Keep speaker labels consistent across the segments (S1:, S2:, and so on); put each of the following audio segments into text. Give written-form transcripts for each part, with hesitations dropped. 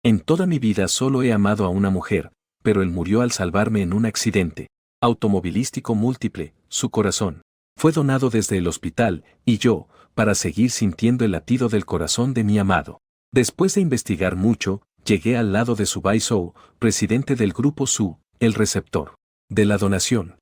S1: En toda mi vida solo he amado a una mujer, pero él murió al salvarme en un accidente automovilístico múltiple. Su corazón fue donado desde el hospital, y yo, para seguir sintiendo el latido del corazón de mi amado. Después de investigar mucho, llegué al lado de Su Bai Zhou, presidente del grupo Su, el receptor de la donación.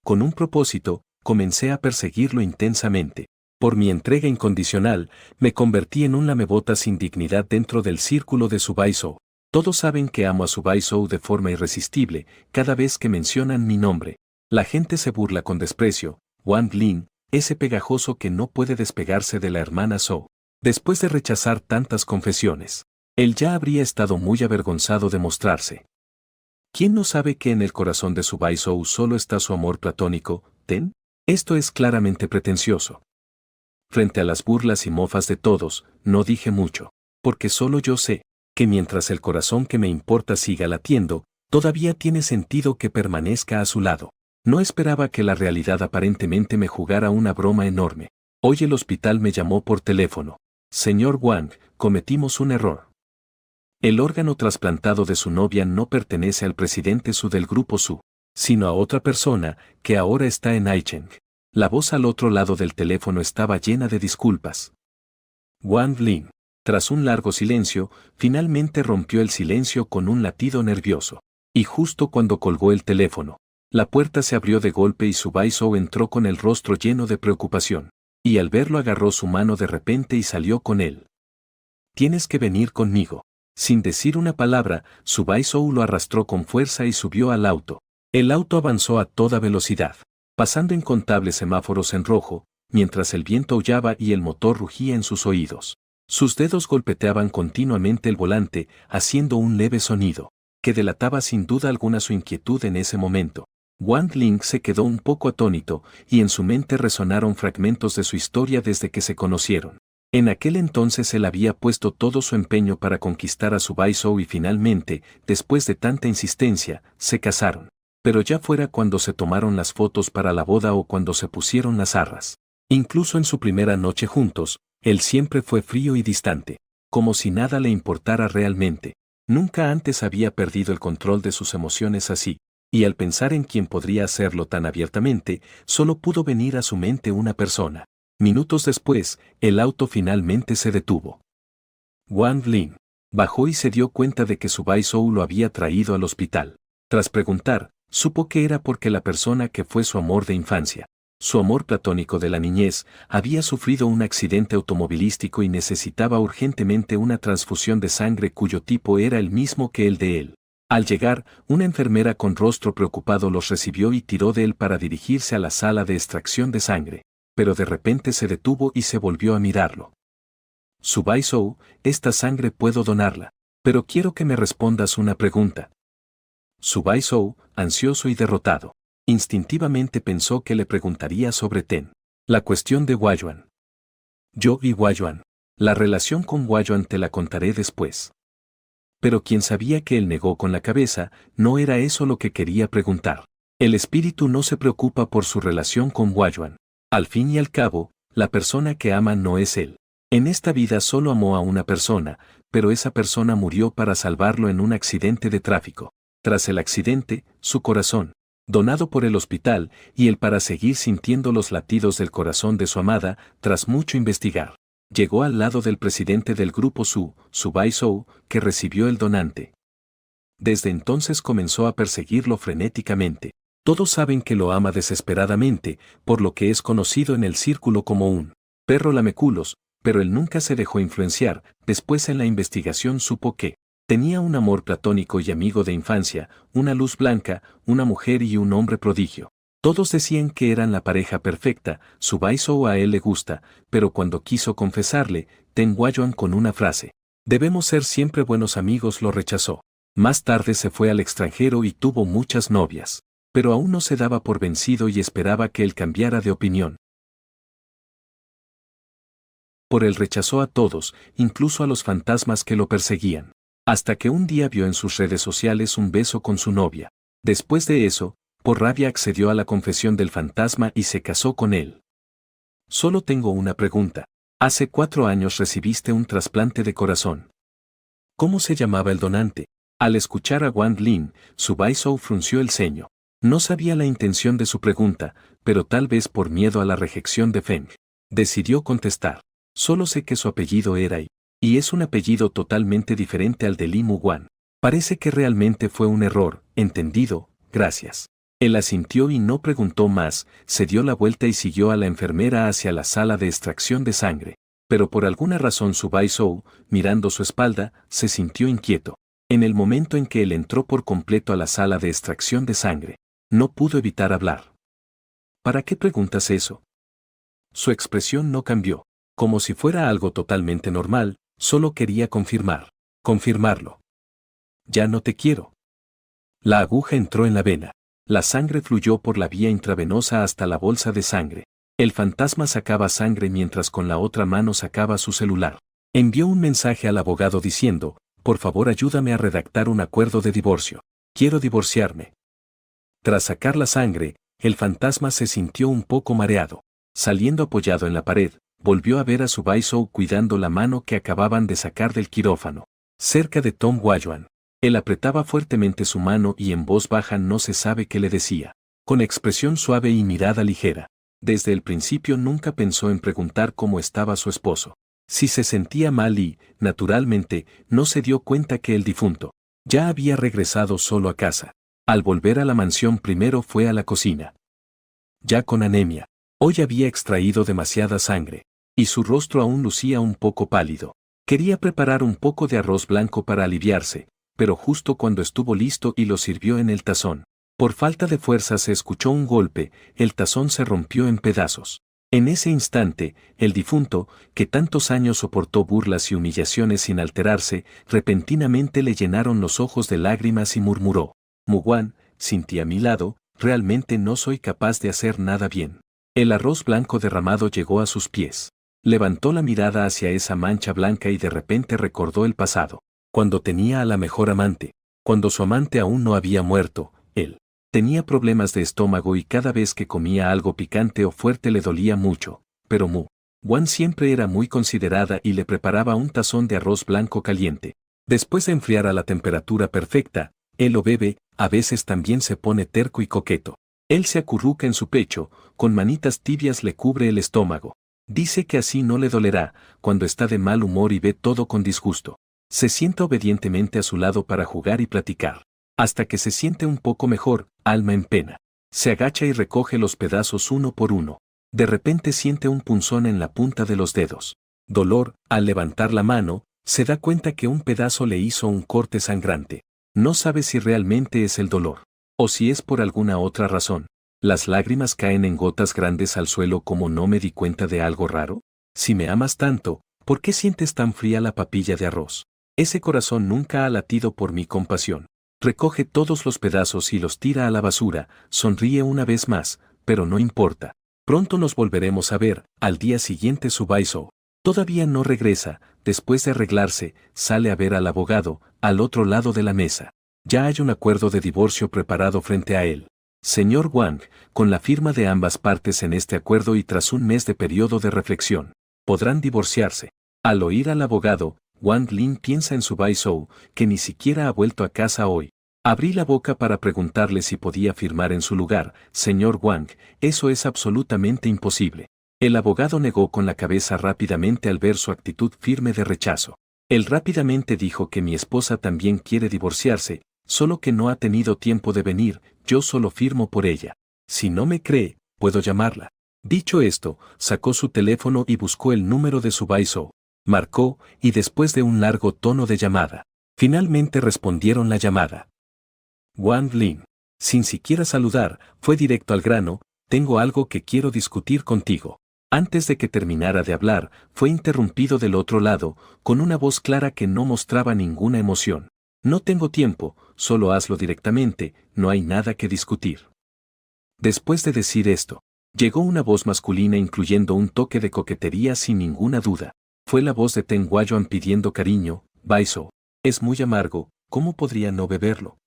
S1: Con un propósito, comencé a perseguirlo intensamente. Por mi entrega incondicional, me convertí en un lamebotas sin dignidad dentro del círculo de Su Bai Zhou. Todos saben que amo a Su Bai Zhou de forma irresistible. Cada vez que mencionan mi nombre, la gente se burla con desprecio. Wang Lin, ese pegajoso que no puede despegarse de la hermana Zhou. Después de rechazar tantas confesiones, él ya habría estado muy avergonzado de mostrarse. ¿Quién no sabe que en el corazón de Su Bai Zhou solo está su amor platónico, Ten? Esto es claramente pretencioso. Frente a las burlas y mofas de todos, no dije mucho, porque solo yo sé que mientras el corazón que me importa siga latiendo, todavía tiene sentido que permanezca a su lado. No esperaba que la realidad aparentemente me jugara una broma enorme. Hoy el hospital me llamó por teléfono. Señor Wang, cometimos un error. El órgano trasplantado de su novia no pertenece al presidente Su del grupo Su, sino a otra persona que ahora está en Aicheng. La voz al otro lado del teléfono estaba llena de disculpas. Wang Lin, tras un largo silencio, finalmente rompió el silencio con un latido nervioso. Y justo cuando colgó el teléfono, la puerta se abrió de golpe y Su Bai Zhou entró con el rostro lleno de preocupación. Y al verlo agarró su mano de repente y salió con él. Tienes que venir conmigo. Sin decir una palabra, Su Bai Zhou lo arrastró con fuerza y subió al auto. El auto avanzó a toda velocidad, pasando incontables semáforos en rojo, mientras el viento aullaba y el motor rugía en sus oídos. Sus dedos golpeteaban continuamente el volante, haciendo un leve sonido, que delataba sin duda alguna su inquietud en ese momento. Wang Ling se quedó un poco atónito, y en su mente resonaron fragmentos de su historia desde que se conocieron. En aquel entonces él había puesto todo su empeño para conquistar a Su Bai Zhou y finalmente, después de tanta insistencia, se casaron. Pero ya fuera cuando se tomaron las fotos para la boda o cuando se pusieron las arras. Incluso en su primera noche juntos, él siempre fue frío y distante, como si nada le importara realmente. Nunca antes había perdido el control de sus emociones así, y al pensar en quién podría hacerlo tan abiertamente, solo pudo venir a su mente una persona. Minutos después, el auto finalmente se detuvo. Wang Lin bajó y se dio cuenta de que Su Bai Zhou lo había traído al hospital. Tras preguntar, supo que era porque la persona que fue su amor de infancia, su amor platónico de la niñez, había sufrido un accidente automovilístico y necesitaba urgentemente una transfusión de sangre cuyo tipo era el mismo que el de él. Al llegar, una enfermera con rostro preocupado los recibió y tiró de él para dirigirse a la sala de extracción de sangre, pero de repente se detuvo y se volvió a mirarlo. Su Bai Zhou, esta sangre puedo donarla, pero quiero que me respondas una pregunta. Su Bai Zhou, ansioso y derrotado, instintivamente pensó que le preguntaría sobre Ten. La cuestión de Huayuan. Yo y Huayuan. La relación con Huayuan te la contaré después. Pero quien sabía que él negó con la cabeza, no era eso lo que quería preguntar. El espíritu no se preocupa por su relación con Huayuan. Al fin y al cabo, la persona que ama no es él. En esta vida solo amó a una persona, pero esa persona murió para salvarlo en un accidente de tráfico. Tras el accidente, su corazón, donado por el hospital, y él para seguir sintiendo los latidos del corazón de su amada, tras mucho investigar, llegó al lado del presidente del grupo Su Bai Zhou, que recibió el donante. Desde entonces comenzó a perseguirlo frenéticamente. Todos saben que lo ama desesperadamente, por lo que es conocido en el círculo como un perro lameculos, pero él nunca se dejó influenciar. Después en la investigación supo que tenía un amor platónico y amigo de infancia, una luz blanca, una mujer y un hombre prodigio. Todos decían que eran la pareja perfecta. Su Bai Zhou a él le gusta, pero cuando quiso confesarle, Ten Huayuan con una frase, debemos ser siempre buenos amigos, lo rechazó. Más tarde se fue al extranjero y tuvo muchas novias, pero aún no se daba por vencido y esperaba que él cambiara de opinión. Por él rechazó a todos, incluso a los fantasmas que lo perseguían, hasta que un día vio en sus redes sociales un beso con su novia. Después de eso, por rabia accedió a la confesión del fantasma y se casó con él. Solo tengo una pregunta. Hace 4 años recibiste un trasplante de corazón. ¿Cómo se llamaba el donante? Al escuchar a Wang Lin, Su Baizhou frunció el ceño. No sabía la intención de su pregunta, pero tal vez por miedo a la rejección de Feng. Decidió contestar. Solo sé que su apellido era Yi, y es un apellido totalmente diferente al de Li Muguan. Parece que realmente fue un error, entendido, gracias. Él asintió y no preguntó más, se dio la vuelta y siguió a la enfermera hacia la sala de extracción de sangre. Pero por alguna razón Su Baizhou, mirando su espalda, se sintió inquieto. En el momento en que él entró por completo a la sala de extracción de sangre, no pudo evitar hablar. ¿Para qué preguntas eso? Su expresión no cambió, como si fuera algo totalmente normal, solo quería confirmarlo. Ya no te quiero. La aguja entró en la vena. La sangre fluyó por la vía intravenosa hasta la bolsa de sangre. El fantasma sacaba sangre mientras con la otra mano sacaba su celular. Envió un mensaje al abogado diciendo, por favor ayúdame a redactar un acuerdo de divorcio. Quiero divorciarme. Tras sacar la sangre, el fantasma se sintió un poco mareado. Saliendo apoyado en la pared, volvió a ver a Su Baizhou cuidando la mano que acababan de sacar del quirófano. Cerca de Tom Huayuan. Él apretaba fuertemente su mano y en voz baja no se sabe qué le decía. Con expresión suave y mirada ligera. Desde el principio nunca pensó en preguntar cómo estaba su esposo. Si se sentía mal y, naturalmente, no se dio cuenta que el difunto ya había regresado solo a casa. Al volver a la mansión primero fue a la cocina. Ya con anemia. Hoy había extraído demasiada sangre. Y su rostro aún lucía un poco pálido. Quería preparar un poco de arroz blanco para aliviarse, pero justo cuando estuvo listo y lo sirvió en el tazón. Por falta de fuerza se escuchó un golpe, el tazón se rompió en pedazos. En ese instante, el difunto, que tantos años soportó burlas y humillaciones sin alterarse, repentinamente le llenaron los ojos de lágrimas y murmuró: Muguan, sin ti a mi lado, realmente no soy capaz de hacer nada bien. El arroz blanco derramado llegó a sus pies. Levantó la mirada hacia esa mancha blanca y de repente recordó el pasado. Cuando tenía a la mejor amante, cuando su amante aún no había muerto, él tenía problemas de estómago y cada vez que comía algo picante o fuerte le dolía mucho, pero Muguan siempre era muy considerada y le preparaba un tazón de arroz blanco caliente. Después de enfriar a la temperatura perfecta, él lo bebe, a veces también se pone terco y coqueto. Él se acurruca en su pecho, con manitas tibias le cubre el estómago. Dice que así no le dolerá, cuando está de mal humor y ve todo con disgusto. Se sienta obedientemente a su lado para jugar y platicar. Hasta que se siente un poco mejor, alma en pena. Se agacha y recoge los pedazos uno por uno. De repente siente un punzón en la punta de los dedos. Dolor, al levantar la mano, se da cuenta que un pedazo le hizo un corte sangrante. No sabe si realmente es el dolor, o si es por alguna otra razón. Las lágrimas caen en gotas grandes al suelo como no me di cuenta de algo raro. Si me amas tanto, ¿por qué sientes tan fría la papilla de arroz? Ese corazón nunca ha latido por mi compasión. Recoge todos los pedazos y los tira a la basura, sonríe una vez más, pero no importa. Pronto nos volveremos a ver. Al día siguiente Su Baizhou todavía no regresa. Después de arreglarse, sale a ver al abogado, al otro lado de la mesa. Ya hay un acuerdo de divorcio preparado frente a él. Señor Wang, con la firma de ambas partes en este acuerdo y tras un mes de periodo de reflexión, podrán divorciarse. Al oír al abogado, Wang Lin piensa en Su Baizhou, que ni siquiera ha vuelto a casa hoy. Abrí la boca para preguntarle si podía firmar en su lugar. Señor Wang, eso es absolutamente imposible. El abogado negó con la cabeza rápidamente al ver su actitud firme de rechazo. Él rápidamente dijo que mi esposa también quiere divorciarse, solo que no ha tenido tiempo de venir, yo solo firmo por ella. Si no me cree, puedo llamarla. Dicho esto, sacó su teléfono y buscó el número de Su Baizhou. Marcó, y después de un largo tono de llamada, finalmente respondieron la llamada. Wang Lin, sin siquiera saludar, fue directo al grano: tengo algo que quiero discutir contigo. Antes de que terminara de hablar, fue interrumpido del otro lado, con una voz clara que no mostraba ninguna emoción. No tengo tiempo, solo hazlo directamente, no hay nada que discutir. Después de decir esto, llegó una voz masculina incluyendo un toque de coquetería sin ninguna duda. Fue la voz de Ten Huayuan pidiendo cariño: Baizhou, es muy amargo, ¿cómo podría no beberlo?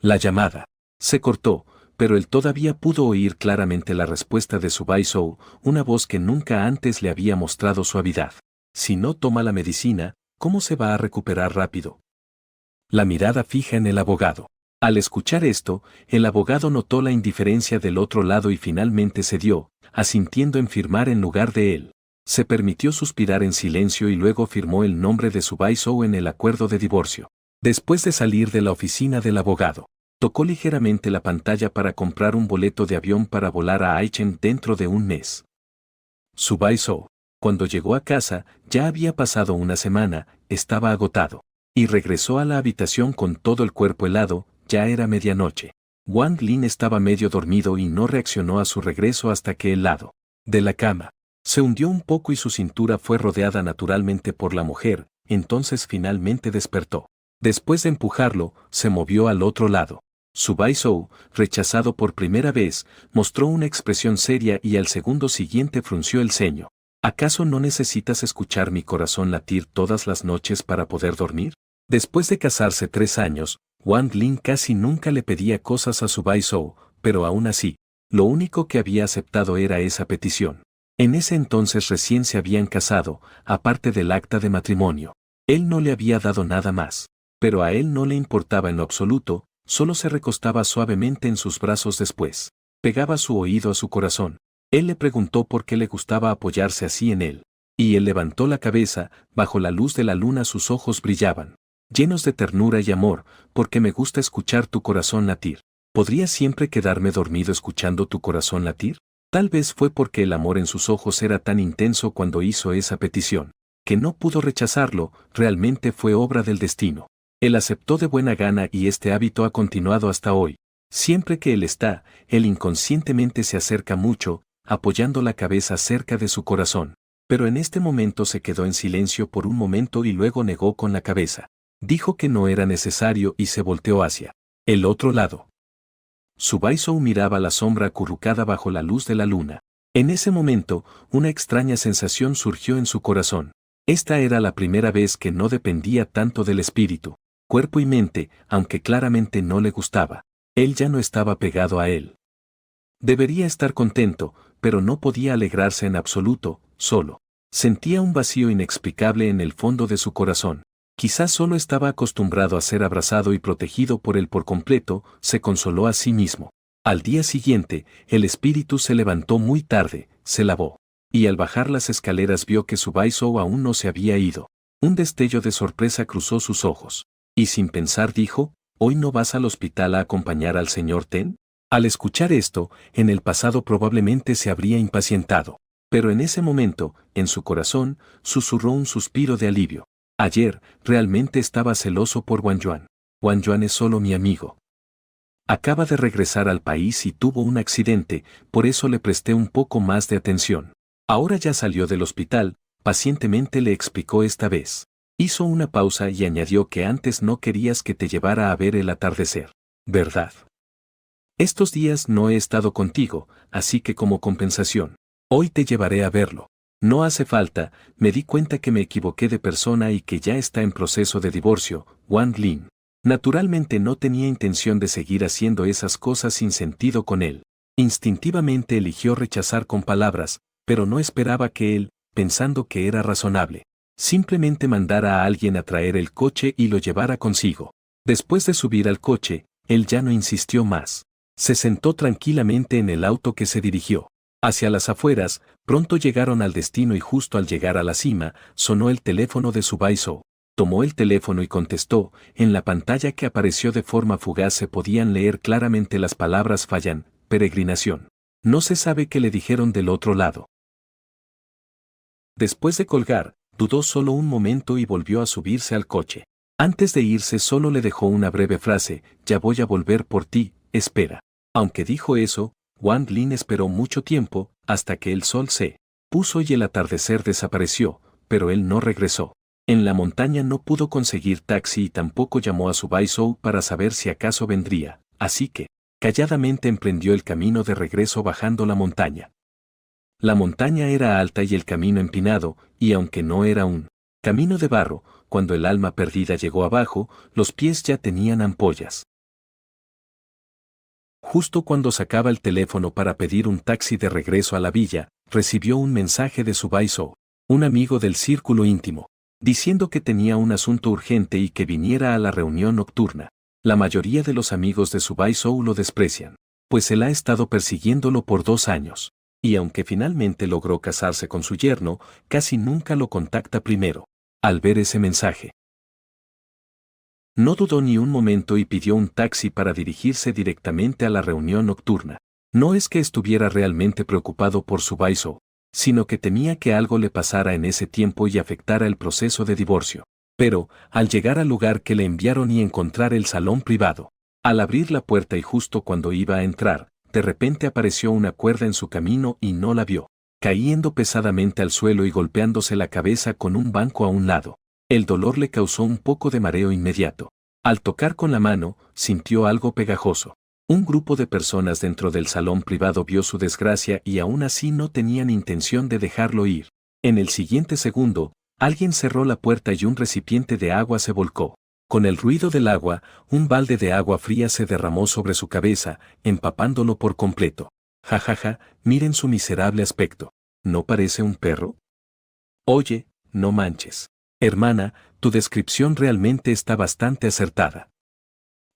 S1: La llamada se cortó, pero él todavía pudo oír claramente la respuesta de Su Baizhou, una voz que nunca antes le había mostrado suavidad. Si no toma la medicina, ¿Cómo se va a recuperar rápido? La mirada fija en el abogado. Al escuchar esto, el abogado notó la indiferencia del otro lado y finalmente cedió, asintiendo en firmar en lugar de él. Se permitió suspirar en silencio y luego firmó el nombre de Subaisou en el acuerdo de divorcio. Después de salir de la oficina del abogado, tocó ligeramente la pantalla para comprar un boleto de avión para volar a Aichen dentro de un mes. Subaisou, cuando llegó a casa, ya había pasado una semana, estaba agotado. Y regresó a la habitación con todo el cuerpo helado, ya era medianoche. Wang Lin estaba medio dormido y no reaccionó a su regreso hasta que el lado de la cama se hundió un poco y su cintura fue rodeada naturalmente por la mujer, entonces finalmente despertó. Después de empujarlo, se movió al otro lado. Subaisou, rechazado por primera vez, mostró una expresión seria y al segundo siguiente frunció el ceño. ¿Acaso no necesitas escuchar mi corazón latir todas las noches para poder dormir? Después de casarse 3 años, Wang Lin casi nunca le pedía cosas a Subaisou, pero aún así, lo único que había aceptado era esa petición. En ese entonces recién se habían casado, aparte del acta de matrimonio. Él no le había dado nada más, pero a él no le importaba en lo absoluto, solo se recostaba suavemente en sus brazos después. Pegaba su oído a su corazón. Él le preguntó por qué le gustaba apoyarse así en él. Y él levantó la cabeza, bajo la luz de la luna sus ojos brillaban, llenos de ternura y amor, porque me gusta escuchar tu corazón latir. ¿Podría siempre quedarme dormido escuchando tu corazón latir? Tal vez fue porque el amor en sus ojos era tan intenso cuando hizo esa petición, que no pudo rechazarlo, realmente fue obra del destino. Él aceptó de buena gana y este hábito ha continuado hasta hoy. Siempre que él está, él inconscientemente se acerca mucho, apoyando la cabeza cerca de su corazón. Pero en este momento se quedó en silencio por un momento y luego negó con la cabeza. Dijo que no era necesario y se volteó hacia el otro lado. Subaisou miraba la sombra acurrucada bajo la luz de la luna. En ese momento, una extraña sensación surgió en su corazón. Esta era la primera vez que no dependía tanto del espíritu, cuerpo y mente, aunque claramente no le gustaba. Él ya no estaba pegado a él. Debería estar contento, pero no podía alegrarse en absoluto, solo. Sentía un vacío inexplicable en el fondo de su corazón. Quizás solo estaba acostumbrado a ser abrazado y protegido por él por completo, se consoló a sí mismo. Al día siguiente, el espíritu se levantó muy tarde, se lavó. Y al bajar las escaleras vio que Subaisou aún no se había ido. Un destello de sorpresa cruzó sus ojos. Y sin pensar dijo, ¿hoy no vas al hospital a acompañar al señor Ten? Al escuchar esto, en el pasado probablemente se habría impacientado. Pero en ese momento, en su corazón, susurró un suspiro de alivio. Ayer, realmente estaba celoso por Wang Yuan. Wang Yuan es solo mi amigo. Acaba de regresar al país y tuvo un accidente, por eso le presté un poco más de atención. Ahora ya salió del hospital, pacientemente le explicó esta vez. Hizo una pausa y añadió que antes no querías que te llevara a ver el atardecer, ¿verdad? Estos días no he estado contigo, así que como compensación, hoy te llevaré a verlo. No hace falta, me di cuenta que me equivoqué de persona y que ya está en proceso de divorcio, Wang Lin. Naturalmente no tenía intención de seguir haciendo esas cosas sin sentido con él. Instintivamente eligió rechazar con palabras, pero no esperaba que él, pensando que era razonable, simplemente mandara a alguien a traer el coche y lo llevara consigo. Después de subir al coche, él ya no insistió más. Se sentó tranquilamente en el auto que se dirigió hacia las afueras. Pronto llegaron al destino y justo al llegar a la cima, sonó el teléfono de Subaisou. Tomó el teléfono y contestó. En la pantalla que apareció de forma fugaz se podían leer claramente las palabras fallan, peregrinación. No se sabe qué le dijeron del otro lado. Después de colgar, dudó solo un momento y volvió a subirse al coche. Antes de irse solo le dejó una breve frase, ya voy a volver por ti, espera. Aunque dijo eso, Wang Lin esperó mucho tiempo, hasta que el sol se puso y el atardecer desapareció, pero él no regresó. En la montaña no pudo conseguir taxi y tampoco llamó a Subaisou para saber si acaso vendría, así que, calladamente emprendió el camino de regreso bajando la montaña. La montaña era alta y el camino empinado, y aunque no era un camino de barro, cuando el alma perdida llegó abajo, los pies ya tenían ampollas. Justo cuando sacaba el teléfono para pedir un taxi de regreso a la villa, recibió un mensaje de Subaisou, un amigo del círculo íntimo. diciendo que tenía un asunto urgente y que viniera a la reunión nocturna. La mayoría de los amigos de Subaisou lo desprecian, pues él ha estado persiguiéndolo por 2 años. Y aunque finalmente logró casarse con su yerno, casi nunca lo contacta primero. Al ver ese mensaje, no dudó ni un momento y pidió un taxi para dirigirse directamente a la reunión nocturna. No es que estuviera realmente preocupado por Subaisou, sino que temía que algo le pasara en ese tiempo y afectara el proceso de divorcio. Pero, al llegar al lugar que le enviaron y encontrar el salón privado, al abrir la puerta y justo cuando iba a entrar, de repente apareció una cuerda en su camino y no la vio, cayendo pesadamente al suelo y golpeándose la cabeza con un banco a un lado. El dolor le causó un poco de mareo inmediato. Al tocar con la mano, sintió algo pegajoso. Un grupo de personas dentro del salón privado vio su desgracia y aún así no tenían intención de dejarlo ir. En el siguiente segundo, alguien cerró la puerta y un recipiente de agua se volcó. Con el ruido del agua, un balde de agua fría se derramó sobre su cabeza, empapándolo por completo. Ja ja ja, miren su miserable aspecto. ¿No parece un perro? Oye, no manches. Hermana, tu descripción realmente está bastante acertada.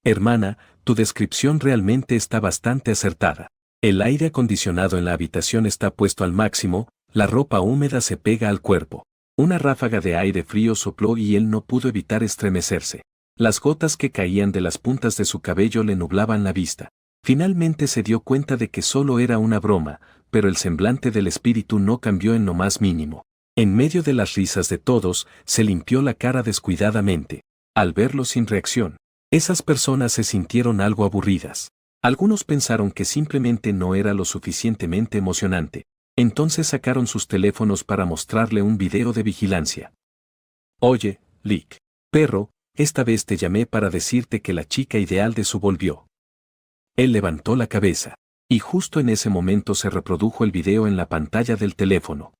S1: Hermana, tu descripción realmente está bastante acertada. El aire acondicionado en la habitación está puesto al máximo, la ropa húmeda se pega al cuerpo. Una ráfaga de aire frío sopló y él no pudo evitar estremecerse. Las gotas que caían de las puntas de su cabello le nublaban la vista. Finalmente se dio cuenta de que solo era una broma, pero el semblante del espíritu no cambió en lo más mínimo. En medio de las risas de todos, se limpió la cara descuidadamente. Al verlo sin reacción, esas personas se sintieron algo aburridas. Algunos pensaron que simplemente no era lo suficientemente emocionante. Entonces sacaron sus teléfonos para mostrarle un video de vigilancia. Oye, Lick, perro, esta vez te llamé para decirte que la chica ideal de su volvió. Él levantó la cabeza, y justo en ese momento se reprodujo el video en la pantalla del teléfono.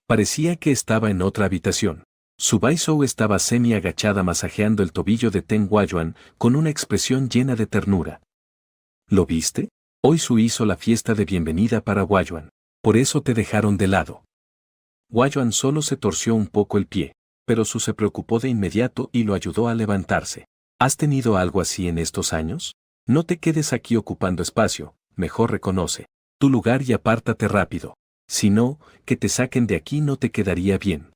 S1: Parecía que estaba en otra habitación. Subaisou estaba semi-agachada masajeando el tobillo de Ten Guoyuan con una expresión llena de ternura. ¿Lo viste? Hoy Su hizo la fiesta de bienvenida para Guoyuan. Por eso te dejaron de lado. Guoyuan solo se torció un poco el pie, pero Su se preocupó de inmediato y lo ayudó a levantarse. ¿Has tenido algo así en estos años? No te quedes aquí ocupando espacio, mejor reconoce tu lugar y apártate rápido. Si no, que te saquen de aquí no te quedaría bien.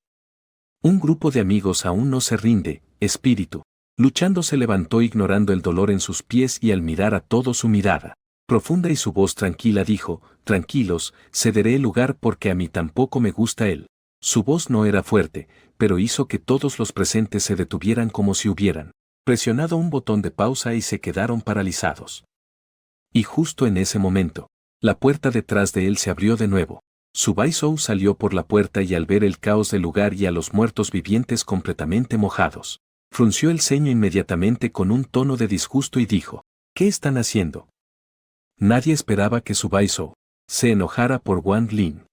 S1: Un grupo de amigos aún no se rinde, espíritu. Luchando se levantó ignorando el dolor en sus pies y al mirar a todos su mirada profunda y su voz tranquila dijo, tranquilos, cederé el lugar porque a mí tampoco me gusta él. Su voz no era fuerte, pero hizo que todos los presentes se detuvieran como si hubieran presionado un botón de pausa y se quedaron paralizados. Y justo en ese momento, la puerta detrás de él se abrió de nuevo. Subaisou salió por la puerta y al ver el caos del lugar y a los muertos vivientes completamente mojados, frunció el ceño inmediatamente con un tono de disgusto y dijo, ¿qué están haciendo? Nadie esperaba que Subaisou se enojara por Wang Lin.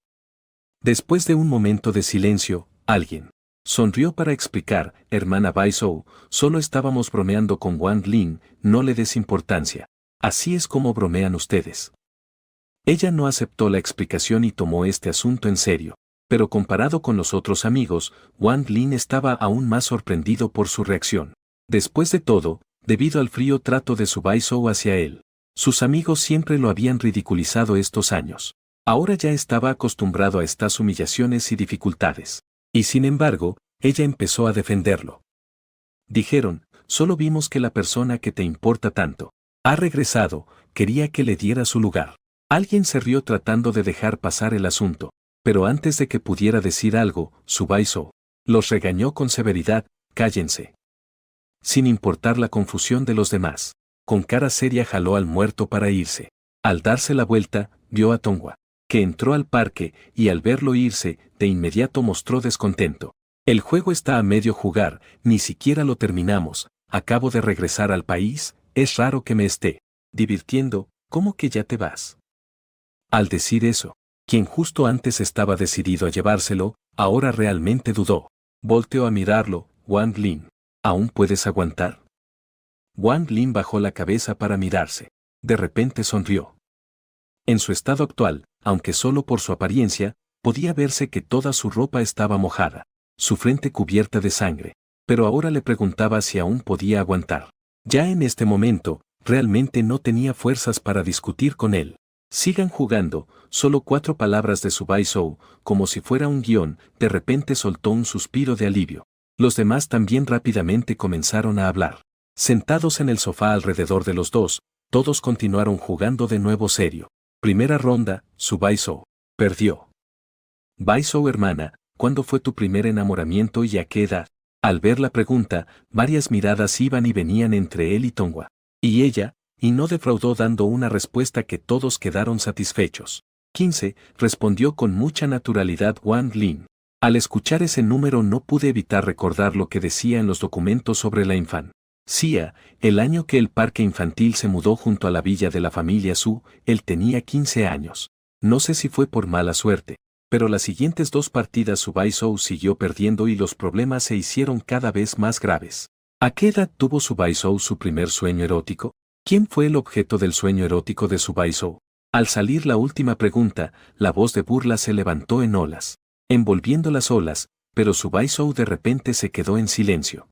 S1: Después de un momento de silencio, alguien sonrió para explicar, hermana Baisou, solo estábamos bromeando con Wang Lin, no le des importancia. Así es como bromean ustedes. Ella no aceptó la explicación y tomó este asunto en serio, pero comparado con los otros amigos, Wang Lin estaba aún más sorprendido por su reacción. Después de todo, debido al frío trato de Subaisou hacia él, sus amigos siempre lo habían ridiculizado estos años. Ahora ya estaba acostumbrado a estas humillaciones y dificultades. Y sin embargo, ella empezó a defenderlo. Dijeron, solo vimos que la persona que te importa tanto ha regresado, quería que le diera su lugar. Alguien se rió tratando de dejar pasar el asunto, pero antes de que pudiera decir algo, Subaisou los regañó con severidad, cállense. Sin importar la confusión de los demás, con cara seria jaló al muerto para irse. Al darse la vuelta, vio a Tonghua, que entró al parque y al verlo irse, de inmediato mostró descontento. El juego está a medio jugar, ni siquiera lo terminamos, acabo de regresar al país, es raro que me esté divirtiendo, ¿cómo que ya te vas? Al decir eso, quien justo antes estaba decidido a llevárselo, ahora realmente dudó. Volteó a mirarlo, Wang Lin, ¿aún puedes aguantar? Wang Lin bajó la cabeza para mirarse. De repente sonrió. En su estado actual, aunque solo por su apariencia, podía verse que toda su ropa estaba mojada. su frente cubierta de sangre. Pero ahora le preguntaba si aún podía aguantar. Ya en este momento, realmente no tenía fuerzas para discutir con él. Sigan jugando, solo 4 palabras de su Baizhou, como si fuera un guión, de repente soltó un suspiro de alivio. Los demás también rápidamente comenzaron a hablar. Sentados en el sofá alrededor de los dos, todos continuaron jugando de nuevo serio. Primera ronda, su Baizhou. Perdió. Baizhou hermana, ¿cuándo fue tu primer enamoramiento y a qué edad? Al ver la pregunta, varias miradas iban y venían entre él y Tonghua. Y ella, y no defraudó dando una respuesta que todos quedaron satisfechos. 15, respondió con mucha naturalidad Wang Lin. Al escuchar ese número no pude evitar recordar lo que decía en los documentos sobre la infancia. El año que el parque infantil se mudó junto a la villa de la familia Su, él tenía 15 años. No sé si fue por mala suerte, pero las siguientes 2 partidas su Baizhou siguió perdiendo y los problemas se hicieron cada vez más graves. ¿A qué edad tuvo su Baizhou su primer sueño erótico? ¿Quién fue el objeto del sueño erótico de su Baizhou? Al salir la última pregunta, la voz de burla se levantó en olas, envolviendo las olas, pero su Baizhou de repente se quedó en silencio.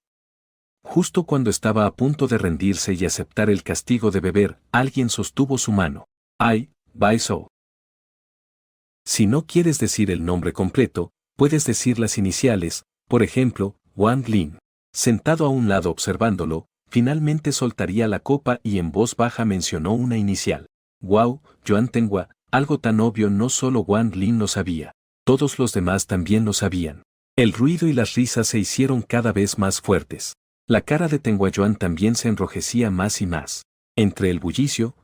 S1: Justo cuando estaba a punto de rendirse y aceptar el castigo de beber, alguien sostuvo su mano. ¡Ay, Baizhou! Si no quieres decir el nombre completo, puedes decir las iniciales, por ejemplo, Wang Lin. Sentado a un lado observándolo, finalmente soltaría la copa y en voz baja mencionó una inicial. Wow, Yuan Tenghua, algo tan obvio no solo Wang Lin lo sabía, todos los demás también lo sabían. El ruido y las risas se hicieron cada vez más fuertes. La cara de Tenghua Yuan también se enrojecía más y más. Entre el bullicio,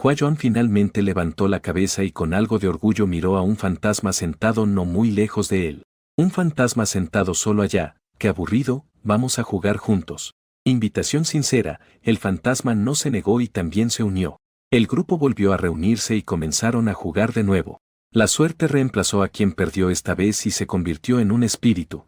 S1: Hua Yuan finalmente levantó la cabeza y con algo de orgullo miró a un fantasma sentado no muy lejos de él. Un fantasma sentado solo allá, qué aburrido, vamos a jugar juntos. Invitación sincera, el fantasma no se negó y también se unió. El grupo volvió a reunirse y comenzaron a jugar de nuevo. La suerte reemplazó a quien perdió esta vez y se convirtió en un espíritu.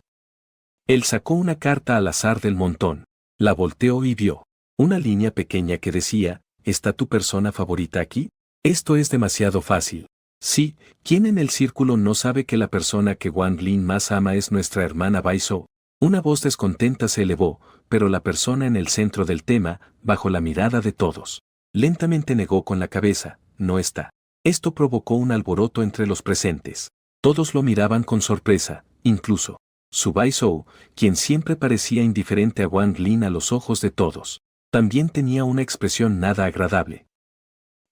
S1: Él sacó una carta al azar del montón. La volteó y vio una línea pequeña que decía, ¿está tu persona favorita aquí? Esto es demasiado fácil. Sí, ¿quién en el círculo no sabe que la persona que Wang Lin más ama es nuestra hermana Baizhou? Una voz descontenta se elevó, pero la persona en el centro del tema, bajo la mirada de todos, lentamente negó con la cabeza, no está. Esto provocó un alboroto entre los presentes. Todos lo miraban con sorpresa, incluso su Baizhou, quien siempre parecía indiferente a Wang Lin a los ojos de todos. También tenía una expresión nada agradable.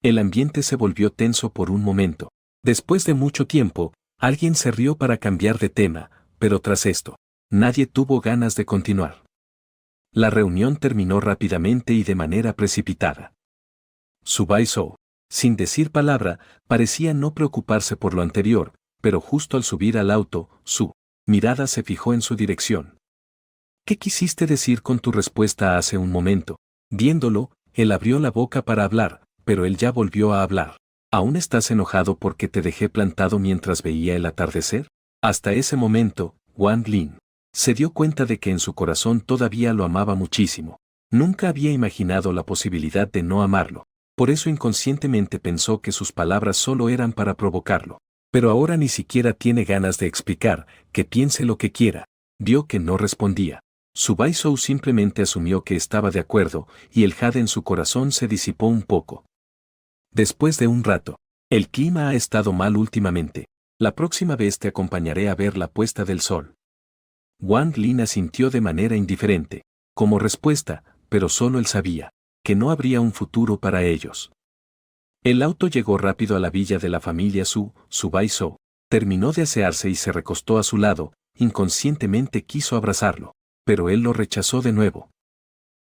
S1: El ambiente se volvió tenso por un momento. Después de mucho tiempo, alguien se rió para cambiar de tema, pero tras esto, nadie tuvo ganas de continuar. La reunión terminó rápidamente y de manera precipitada. Su Baizhou, sin decir palabra, parecía no preocuparse por lo anterior, pero justo al subir al auto, su mirada se fijó en su dirección. ¿Qué quisiste decir con tu respuesta hace un momento? Viéndolo, él abrió la boca para hablar, pero él ya volvió a hablar. ¿Aún estás enojado porque te dejé plantado mientras veía el atardecer? Hasta ese momento, Wang Lin se dio cuenta de que en su corazón todavía lo amaba muchísimo. Nunca había imaginado la posibilidad de no amarlo. Por eso inconscientemente pensó que sus palabras solo eran para provocarlo. Pero ahora ni siquiera tiene ganas de explicar, que piense lo que quiera. Vio que no respondía. Su Baizhou simplemente asumió que estaba de acuerdo, y el jade en su corazón se disipó un poco. Después de un rato, el clima ha estado mal últimamente. La próxima vez te acompañaré a ver la puesta del sol. Wang Lin asintió de manera indiferente, como respuesta, pero solo él sabía que no habría un futuro para ellos. El auto llegó rápido a la villa de la familia Su Baizhou terminó de asearse y se recostó a su lado, inconscientemente quiso abrazarlo, pero él lo rechazó de nuevo.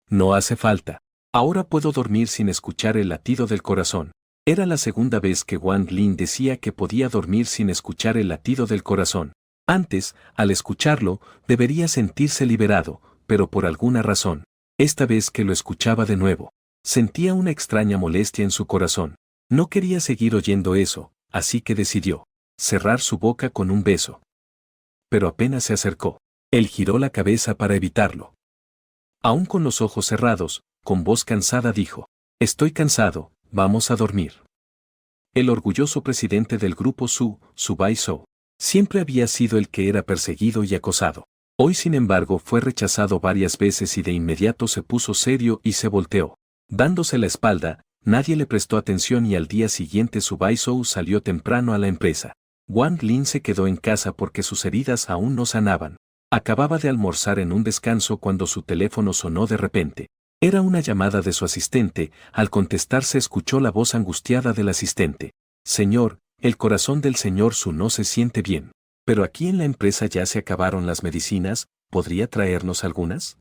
S1: No hace falta. Ahora puedo dormir sin escuchar el latido del corazón. Era la segunda vez que Wang Lin decía que podía dormir sin escuchar el latido del corazón. Antes, al escucharlo, debería sentirse liberado, pero por alguna razón, esta vez que lo escuchaba de nuevo, sentía una extraña molestia en su corazón. No quería seguir oyendo eso, así que decidió cerrar su boca con un beso. Pero apenas se acercó, él giró la cabeza para evitarlo. Aún con los ojos cerrados, con voz cansada dijo, «Estoy cansado, vamos a dormir». El orgulloso presidente del grupo Su Baizhou Siempre había sido el que era perseguido y acosado. Hoy, sin embargo, fue rechazado varias veces y de inmediato se puso serio y se volteó. Dándose la espalda, nadie le prestó atención y al día siguiente Su Bai-Sou salió temprano a la empresa. Wang Lin se quedó en casa porque sus heridas aún no sanaban. Acababa de almorzar en un descanso cuando su teléfono sonó de repente. Era una llamada de su asistente. Al contestar se escuchó la voz angustiada del asistente. Señor, el corazón del señor Su no se siente bien. Pero aquí en la empresa ya se acabaron las medicinas, ¿podría traernos algunas?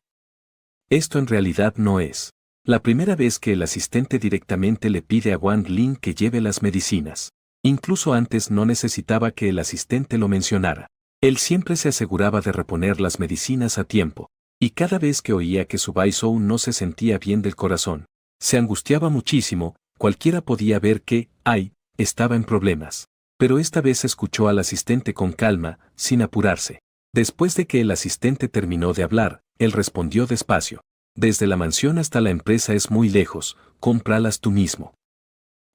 S1: Esto en realidad no es la primera vez que el asistente directamente le pide a Wang Lin que lleve las medicinas. Incluso antes no necesitaba que el asistente lo mencionara. Él siempre se aseguraba de reponer las medicinas a tiempo. Y cada vez que oía que Su Bai-Sou no se sentía bien del corazón, se angustiaba muchísimo. Cualquiera podía ver que, estaba en problemas. Pero esta vez escuchó al asistente con calma, sin apurarse. Después de que el asistente terminó de hablar, él respondió despacio. Desde la mansión hasta la empresa es muy lejos, cómpralas tú mismo.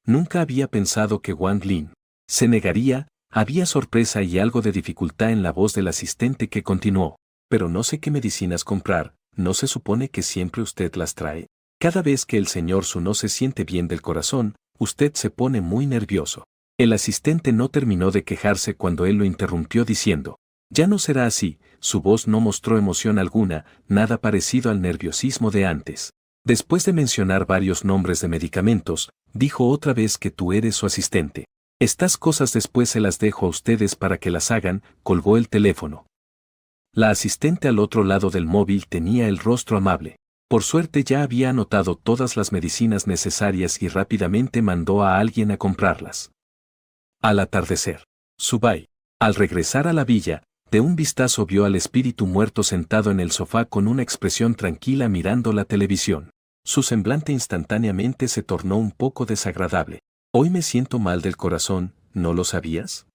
S1: Nunca había pensado que Wang Lin se negaría. Había sorpresa y algo de dificultad en la voz del asistente que continuó. Pero no sé qué medicinas comprar, ¿no se supone que siempre usted las trae? Cada vez que el señor Su no se siente bien del corazón, usted se pone muy nervioso. El asistente no terminó de quejarse cuando él lo interrumpió diciendo, ya no será así. Su voz no mostró emoción alguna, nada parecido al nerviosismo de antes. Después de mencionar varios nombres de medicamentos, dijo otra vez que tú eres su asistente. Estas cosas después se las dejo a ustedes para que las hagan. Colgó el teléfono. La asistente al otro lado del móvil tenía el rostro amable. Por suerte ya había anotado todas las medicinas necesarias y rápidamente mandó a alguien a comprarlas. Al atardecer, Su Bai, al regresar a la villa, de un vistazo vio al espíritu muerto sentado en el sofá con una expresión tranquila mirando la televisión. Su semblante instantáneamente se tornó un poco desagradable. Hoy me siento mal del corazón, ¿no lo sabías?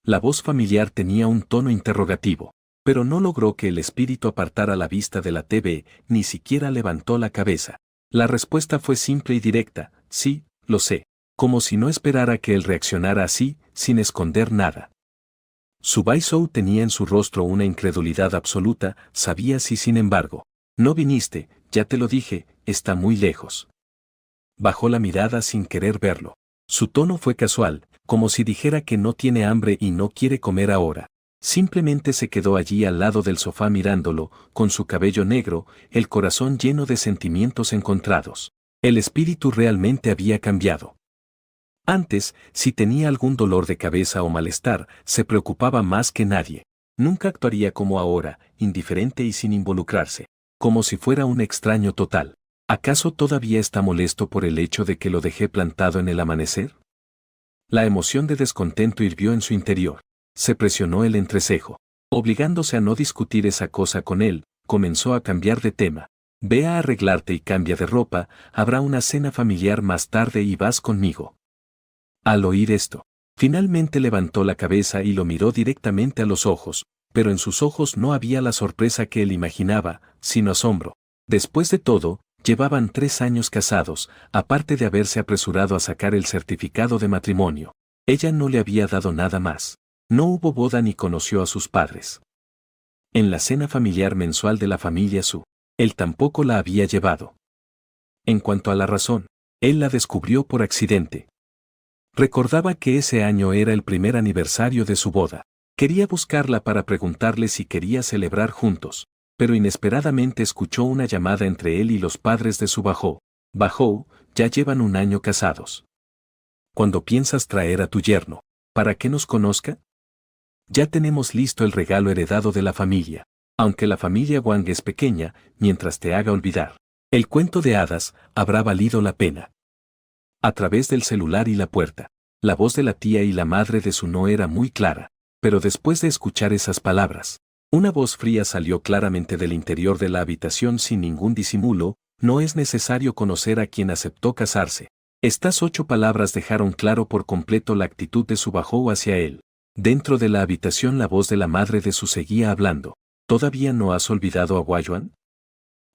S1: La voz familiar tenía un tono interrogativo, pero no logró que el espíritu apartara la vista de la TV, ni siquiera levantó la cabeza. La respuesta fue simple y directa, sí, lo sé, como si no esperara que él reaccionara así, sin esconder nada. Su Bai-Sou tenía en su rostro una incredulidad absoluta. Sabías y sin embargo, no viniste, ya te lo dije, está muy lejos. Bajó la mirada sin querer verlo. Su tono fue casual, como si dijera que no tiene hambre y no quiere comer ahora. Simplemente se quedó allí al lado del sofá mirándolo, con su cabello negro, el corazón lleno de sentimientos encontrados. El espíritu realmente había cambiado. Antes, si tenía algún dolor de cabeza o malestar, se preocupaba más que nadie. Nunca actuaría como ahora, indiferente y sin involucrarse, como si fuera un extraño total. ¿Acaso todavía está molesto por el hecho de que lo dejé plantado en el amanecer? La emoción de descontento hirvió en su interior. Se presionó el entrecejo. Obligándose a no discutir esa cosa con él, comenzó a cambiar de tema. Ve a arreglarte y cambia de ropa, habrá una cena familiar más tarde y vas conmigo. Al oír esto, finalmente levantó la cabeza y lo miró directamente a los ojos, pero en sus ojos no había la sorpresa que él imaginaba, sino asombro. Después de todo, llevaban 3 años casados, aparte de haberse apresurado a sacar el certificado de matrimonio. Ella no le había dado nada más. No hubo boda ni conoció a sus padres. En la cena familiar mensual de la familia Su, él tampoco la había llevado. En cuanto a la razón, él la descubrió por accidente. Recordaba que ese año era el primer aniversario de su boda. Quería buscarla para preguntarle si quería celebrar juntos, pero inesperadamente escuchó una llamada entre él y los padres de Su Bai-Sou. Ya llevan 1 año casados. ¿Cuándo piensas traer a tu yerno, para que nos conozca? Ya tenemos listo el regalo heredado de la familia. Aunque la familia Wang es pequeña, mientras te haga olvidar el cuento de hadas, habrá valido la pena. A través del celular y la puerta, la voz de la tía y la madre de Su no era muy clara, pero después de escuchar esas palabras, una voz fría salió claramente del interior de la habitación sin ningún disimulo. No es necesario conocer a quien aceptó casarse. Estas 8 palabras dejaron claro por completo la actitud de Su Bai-Sou hacia él. Dentro de la habitación la voz de la madre de Su seguía hablando. ¿Todavía no has olvidado a Guayuan?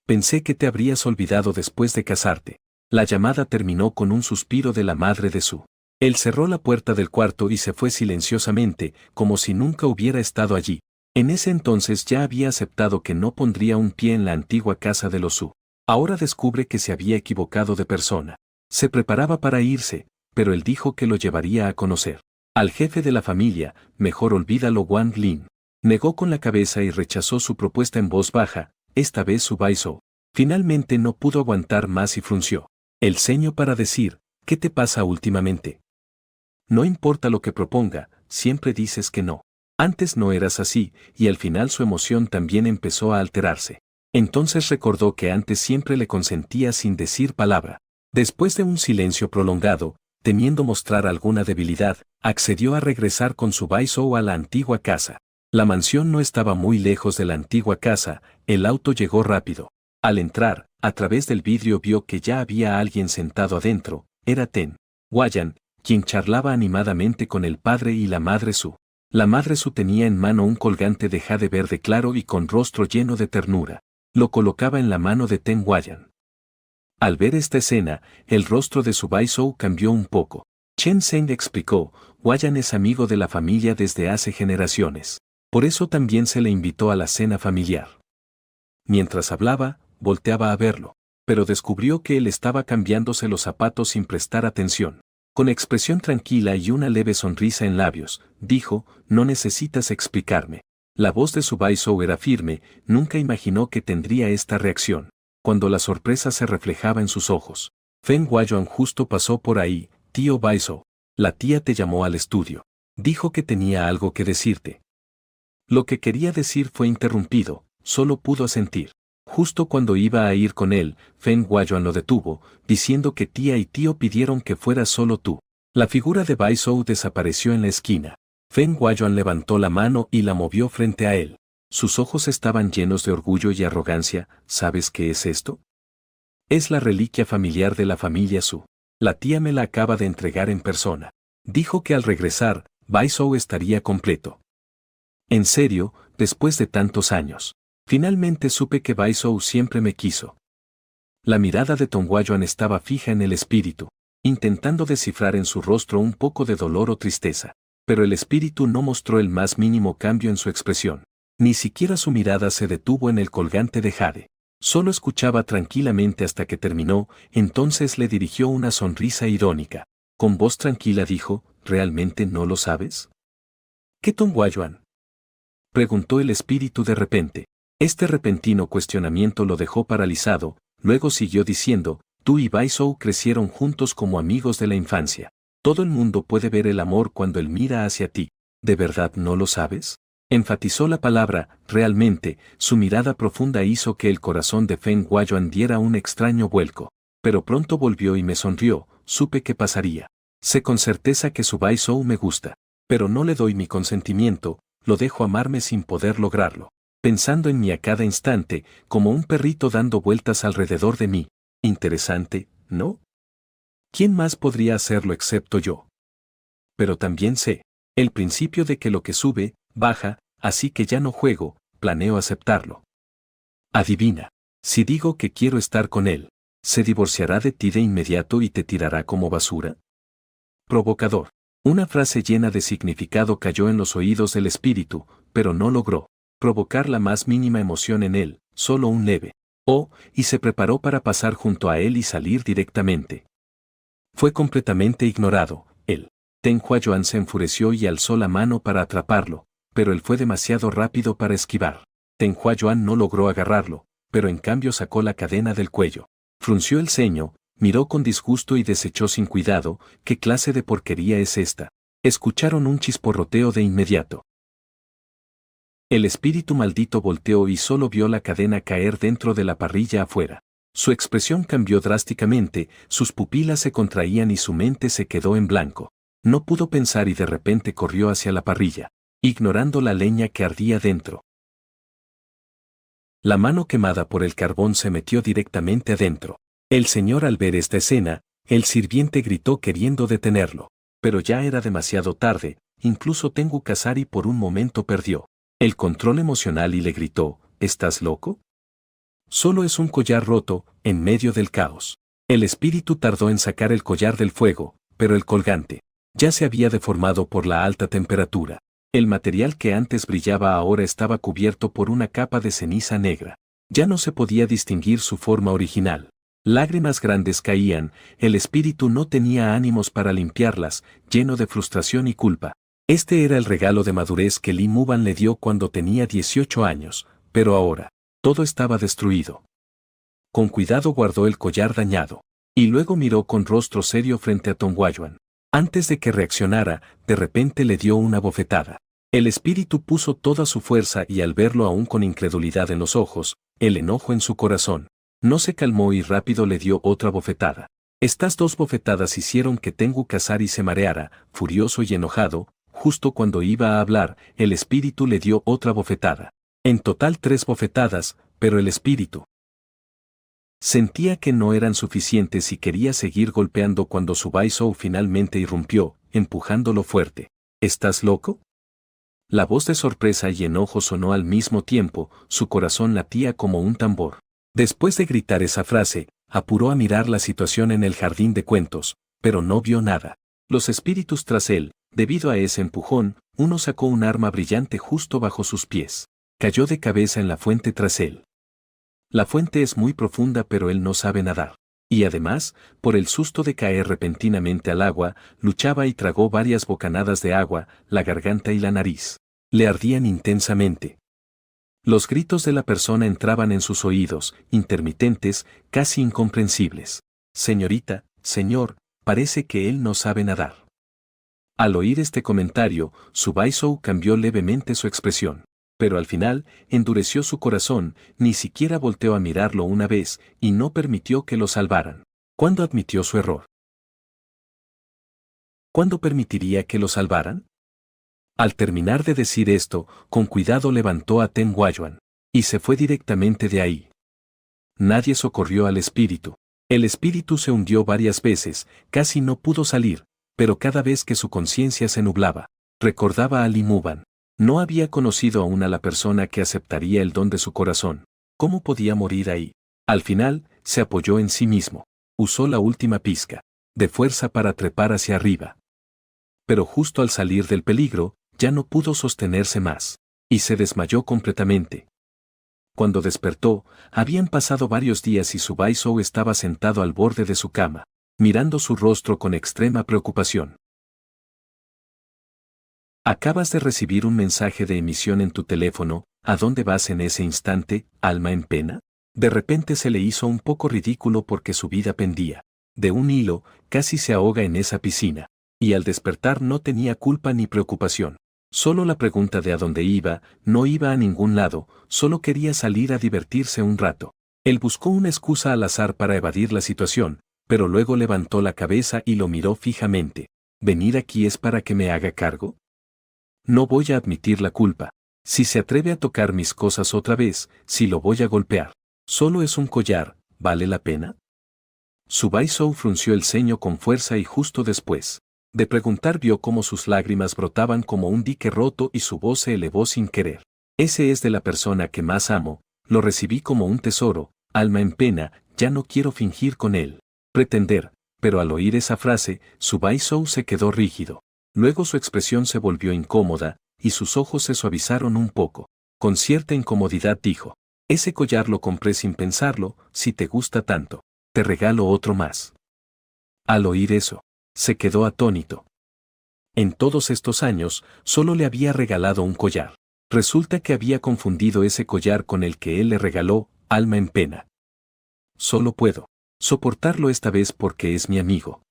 S1: Pensé que te habrías olvidado después de casarte. La llamada terminó con un suspiro de la madre de Su. Él cerró la puerta del cuarto y se fue silenciosamente, como si nunca hubiera estado allí. En ese entonces ya había aceptado que no pondría un pie en la antigua casa de los Su. Ahora descubre que se había equivocado de persona. Se preparaba para irse, pero él dijo que lo llevaría a conocer al jefe de la familia. Mejor olvídalo. Wang Lin negó con la cabeza y rechazó su propuesta en voz baja, esta vez Su Baizhou. Finalmente no pudo aguantar más y frunció el ceño para decir, ¿qué te pasa últimamente? No importa lo que proponga, siempre dices que no. Antes no eras así, y al final su emoción también empezó a alterarse. Entonces recordó que antes siempre le consentía sin decir palabra. Después de un silencio prolongado, temiendo mostrar alguna debilidad, accedió a regresar con Su Baizhou a la antigua casa. La mansión no estaba muy lejos de la antigua casa, el auto llegó rápido. Al entrar, a través del vidrio vio que ya había alguien sentado adentro, era Ten Huayan, quien charlaba animadamente con el padre y la madre Su. La madre Su tenía en mano un colgante de jade verde claro y con rostro lleno de ternura. Lo colocaba en la mano de Ten Huayan. Al ver esta escena, el rostro de Su Baizhou cambió un poco. Chen Zeng explicó, Huayan es amigo de la familia desde hace generaciones. Por eso también se le invitó a la cena familiar. Mientras hablaba, volteaba a verlo, pero descubrió que él estaba cambiándose los zapatos sin prestar atención. Con expresión tranquila y una leve sonrisa en labios, dijo, no necesitas explicarme. La voz de Su Baizhou era firme, nunca imaginó que tendría esta reacción. Cuando la sorpresa se reflejaba en sus ojos. Feng Huayuan justo pasó por ahí, tío Baizhou. La tía te llamó al estudio. Dijo que tenía algo que decirte. Lo que quería decir fue interrumpido, solo pudo asentir. Justo cuando iba a ir con él, Feng Huayuan lo detuvo, diciendo que tía y tío pidieron que fueras solo tú. La figura de Baizhou desapareció en la esquina. Feng Huayuan levantó la mano y la movió frente a él. Sus ojos estaban llenos de orgullo y arrogancia. ¿Sabes qué es esto? Es la reliquia familiar de la familia Su. La tía me la acaba de entregar en persona. Dijo que al regresar, Baizhou estaría completo. En serio, después de tantos años. Finalmente supe que Baizhou siempre me quiso. La mirada de Ten Huayan estaba fija en el espíritu, intentando descifrar en su rostro un poco de dolor o tristeza. Pero el espíritu no mostró el más mínimo cambio en su expresión. Ni siquiera su mirada se detuvo en el colgante de jade. Solo escuchaba tranquilamente hasta que terminó, entonces le dirigió una sonrisa irónica. Con voz tranquila dijo, ¿realmente no lo sabes? ¿Qué Ten Huayan? Preguntó el espíritu de repente. Este repentino cuestionamiento lo dejó paralizado, luego siguió diciendo, tú y Baizhou crecieron juntos como amigos de la infancia. Todo el mundo puede ver el amor cuando él mira hacia ti. ¿De verdad no lo sabes? Enfatizó la palabra, realmente, su mirada profunda hizo que el corazón de Feng Huayuan diera un extraño vuelco. Pero pronto volvió y me sonrió, supe que pasaría. Sé con certeza que Su Baizhou me gusta. Pero no le doy mi consentimiento, lo dejo amarme sin poder lograrlo. Pensando en mí a cada instante, como un perrito dando vueltas alrededor de mí. Interesante, ¿no? ¿Quién más podría hacerlo excepto yo? Pero también sé el principio de que lo que sube, baja, así que ya no juego, planeo aceptarlo. Adivina, si digo que quiero estar con él, ¿se divorciará de ti de inmediato y te tirará como basura? Provocador. Una frase llena de significado cayó en los oídos del espíritu, pero no logró provocar la más mínima emoción en él, solo un leve "oh", y se preparó para pasar junto a él y salir directamente. Fue completamente ignorado. Ten Huayan se enfureció y alzó la mano para atraparlo, pero él fue demasiado rápido para esquivar. Ten Huayan no logró agarrarlo, pero en cambio sacó la cadena del cuello. Frunció el ceño, miró con disgusto y desechó sin cuidado, ¿qué clase de porquería es esta? Escucharon un chisporroteo de inmediato. El espíritu maldito volteó y solo vio la cadena caer dentro de la parrilla afuera. Su expresión cambió drásticamente, sus pupilas se contraían y su mente se quedó en blanco. No pudo pensar y de repente corrió hacia la parrilla, ignorando la leña que ardía dentro. La mano quemada por el carbón se metió directamente adentro. El señor al ver esta escena, el sirviente gritó queriendo detenerlo. Pero ya era demasiado tarde, incluso Tengu Kasari por un momento perdió el control emocional y le gritó, ¿estás loco? Solo es un collar roto, en medio del caos. El espíritu tardó en sacar el collar del fuego, pero el colgante ya se había deformado por la alta temperatura. El material que antes brillaba ahora estaba cubierto por una capa de ceniza negra. Ya no se podía distinguir su forma original. Lágrimas grandes caían, el espíritu no tenía ánimos para limpiarlas, lleno de frustración y culpa. Este era el regalo de madurez que Lee Muban le dio cuando tenía 18 años, pero ahora, todo estaba destruido. Con cuidado guardó el collar dañado, y luego miró con rostro serio frente a Tom Wayuan. Antes de que reaccionara, de repente le dio una bofetada. El espíritu puso toda su fuerza y al verlo aún con incredulidad en los ojos, el enojo en su corazón, no se calmó y rápido le dio otra bofetada. Estas dos bofetadas hicieron que Tengu Kasari se mareara, furioso y enojado. Justo cuando iba a hablar, el espíritu le dio otra bofetada. En total 3 bofetadas, pero el espíritu sentía que no eran suficientes y quería seguir golpeando cuando su Baizhou finalmente irrumpió, empujándolo fuerte. ¿Estás loco? La voz de sorpresa y enojo sonó al mismo tiempo, su corazón latía como un tambor. Después de gritar esa frase, apuró a mirar la situación en el jardín de cuentos, pero no vio nada. Los espíritus tras él, debido a ese empujón, uno sacó un arma brillante justo bajo sus pies. Cayó de cabeza en la fuente tras él. La fuente es muy profunda pero él no sabe nadar. Y además, por el susto de caer repentinamente al agua, luchaba y tragó varias bocanadas de agua, la garganta y la nariz le ardían intensamente. Los gritos de la persona entraban en sus oídos, intermitentes, casi incomprensibles. Señorita, señor, parece que él no sabe nadar. Al oír este comentario, su Baizhou cambió levemente su expresión. Pero al final, endureció su corazón, ni siquiera volteó a mirarlo una vez, y no permitió que lo salvaran. ¿Cuándo admitió su error? ¿Cuándo permitiría que lo salvaran? Al terminar de decir esto, con cuidado levantó a Ten Wayuan, y se fue directamente de ahí. Nadie socorrió al espíritu. El espíritu se hundió varias veces, casi no pudo salir, pero cada vez que su conciencia se nublaba, recordaba a Lee Muban. No había conocido aún a la persona que aceptaría el don de su corazón. ¿Cómo podía morir ahí? Al final, se apoyó en sí mismo. Usó la última pizca de fuerza para trepar hacia arriba. Pero justo al salir del peligro, ya no pudo sostenerse más, y se desmayó completamente. Cuando despertó, habían pasado varios días y su Baizhou estaba sentado al borde de su cama, mirando su rostro con extrema preocupación. Acabas de recibir un mensaje de emisión en tu teléfono. ¿A dónde vas en ese instante, alma en pena? De repente se le hizo un poco ridículo porque su vida pendía de un hilo, casi se ahoga en esa piscina, y al despertar no tenía culpa ni preocupación. Solo la pregunta de a dónde iba, no iba a ningún lado, solo quería salir a divertirse un rato. Él buscó una excusa al azar para evadir la situación, pero luego levantó la cabeza y lo miró fijamente. ¿Venir aquí es para que me haga cargo? No voy a admitir la culpa. Si se atreve a tocar mis cosas otra vez, si lo voy a golpear. Solo es un collar, ¿vale la pena? Su Baizhou frunció el ceño con fuerza y justo después de preguntar vio cómo sus lágrimas brotaban como un dique roto y su voz se elevó sin querer. Ese es de la persona que más amo, lo recibí como un tesoro, alma en pena, ya no quiero fingir con él. Pretender, pero al oír esa frase, su Baizhou se quedó rígido. Luego su expresión se volvió incómoda, y sus ojos se suavizaron un poco. Con cierta incomodidad dijo, ese collar lo compré sin pensarlo, si te gusta tanto, te regalo otro más. Al oír eso, se quedó atónito. En todos estos años, solo le había regalado un collar. Resulta que había confundido ese collar con el que él le regaló, alma en pena. Solo puedo soportarlo esta vez porque es mi amigo.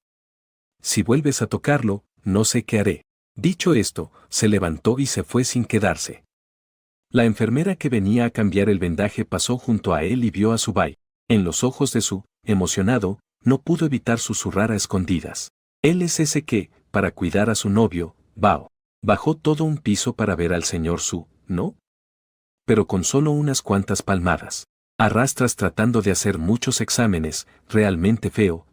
S1: Si vuelves a tocarlo, no sé qué haré. Dicho esto, se levantó y se fue sin quedarse. La enfermera que venía a cambiar el vendaje pasó junto a él y vio a su Bai. En los ojos de su, emocionado, no pudo evitar susurrar a escondidas. Él es ese que, para cuidar a su novio, Bao, bajó todo un piso para ver al señor Su, ¿no? Pero con solo unas cuantas palmadas. Arrastras tratando de hacer muchos exámenes, realmente feo,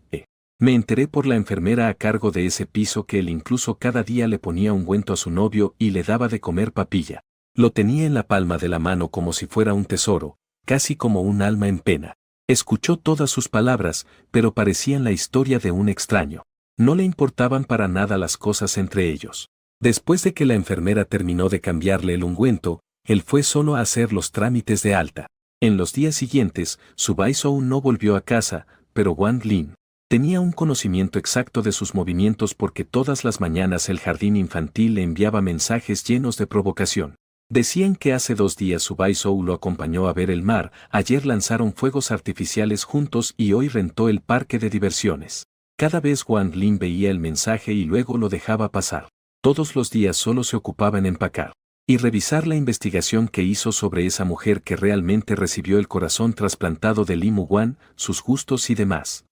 S1: Me enteré por la enfermera a cargo de ese piso que él incluso cada día le ponía ungüento a su novio y le daba de comer papilla. Lo tenía en la palma de la mano como si fuera un tesoro, casi como un alma en pena. Escuchó todas sus palabras, pero parecían la historia de un extraño. No le importaban para nada las cosas entre ellos. Después de que la enfermera terminó de cambiarle el ungüento, él fue solo a hacer los trámites de alta. En los días siguientes, su Baizhou no volvió a casa, pero Wang Lin tenía un conocimiento exacto de sus movimientos porque todas las mañanas el jardín infantil le enviaba mensajes llenos de provocación. Decían que hace 2 días su Baizhou lo acompañó a ver el mar, ayer lanzaron fuegos artificiales juntos y hoy rentó el parque de diversiones. Cada vez Wang Lin veía el mensaje y luego lo dejaba pasar. Todos los días solo se ocupaba en empacar y revisar la investigación que hizo sobre esa mujer que realmente recibió el corazón trasplantado de Li Muguan, sus gustos y demás.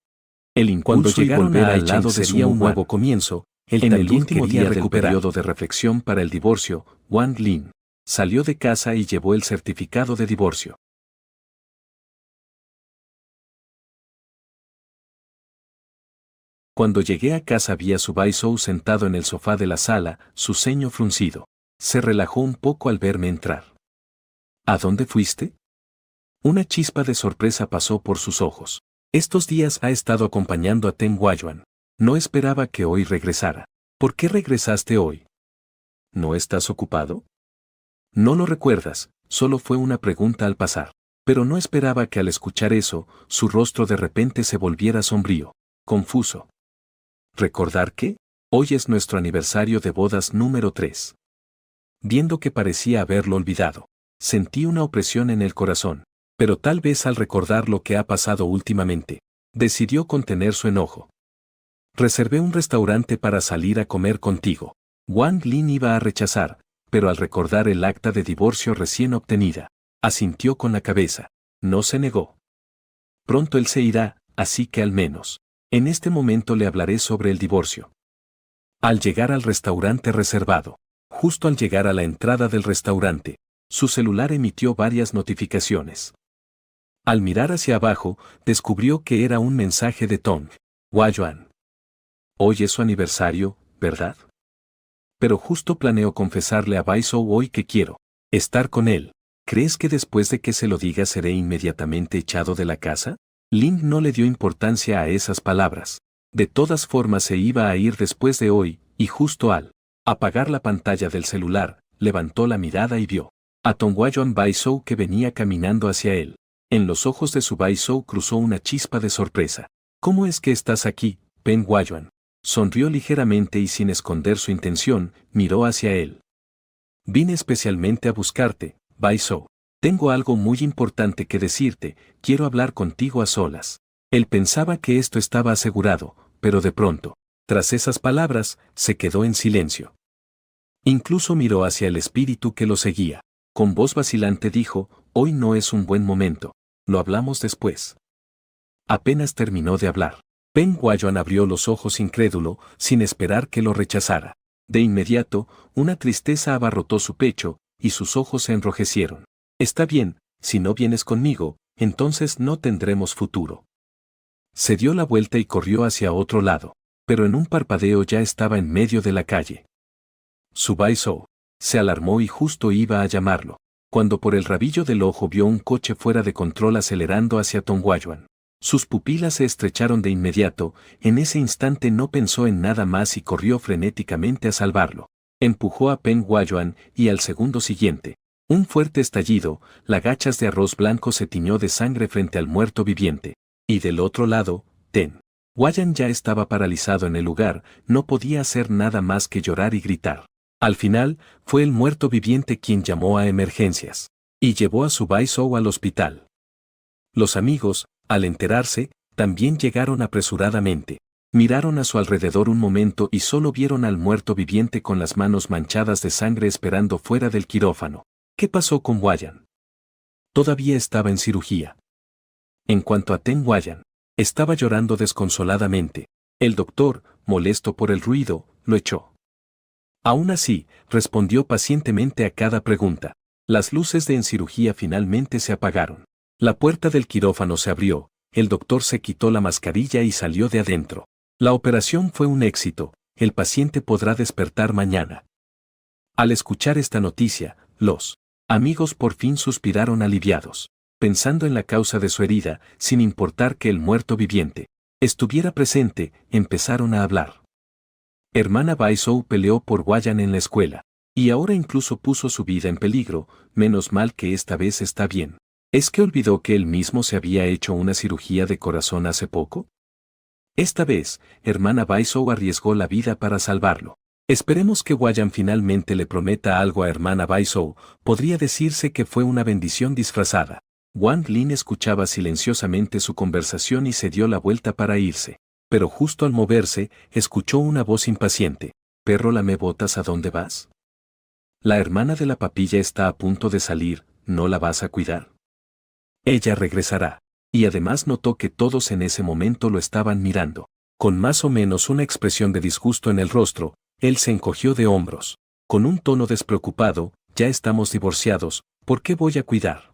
S1: El impulso y volver al lado sería un nuevo comienzo. En el último día del periodo de reflexión para el divorcio, Wang Lin salió de casa y llevó el certificado de divorcio. Cuando llegué a casa vi a su Baizhou sentado en el sofá de la sala, su ceño fruncido. Se relajó un poco al verme entrar. ¿A dónde fuiste? Una chispa de sorpresa pasó por sus ojos. Estos días ha estado acompañando a Ten Huayuan. No esperaba que hoy regresara. ¿Por qué regresaste hoy? ¿No estás ocupado? No lo recuerdas, solo fue una pregunta al pasar. Pero no esperaba que al escuchar eso, su rostro de repente se volviera sombrío, confuso. ¿Recordar qué? Hoy es nuestro aniversario de bodas número 3. Viendo que parecía haberlo olvidado, sentí una opresión en el corazón, pero tal vez al recordar lo que ha pasado últimamente, decidió contener su enojo. Reservé un restaurante para salir a comer contigo. Wang Lin iba a rechazar, pero al recordar el acta de divorcio recién obtenida, asintió con la cabeza. No se negó. Pronto él se irá, así que al menos, en este momento le hablaré sobre el divorcio. Al llegar al restaurante reservado, justo al llegar a la entrada del restaurante, su celular emitió varias notificaciones. Al mirar hacia abajo, descubrió que era un mensaje de Tong Huayuan. Hoy es su aniversario, ¿verdad? Pero justo planeo confesarle a Baizhou hoy que quiero estar con él. ¿Crees que después de que se lo diga seré inmediatamente echado de la casa? Lin no le dio importancia a esas palabras. De todas formas se iba a ir después de hoy, y justo al apagar la pantalla del celular, levantó la mirada y vio a Tonghuayuan Baizhou que venía caminando hacia él. En los ojos de su Baizhou cruzó una chispa de sorpresa. ¿Cómo es que estás aquí, Pen Huayuan? Sonrió ligeramente y sin esconder su intención, miró hacia él. Vine especialmente a buscarte, Baizhou. Tengo algo muy importante que decirte, quiero hablar contigo a solas. Él pensaba que esto estaba asegurado, pero de pronto, tras esas palabras, se quedó en silencio. Incluso miró hacia el espíritu que lo seguía. Con voz vacilante dijo, hoy no es un buen momento, lo hablamos después. Apenas terminó de hablar. Pen Huayuan abrió los ojos incrédulo, sin esperar que lo rechazara. De inmediato, una tristeza abarrotó su pecho, y sus ojos se enrojecieron. Está bien, si no vienes conmigo, entonces no tendremos futuro. Se dio la vuelta y corrió hacia otro lado, pero en un parpadeo ya estaba en medio de la calle. Su Baizhou se alarmó y justo iba a llamarlo, cuando por el rabillo del ojo vio un coche fuera de control acelerando hacia Tonghuayuan. Sus pupilas se estrecharon de inmediato, en ese instante no pensó en nada más y corrió frenéticamente a salvarlo. Empujó a Pen Huayuan y al segundo siguiente, un fuerte estallido, la gachas de arroz blanco se tiñó de sangre frente al muerto viviente. Y del otro lado, Ten Huayuan ya estaba paralizado en el lugar, no podía hacer nada más que llorar y gritar. Al final, fue el muerto viviente quien llamó a emergencias y llevó a su Baizhou al hospital. Los amigos, al enterarse, también llegaron apresuradamente. Miraron a su alrededor un momento y solo vieron al muerto viviente con las manos manchadas de sangre esperando fuera del quirófano. ¿Qué pasó con Huayuan? Todavía estaba en cirugía. En cuanto a Ten Huayuan, estaba llorando desconsoladamente. El doctor, molesto por el ruido, lo echó. Aún así, respondió pacientemente a cada pregunta. Las luces de en cirugía finalmente se apagaron. La puerta del quirófano se abrió, el doctor se quitó la mascarilla y salió de adentro. La operación fue un éxito, el paciente podrá despertar mañana. Al escuchar esta noticia, los amigos por fin suspiraron aliviados, pensando en la causa de su herida, sin importar que el muerto viviente estuviera presente, empezaron a hablar. Hermana Baizhou peleó por Guayan en la escuela. Y ahora incluso puso su vida en peligro, menos mal que esta vez está bien. ¿Es que olvidó que él mismo se había hecho una cirugía de corazón hace poco? Esta vez, hermana Baizhou arriesgó la vida para salvarlo. Esperemos que Guayan finalmente le prometa algo a hermana Baizhou, podría decirse que fue una bendición disfrazada. Wang Lin escuchaba silenciosamente su conversación y se dio la vuelta para irse. Pero justo al moverse, escuchó una voz impaciente. «Perro lamebotas, ¿a dónde vas? La hermana de la papilla está a punto de salir, ¿no la vas a cuidar? Ella regresará». Y además notó que todos en ese momento lo estaban mirando. Con más o menos una expresión de disgusto en el rostro, él se encogió de hombros. Con un tono despreocupado, «Ya estamos divorciados, ¿por qué voy a cuidar?».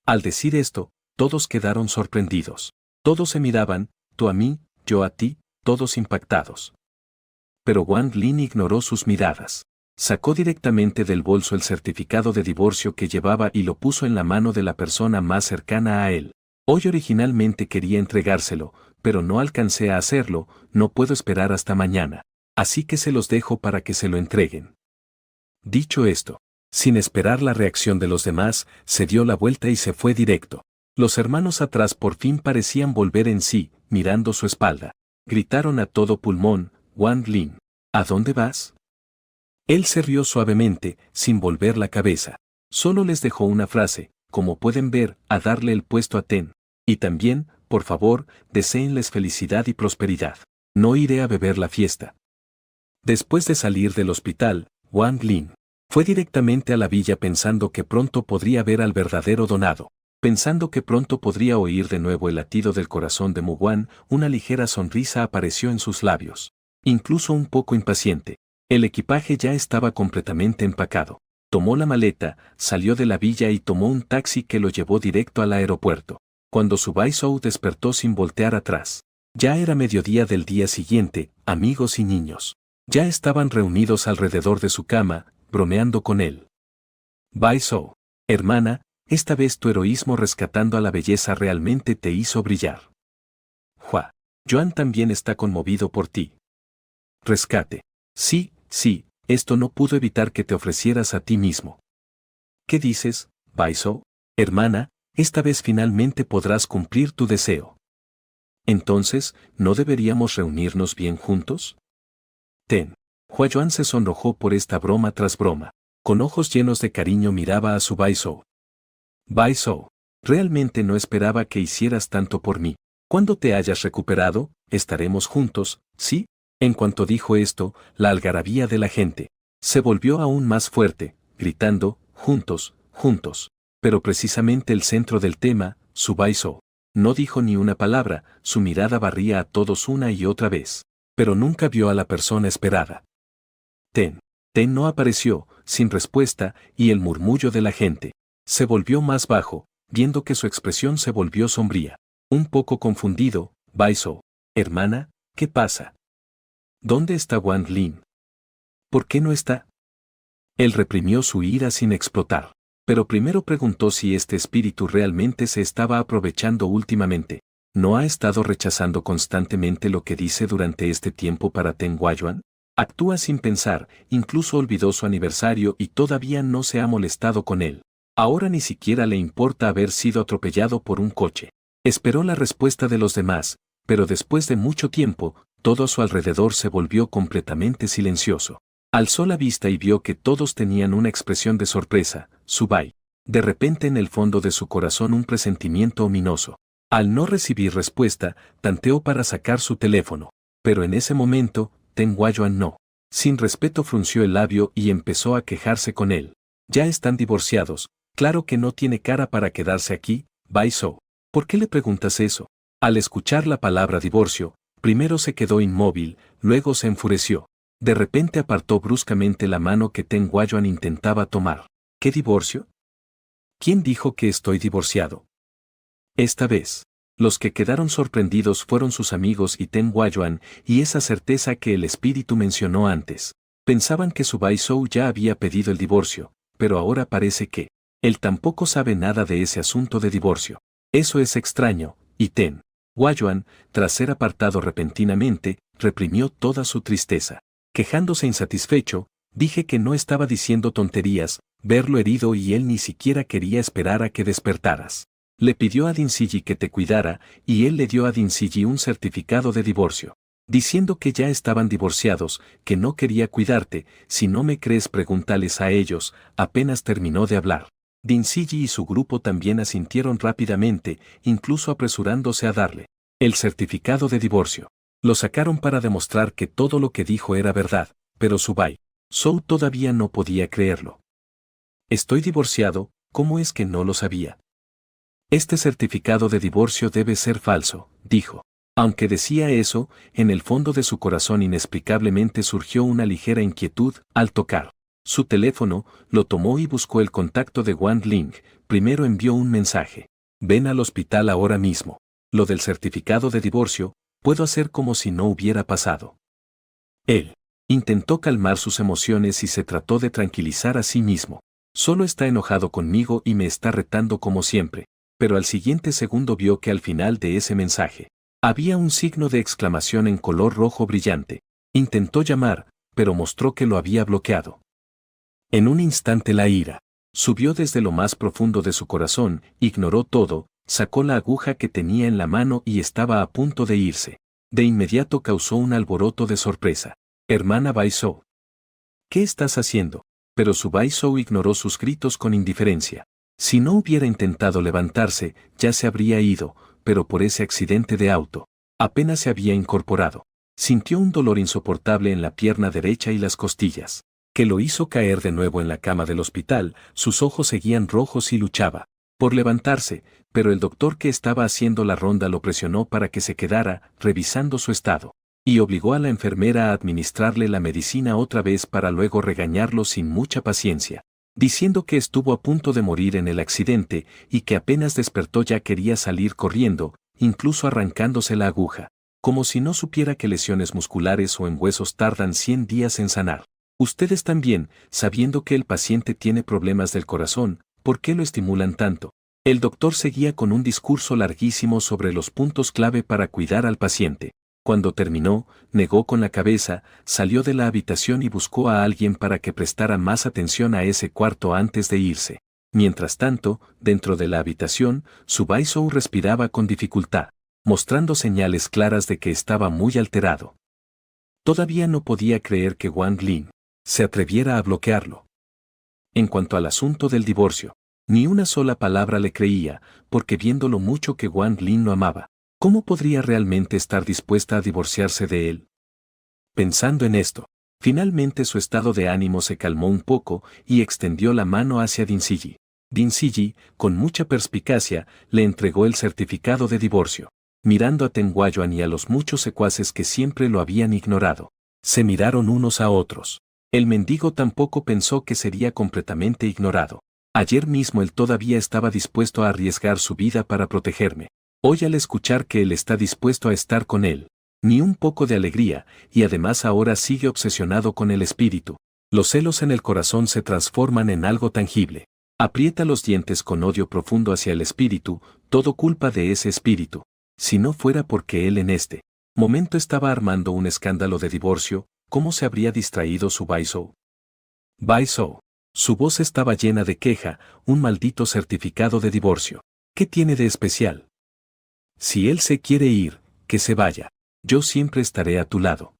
S1: Al decir esto, todos quedaron sorprendidos. Todos se miraban, tú a mí, yo a ti, todos impactados. Pero Wang Lin ignoró sus miradas. Sacó directamente del bolso el certificado de divorcio que llevaba y lo puso en la mano de la persona más cercana a él. Hoy originalmente quería entregárselo, pero no alcancé a hacerlo, no puedo esperar hasta mañana. Así que se los dejo para que se lo entreguen. Dicho esto, sin esperar la reacción de los demás, se dio la vuelta y se fue directo. Los hermanos atrás por fin parecían volver en sí, mirando su espalda. Gritaron a todo pulmón, «Wang Lin, ¿a dónde vas?». Él se rió suavemente, sin volver la cabeza. Solo les dejó una frase, como pueden ver, a darle el puesto a Ten. Y también, por favor, deséenles felicidad y prosperidad. No iré a beber la fiesta. Después de salir del hospital, Wang Lin fue directamente a la villa pensando que pronto podría ver al verdadero donado. Pensando que pronto podría oír de nuevo el latido del corazón de Muguan, una ligera sonrisa apareció en sus labios. Incluso un poco impaciente. El equipaje ya estaba completamente empacado. Tomó la maleta, salió de la villa y tomó un taxi que lo llevó directo al aeropuerto. Cuando su Baizhou despertó sin voltear atrás. Ya era mediodía del día siguiente, amigos y niños. Ya estaban reunidos alrededor de su cama, bromeando con él. Baizhou, hermana, esta vez tu heroísmo rescatando a la belleza realmente te hizo brillar. Hua, Joan también está conmovido por ti. Rescate. Sí, esto no pudo evitar que te ofrecieras a ti mismo. ¿Qué dices, Baizhou? Hermana, esta vez finalmente podrás cumplir tu deseo. Entonces, ¿no deberíamos reunirnos bien juntos? Ten. Hua Yuan se sonrojó por esta broma tras broma. Con ojos llenos de cariño miraba a su Baizhou. Baizhou, realmente no esperaba que hicieras tanto por mí. Cuando te hayas recuperado, estaremos juntos, ¿sí? En cuanto dijo esto, la algarabía de la gente se volvió aún más fuerte, gritando, juntos, juntos. Pero precisamente el centro del tema, su Baizhou, no dijo ni una palabra, su mirada barría a todos una y otra vez. Pero nunca vio a la persona esperada. Ten no apareció, sin respuesta, y el murmullo de la gente se volvió más bajo, viendo que su expresión se volvió sombría. Un poco confundido, Baizhou, hermana, ¿qué pasa? ¿Dónde está Wang Lin? ¿Por qué no está? Él reprimió su ira sin explotar, pero primero preguntó si este espíritu realmente se estaba aprovechando últimamente. ¿No ha estado rechazando constantemente lo que dice durante este tiempo para Ten Guayuan? Actúa sin pensar, incluso olvidó su aniversario y todavía no se ha molestado con él. Ahora ni siquiera le importa haber sido atropellado por un coche. Esperó la respuesta de los demás, pero después de mucho tiempo, todo a su alrededor se volvió completamente silencioso. Alzó la vista y vio que todos tenían una expresión de sorpresa, Subai. De repente en el fondo de su corazón un presentimiento ominoso. Al no recibir respuesta, tanteó para sacar su teléfono. Pero en ese momento, Ten Guayuan no. Sin respeto frunció el labio y empezó a quejarse con él. Ya están divorciados, claro que no tiene cara para quedarse aquí, Baizhou. ¿Por qué le preguntas eso? Al escuchar la palabra divorcio, primero se quedó inmóvil, luego se enfureció. De repente apartó bruscamente la mano que Ten Guayuan intentaba tomar. ¿Qué divorcio? ¿Quién dijo que estoy divorciado? Esta vez, los que quedaron sorprendidos fueron sus amigos y Ten Guayuan y esa certeza que el espíritu mencionó antes. Pensaban que su Baizhou ya había pedido el divorcio, pero ahora parece que él tampoco sabe nada de ese asunto de divorcio. Eso es extraño, y Ten Guayuan, tras ser apartado repentinamente, reprimió toda su tristeza. Quejándose insatisfecho, dije que no estaba diciendo tonterías, verlo herido y él ni siquiera quería esperar a que despertaras. Le pidió a Dinsigi que te cuidara y él le dio a Dinsigi un certificado de divorcio, diciendo que ya estaban divorciados, que no quería cuidarte. Si no me crees, pregúntales a ellos. Apenas terminó de hablar, Dinsigi y su grupo también asintieron rápidamente, incluso apresurándose a darle el certificado de divorcio. Lo sacaron para demostrar que todo lo que dijo era verdad, pero Subai Zhou todavía no podía creerlo. Estoy divorciado, ¿cómo es que no lo sabía? Este certificado de divorcio debe ser falso, dijo. Aunque decía eso, en el fondo de su corazón inexplicablemente surgió una ligera inquietud. Al tocar su teléfono, lo tomó y buscó el contacto de Wang Ling. Primero envió un mensaje. Ven al hospital ahora mismo. Lo del certificado de divorcio, puedo hacer como si no hubiera pasado. Él intentó calmar sus emociones y se trató de tranquilizar a sí mismo. Solo está enojado conmigo y me está retando como siempre. Pero al siguiente segundo vio que al final de ese mensaje había un signo de exclamación en color rojo brillante. Intentó llamar, pero mostró que lo había bloqueado. En un instante la ira subió desde lo más profundo de su corazón, ignoró todo, sacó la aguja que tenía en la mano y estaba a punto de irse. De inmediato causó un alboroto de sorpresa. Hermana Bai Zhou, ¿qué estás haciendo? Pero su Bai Zhou ignoró sus gritos con indiferencia. Si no hubiera intentado levantarse, ya se habría ido, pero por ese accidente de auto, apenas se había incorporado. Sintió un dolor insoportable en la pierna derecha y las costillas, que lo hizo caer de nuevo en la cama del hospital. Sus ojos seguían rojos y luchaba por levantarse, pero el doctor que estaba haciendo la ronda lo presionó para que se quedara, revisando su estado, y obligó a la enfermera a administrarle la medicina otra vez para luego regañarlo sin mucha paciencia, diciendo que estuvo a punto de morir en el accidente y que apenas despertó ya quería salir corriendo, incluso arrancándose la aguja, como si no supiera que lesiones musculares o en huesos tardan 100 días en sanar. Ustedes también, sabiendo que el paciente tiene problemas del corazón, ¿por qué lo estimulan tanto? El doctor seguía con un discurso larguísimo sobre los puntos clave para cuidar al paciente. Cuando terminó, negó con la cabeza, salió de la habitación y buscó a alguien para que prestara más atención a ese cuarto antes de irse. Mientras tanto, dentro de la habitación, su Bai Zhou respiraba con dificultad, mostrando señales claras de que estaba muy alterado. Todavía no podía creer que Wang Ling se atreviera a bloquearlo. En cuanto al asunto del divorcio, ni una sola palabra le creía, porque viendo lo mucho que Wang Ling lo amaba, ¿cómo podría realmente estar dispuesta a divorciarse de él? Pensando en esto, finalmente su estado de ánimo se calmó un poco y extendió la mano hacia Dinsigi. Dinsigi, con mucha perspicacia, le entregó el certificado de divorcio. Mirando a Teng Guoyuan y a los muchos secuaces que siempre lo habían ignorado, se miraron unos a otros. El mendigo tampoco pensó que sería completamente ignorado. Ayer mismo él todavía estaba dispuesto a arriesgar su vida para protegerme. Hoy al escuchar que él está dispuesto a estar con él, ni un poco de alegría, y además ahora sigue obsesionado con el espíritu. Los celos en el corazón se transforman en algo tangible. Aprieta los dientes con odio profundo hacia el espíritu, todo culpa de ese espíritu. Si no fuera porque él en este momento estaba armando un escándalo de divorcio, ¿cómo se habría distraído su Bai Zhou? Bai Zhou. Su voz estaba llena de queja, un maldito certificado de divorcio. ¿Qué tiene de especial? Si él se quiere ir, que se vaya. Yo siempre estaré a tu lado.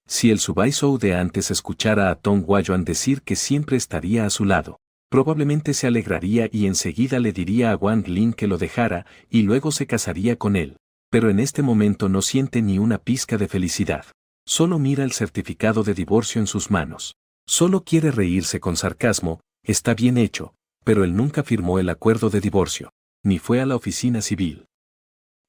S1: Si el Su Bai Zhou de antes escuchara a Tong Guoyuan decir que siempre estaría a su lado, probablemente se alegraría y enseguida le diría a Wang Ling que lo dejara y luego se casaría con él. Pero en este momento no siente ni una pizca de felicidad. Solo mira el certificado de divorcio en sus manos. Solo quiere reírse con sarcasmo. Está bien hecho, pero él nunca firmó el acuerdo de divorcio, ni fue a la oficina civil.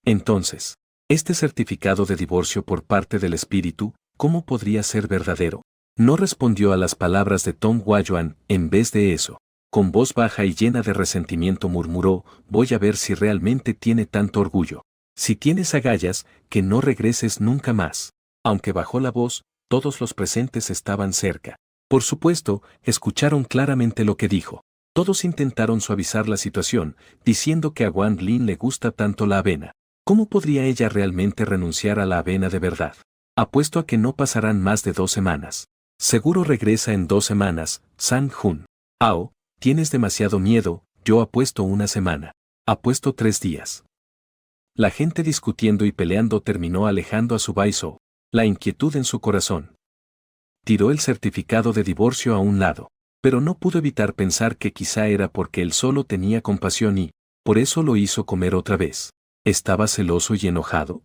S1: Entonces, este certificado de divorcio por parte del espíritu, ¿cómo podría ser verdadero? No respondió a las palabras de Tong Guoyuan. En vez de eso, con voz baja y llena de resentimiento murmuró: voy a ver si realmente tiene tanto orgullo. Si tienes agallas, que no regreses nunca más. Aunque bajó la voz, todos los presentes estaban cerca. Por supuesto, escucharon claramente lo que dijo. Todos intentaron suavizar la situación, diciendo que a Wang Ling le gusta tanto la avena. ¿Cómo podría ella realmente renunciar a la avena de verdad? Apuesto a que no pasarán más de 2 semanas. Seguro regresa en 2 semanas, Sang-hun. Ao, tienes demasiado miedo, yo apuesto 1 semana. Apuesto 3 días. La gente discutiendo y peleando terminó alejando a su Baisou, la inquietud en su corazón. Tiró el certificado de divorcio a un lado, pero no pudo evitar pensar que quizá era porque él solo tenía compasión y, por eso lo hizo comer otra vez. ¿Estaba celoso y enojado?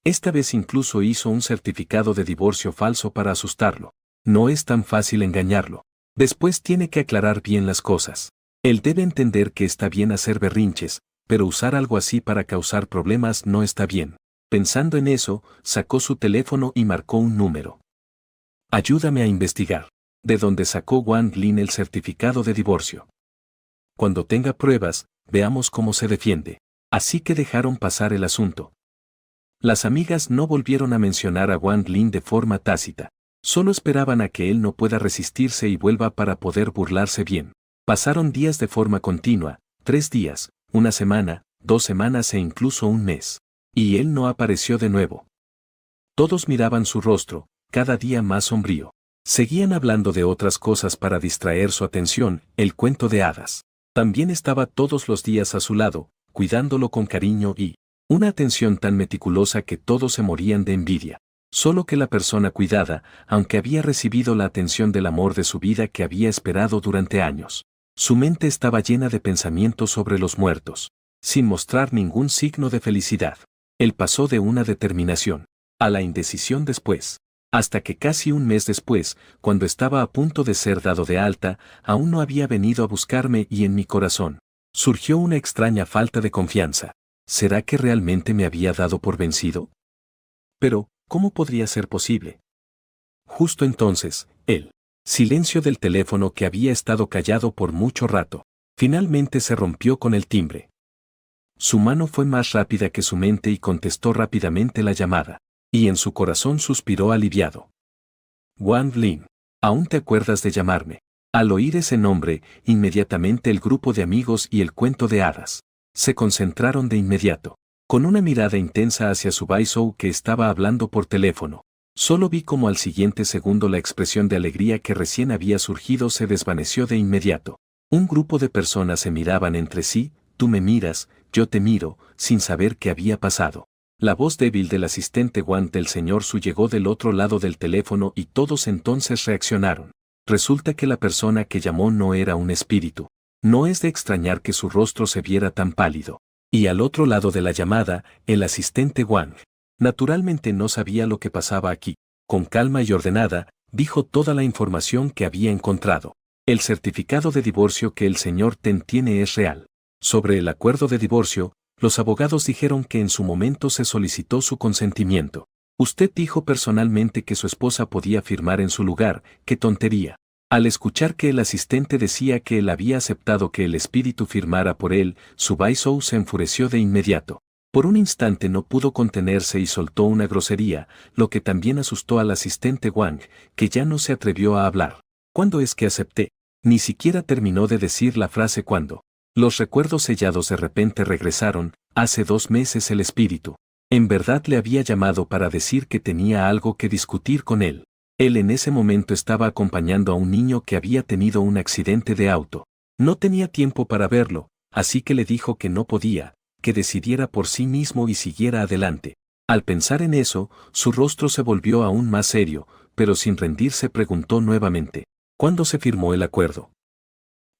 S1: Esta vez incluso hizo un certificado de divorcio falso para asustarlo. No es tan fácil engañarlo. Después tiene que aclarar bien las cosas. Él debe entender que está bien hacer berrinches, pero usar algo así para causar problemas no está bien. Pensando en eso, sacó su teléfono y marcó un número. Ayúdame a investigar. ¿De dónde sacó Wang Lin el certificado de divorcio? Cuando tenga pruebas, veamos cómo se defiende. Así que dejaron pasar el asunto. Las amigas no volvieron a mencionar a Wang Lin de forma tácita. Solo esperaban a que él no pueda resistirse y vuelva para poder burlarse bien. Pasaron días de forma continua, 3 días, 1 semana, 2 semanas e incluso 1 mes. Y él no apareció de nuevo. Todos miraban su rostro, cada día más sombrío. Seguían hablando de otras cosas para distraer su atención, el cuento de hadas. También estaba todos los días a su lado, cuidándolo con cariño y una atención tan meticulosa que todos se morían de envidia. Solo que la persona cuidada, aunque había recibido la atención del amor de su vida que había esperado durante años, su mente estaba llena de pensamientos sobre los muertos, sin mostrar ningún signo de felicidad. Él pasó de una determinación a la indecisión después, hasta que casi 1 mes después, cuando estaba a punto de ser dado de alta, aún no había venido a buscarme y en mi corazón surgió una extraña falta de confianza. ¿Será que realmente me había dado por vencido? Pero, ¿cómo podría ser posible? Justo entonces, el silencio del teléfono que había estado callado por mucho rato, finalmente se rompió con el timbre. Su mano fue más rápida que su mente y contestó rápidamente la llamada, y en su corazón suspiró aliviado. Wang Lin, ¿aún te acuerdas de llamarme? Al oír ese nombre, inmediatamente el grupo de amigos y el cuento de hadas se concentraron de inmediato, con una mirada intensa hacia su Baisou que estaba hablando por teléfono. Solo vi como al siguiente segundo la expresión de alegría que recién había surgido se desvaneció de inmediato. Un grupo de personas se miraban entre sí, tú me miras, yo te miro, sin saber qué había pasado. La voz débil del asistente Wang del señor Su llegó del otro lado del teléfono y todos entonces reaccionaron. Resulta que la persona que llamó no era un espíritu. No es de extrañar que su rostro se viera tan pálido. Y al otro lado de la llamada, el asistente Wang. Naturalmente no sabía lo que pasaba aquí. Con calma y ordenada, dijo toda la información que había encontrado. El certificado de divorcio que el señor Ten tiene es real. Sobre el acuerdo de divorcio, los abogados dijeron que en su momento se solicitó su consentimiento. Usted dijo personalmente que su esposa podía firmar en su lugar, qué tontería. Al escuchar que el asistente decía que él había aceptado que el espíritu firmara por él, su Baisou se enfureció de inmediato. Por un instante no pudo contenerse y soltó una grosería, lo que también asustó al asistente Wang, que ya no se atrevió a hablar. ¿Cuándo es que acepté? Ni siquiera terminó de decir la frase cuando. Los recuerdos sellados de repente regresaron, hace 2 meses el espíritu. En verdad le había llamado para decir que tenía algo que discutir con él. Él en ese momento estaba acompañando a un niño que había tenido un accidente de auto. No tenía tiempo para verlo, así que le dijo que no podía, que decidiera por sí mismo y siguiera adelante. Al pensar en eso, su rostro se volvió aún más serio, pero sin rendirse preguntó nuevamente, ¿cuándo se firmó el acuerdo?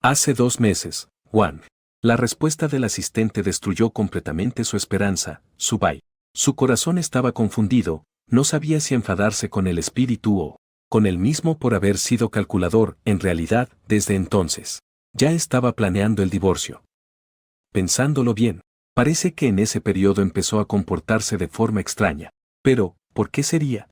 S1: Hace 2 meses, Wang. La respuesta del asistente destruyó completamente su esperanza, Subai. Su corazón estaba confundido, no sabía si enfadarse con el espíritu o con él mismo por haber sido calculador. En realidad, desde entonces, ya estaba planeando el divorcio. Pensándolo bien, parece que en ese periodo empezó a comportarse de forma extraña. Pero, ¿por qué sería?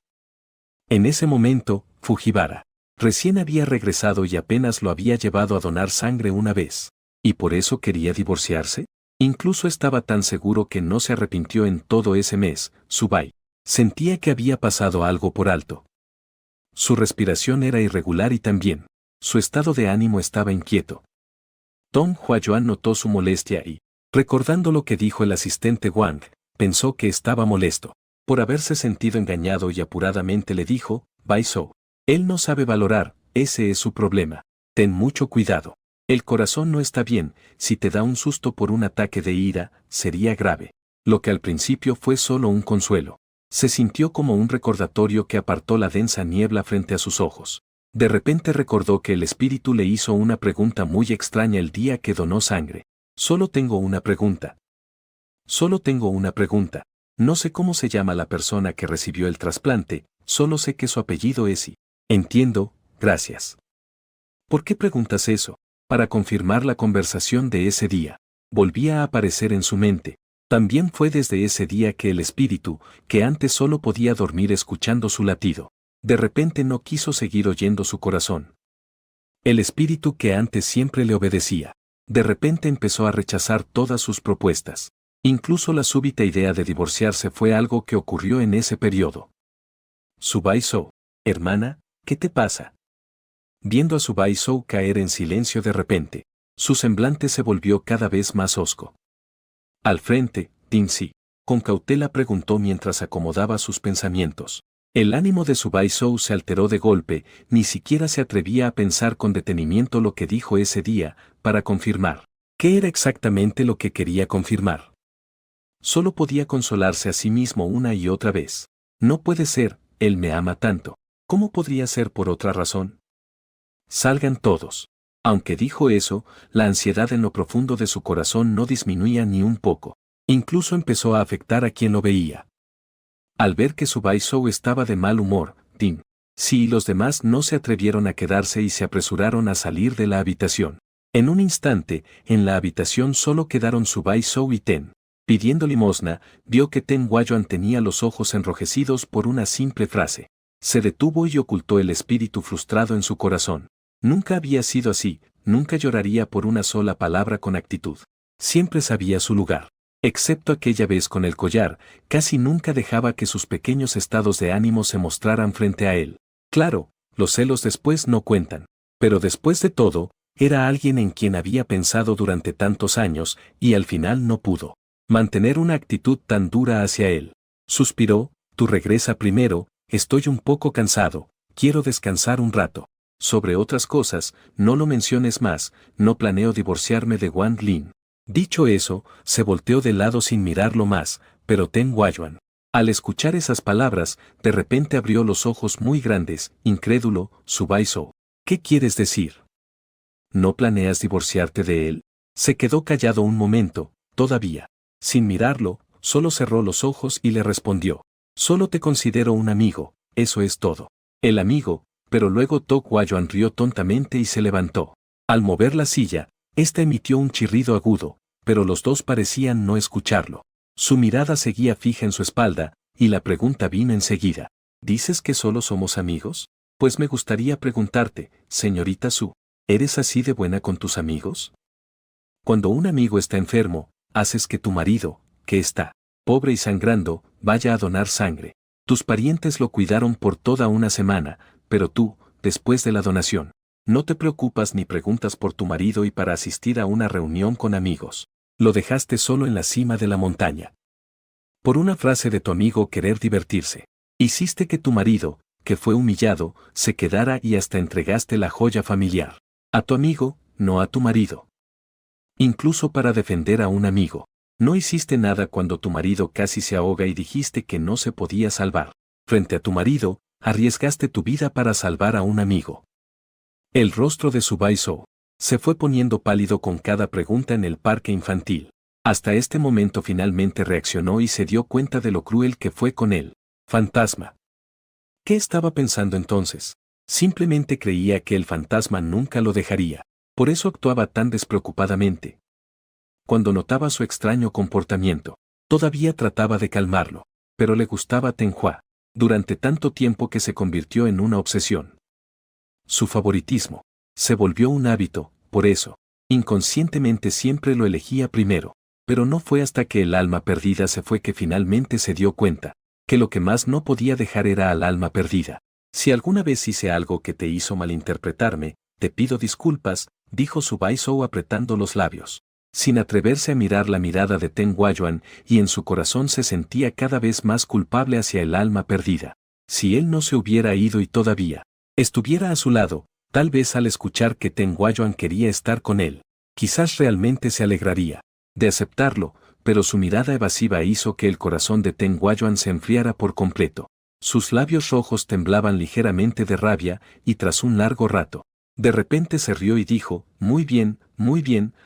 S1: En ese momento, Fujiwara recién había regresado y apenas lo había llevado a donar sangre una vez. ¿Y por eso quería divorciarse? Incluso estaba tan seguro que no se arrepintió en todo ese mes. Subai sentía que había pasado algo por alto. Su respiración era irregular y también su estado de ánimo estaba inquieto. Tom Huayuan notó su molestia y, recordando lo que dijo el asistente Wang, Pensó que estaba molesto por haberse sentido engañado y apuradamente le dijo, Baisou. Él no sabe valorar, ese es su problema. Ten mucho cuidado. El corazón no está bien, si te da un susto por un ataque de ira, sería grave. Lo que al principio fue solo un consuelo. Se sintió como un recordatorio que apartó la densa niebla frente a sus ojos. De repente recordó que el espíritu le hizo una pregunta muy extraña el día que donó sangre. Solo tengo una pregunta. Solo tengo una pregunta. No sé cómo se llama la persona que recibió el trasplante, solo sé que su apellido es I. Entiendo, gracias. ¿Por qué preguntas eso? Para confirmar la conversación de ese día. Volvía a aparecer en su mente. También fue desde ese día que el espíritu, que antes solo podía dormir escuchando su latido, de repente no quiso seguir oyendo su corazón. El espíritu que antes siempre le obedecía, de repente empezó a rechazar todas sus propuestas. Incluso la súbita idea de divorciarse fue algo que ocurrió en ese periodo. Subaisou, hermana, ¿qué te pasa? Viendo a Subaisou caer en silencio de repente, su semblante se volvió cada vez más hosco. Al frente, Tinsi, con cautela preguntó mientras acomodaba sus pensamientos. El ánimo de Subaisou se alteró de golpe, ni siquiera se atrevía a pensar con detenimiento lo que dijo ese día, para confirmar. ¿Qué era exactamente lo que quería confirmar? Solo podía consolarse a sí mismo una y otra vez. No puede ser, él me ama tanto. ¿Cómo podría ser por otra razón? Salgan todos. Aunque dijo eso, la ansiedad en lo profundo de su corazón no disminuía ni un poco. Incluso empezó a afectar a quien lo veía. Al ver que Subaisou estaba de mal humor, Tim, sí y los demás no se atrevieron a quedarse y se apresuraron a salir de la habitación. En un instante, en la habitación solo quedaron Subaisou y Ten. Pidiendo limosna, vio que Ten Huayuan tenía los ojos enrojecidos por una simple frase. Se detuvo y ocultó el espíritu frustrado en su corazón. Nunca había sido así, nunca lloraría por una sola palabra con actitud. Siempre sabía su lugar. Excepto aquella vez con el collar, casi nunca dejaba que sus pequeños estados de ánimo se mostraran frente a él. Claro, los celos después no cuentan. Pero después de todo, era alguien en quien había pensado durante tantos años, y al final no pudo mantener una actitud tan dura hacia él. Suspiró, tú regresa primero, estoy un poco cansado, quiero descansar un rato. Sobre otras cosas, no lo menciones más, no planeo divorciarme de Wang Lin. Dicho eso, se volteó de lado sin mirarlo más, pero Ten Huayuan, al escuchar esas palabras, de repente abrió los ojos muy grandes, incrédulo, Subaisou. ¿Qué quieres decir? ¿No planeas divorciarte de él? Se quedó callado un momento, todavía. Sin mirarlo, solo cerró los ojos y le respondió. Solo te considero un amigo, eso es todo. El amigo, pero luego Tok Huayuan rió tontamente y se levantó. Al mover la silla, ésta emitió un chirrido agudo, pero los dos parecían no escucharlo. Su mirada seguía fija en su espalda, y la pregunta vino enseguida. ¿Dices que solo somos amigos? Pues me gustaría preguntarte, señorita Su, ¿eres así de buena con tus amigos? Cuando un amigo está enfermo, haces que tu marido, que está pobre y sangrando, vaya a donar sangre. Tus parientes lo cuidaron por toda una semana, pero tú, después de la donación, no te preocupas ni preguntas por tu marido y para asistir a una reunión con amigos. Lo dejaste solo en la cima de la montaña. Por una frase de tu amigo querer divertirse. Hiciste que tu marido, que fue humillado, se quedara y hasta entregaste la joya familiar. A tu amigo, no a tu marido. Incluso para defender a un amigo. No hiciste nada cuando tu marido casi se ahoga y dijiste que no se podía salvar. Frente a tu marido, arriesgaste tu vida para salvar a un amigo. El rostro de Subaisou se fue poniendo pálido con cada pregunta en el parque infantil. Hasta este momento finalmente reaccionó y se dio cuenta de lo cruel que fue con él. Fantasma. ¿Qué estaba pensando entonces? Simplemente creía que el fantasma nunca lo dejaría. Por eso actuaba tan despreocupadamente. Cuando notaba su extraño comportamiento, todavía trataba de calmarlo, pero le gustaba Tenhua, durante tanto tiempo que se convirtió en una obsesión. Su favoritismo se volvió un hábito, por eso, inconscientemente siempre lo elegía primero, pero no fue hasta que el alma perdida se fue que finalmente se dio cuenta, que lo que más no podía dejar era al alma perdida. Si alguna vez hice algo que te hizo malinterpretarme, te pido disculpas, dijo Subaisou apretando los labios. sin atreverse a mirar la mirada de Teng Guoyuan, y en su corazón se sentía cada vez más culpable hacia el alma perdida. Si él no se hubiera ido y todavía estuviera a su lado, tal vez al escuchar que Teng Guoyuan quería estar con él, quizás realmente se alegraría de aceptarlo, pero su mirada evasiva hizo que el corazón de Teng Guoyuan se enfriara por completo. Sus labios rojos temblaban ligeramente de rabia, y tras un largo rato, de repente se rió y dijo: muy bien,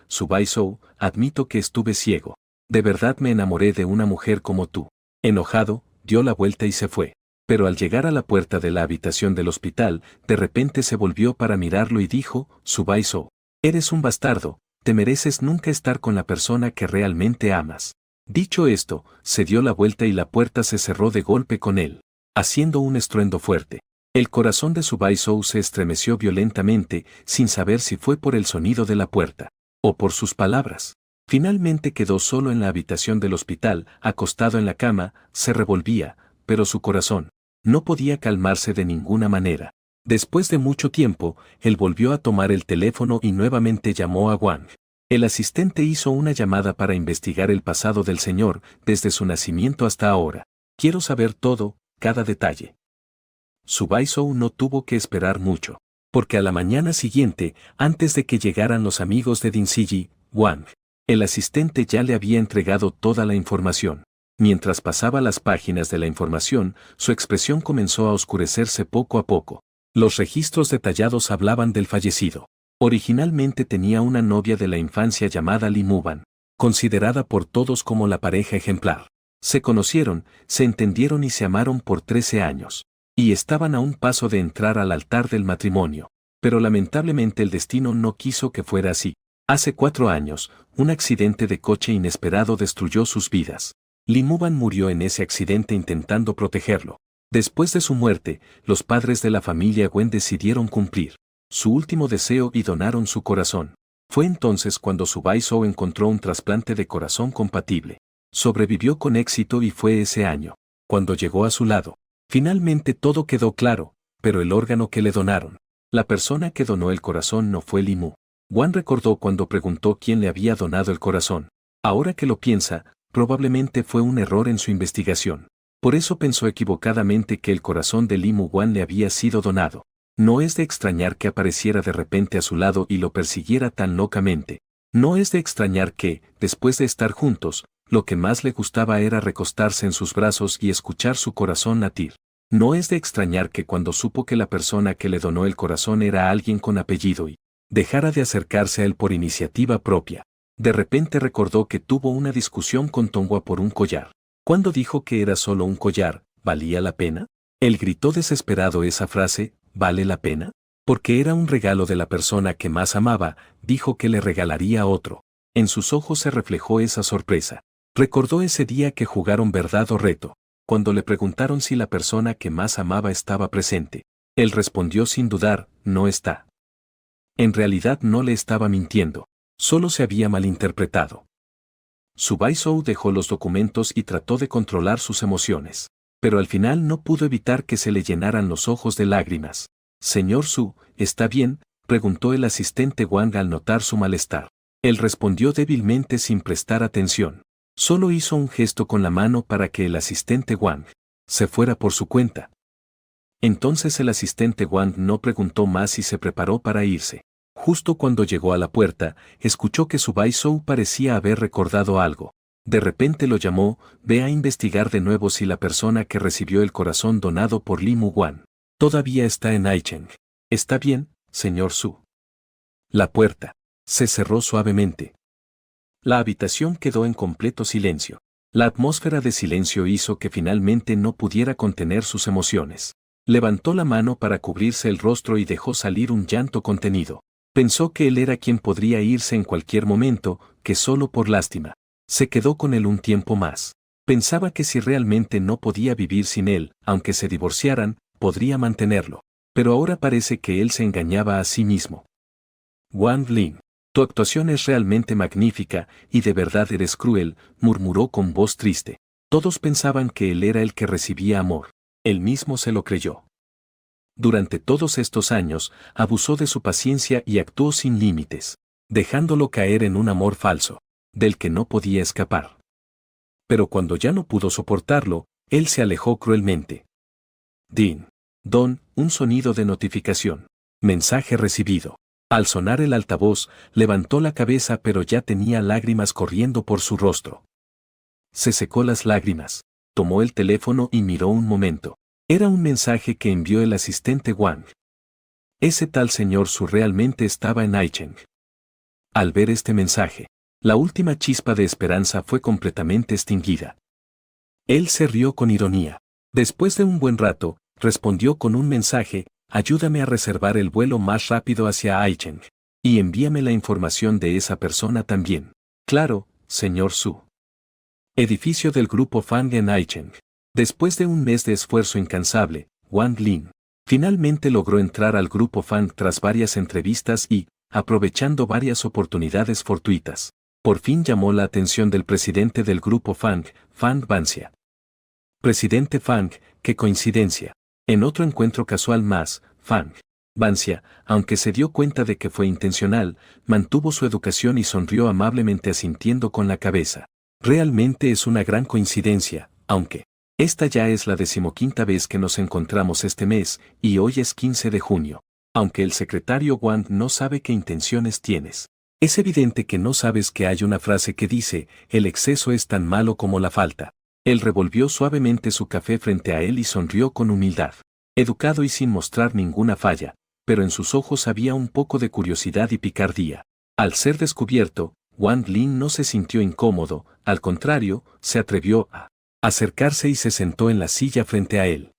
S1: Su Bai Zhou, admito que estuve ciego. De verdad me enamoré de una mujer como tú. Enojado, dio la vuelta y se fue. Pero al llegar a la puerta de la habitación del hospital, de repente se volvió para mirarlo y dijo: Su Bai Zhou, eres un bastardo, te mereces nunca estar con la persona que realmente amas. Dicho esto, se dio la vuelta y la puerta se cerró de golpe con él, haciendo un estruendo fuerte. El corazón de Su Bai Zhou se estremeció violentamente, sin saber si fue por el sonido de la puerta o por sus palabras. Finalmente quedó solo en la habitación del hospital, acostado en la cama, se revolvía, pero su corazón no podía calmarse de ninguna manera. Después de mucho tiempo, él volvió a tomar el teléfono y nuevamente llamó a Wang. El asistente hizo una llamada para investigar el pasado del señor, desde su nacimiento hasta ahora. Quiero saber todo, cada detalle. Su Bai Zhou no tuvo que esperar mucho, porque a la mañana siguiente, antes de que llegaran los amigos de Ding Ziyi, Wang, el asistente ya le había entregado toda la información. Mientras pasaba las páginas de la información, su expresión comenzó a oscurecerse poco a poco. Los registros detallados hablaban del fallecido. Originalmente tenía una novia de la infancia llamada Li Muban, considerada por todos como la pareja ejemplar. Se conocieron, se entendieron y se amaron por 13 años. Y estaban a un paso de entrar al altar del matrimonio. Pero lamentablemente el destino no quiso que fuera así. Hace 4 años, un accidente de coche inesperado destruyó sus vidas. Li Muban murió en ese accidente intentando protegerlo. Después de su muerte, los padres de la familia Wen decidieron cumplir su último deseo y donaron su corazón. Fue entonces cuando Su Bai Zhou encontró un trasplante de corazón compatible. Sobrevivió con éxito y fue ese año, cuando llegó a su lado. Finalmente todo quedó claro, pero el órgano que le donaron, la persona que donó el corazón no fue Li Mu. Wang recordó cuando preguntó quién le había donado el corazón. Ahora que lo piensa, probablemente fue un error en su investigación. Por eso pensó equivocadamente que el corazón de Li Mu Wan le había sido donado. No es de extrañar que apareciera de repente a su lado y lo persiguiera tan locamente. No es de extrañar que, después de estar juntos, lo que más le gustaba era recostarse en sus brazos y escuchar su corazón latir. No es de extrañar que cuando supo que la persona que le donó el corazón era alguien con apellido y dejara de acercarse a él por iniciativa propia. De repente recordó que tuvo una discusión con Tonghua por un collar. Cuando dijo que era solo un collar, ¿valía la pena? Él gritó desesperado esa frase, ¿vale la pena? Porque era un regalo de la persona que más amaba, dijo que le regalaría otro. En sus ojos se reflejó esa sorpresa. Recordó ese día que jugaron verdad o reto, cuando le preguntaron si la persona que más amaba estaba presente. Él respondió sin dudar, no está. En realidad no le estaba mintiendo, solo se había malinterpretado. Su Bai Zhou dejó los documentos y trató de controlar sus emociones, pero al final no pudo evitar que se le llenaran los ojos de lágrimas. Señor Su, ¿está bien?, preguntó el asistente Wang al notar su malestar. Él respondió débilmente sin prestar atención. Solo hizo un gesto con la mano para que el asistente Wang se fuera por su cuenta. Entonces el asistente Wang no preguntó más y se preparó para irse. Justo cuando llegó a la puerta, escuchó que Su Bai Zhou parecía haber recordado algo. De repente lo llamó: ve a investigar de nuevo si la persona que recibió el corazón donado por Li Mu Wan todavía está en Aicheng. ¿Está bien, señor Su? La puerta se cerró suavemente. La habitación quedó en completo silencio. La atmósfera de silencio hizo que finalmente no pudiera contener sus emociones. Levantó la mano para cubrirse el rostro y dejó salir un llanto contenido. Pensó que él era quien podría irse en cualquier momento, que solo por lástima se quedó con él un tiempo más. Pensaba que si realmente no podía vivir sin él, aunque se divorciaran, podría mantenerlo. Pero ahora parece que él se engañaba a sí mismo. Wang Lin, tu actuación es realmente magnífica, y de verdad eres cruel, murmuró con voz triste. Todos pensaban que él era el que recibía amor. Él mismo se lo creyó. Durante todos estos años, abusó de su paciencia y actuó sin límites. dejándolo caer en un amor falso, del que no podía escapar. Pero cuando ya no pudo soportarlo, él se alejó cruelmente. Din. Don, un sonido de notificación. Mensaje recibido. Al sonar el altavoz, levantó la cabeza pero ya tenía lágrimas corriendo por su rostro. Se secó las lágrimas, tomó el teléfono y miró un momento. Era un mensaje que envió el asistente Wang. Ese tal señor Su realmente estaba en Aicheng. Al ver este mensaje, la última chispa de esperanza fue completamente extinguida. Él se rió con ironía. Después de un buen rato, respondió con un mensaje: ayúdame a reservar el vuelo más rápido hacia Aicheng. Y envíame la información de esa persona también. Claro, señor Su. Edificio del Grupo Fang en Aicheng. Después de un mes de esfuerzo incansable, Wang Lin finalmente logró entrar al Grupo Fang tras varias entrevistas y, aprovechando varias oportunidades fortuitas, por fin llamó la atención del presidente del Grupo Fang, Fang Banxia. Presidente Fang, qué coincidencia. En otro encuentro casual más, Fang Banxia, aunque se dio cuenta de que fue intencional, mantuvo su educación y sonrió amablemente asintiendo con la cabeza. Realmente es una gran coincidencia, aunque esta ya es la 15ª vez que nos encontramos este mes, y hoy es 15 de junio. Aunque el secretario Wang no sabe qué intenciones tienes. Es evidente que no sabes que hay una frase que dice: el exceso es tan malo como la falta. Él revolvió suavemente su café frente a él y sonrió con humildad. Educado y sin mostrar ninguna falla, pero en sus ojos había un poco de curiosidad y picardía. Al ser descubierto, Wang Lin no se sintió incómodo, al contrario, se atrevió a acercarse y se sentó en la silla frente a él.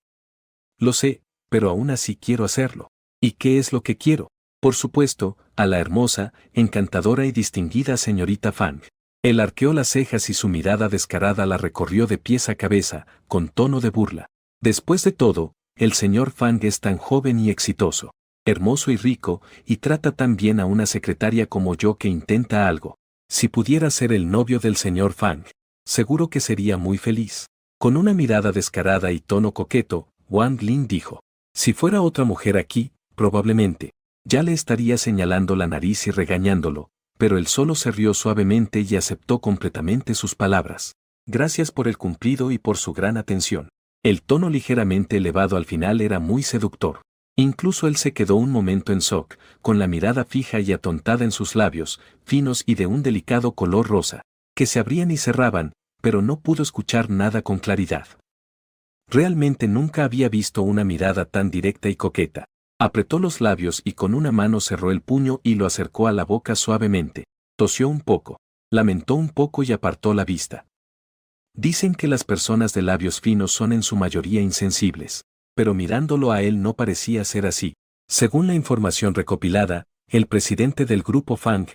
S1: Lo sé, pero aún así quiero hacerlo. ¿Y qué es lo que quiero? Por supuesto, a la hermosa, encantadora y distinguida señorita Fang. Él arqueó las cejas y su mirada descarada la recorrió de pies a cabeza, con tono de burla. Después de todo, el señor Fang es tan joven y exitoso, hermoso y rico, y trata tan bien a una secretaria como yo que intenta algo. Si pudiera ser el novio del señor Fang, seguro que sería muy feliz. Con una mirada descarada y tono coqueto, Wang Lin dijo: si fuera otra mujer aquí, probablemente, ya le estaría señalando la nariz y regañándolo, pero él solo se rió suavemente y aceptó completamente sus palabras. Gracias por el cumplido y por su gran atención. El tono ligeramente elevado al final era muy seductor. Incluso él se quedó un momento en shock, con la mirada fija y atontada en sus labios, finos y de un delicado color rosa, que se abrían y cerraban, pero no pudo escuchar nada con claridad. Realmente nunca había visto una mirada tan directa y coqueta. Apretó los labios y con una mano cerró el puño y lo acercó a la boca suavemente. Tosió un poco, lamentó un poco y apartó la vista. Dicen que las personas de labios finos son en su mayoría insensibles, pero mirándolo a él no parecía ser así. Según la información recopilada, el presidente del grupo Fang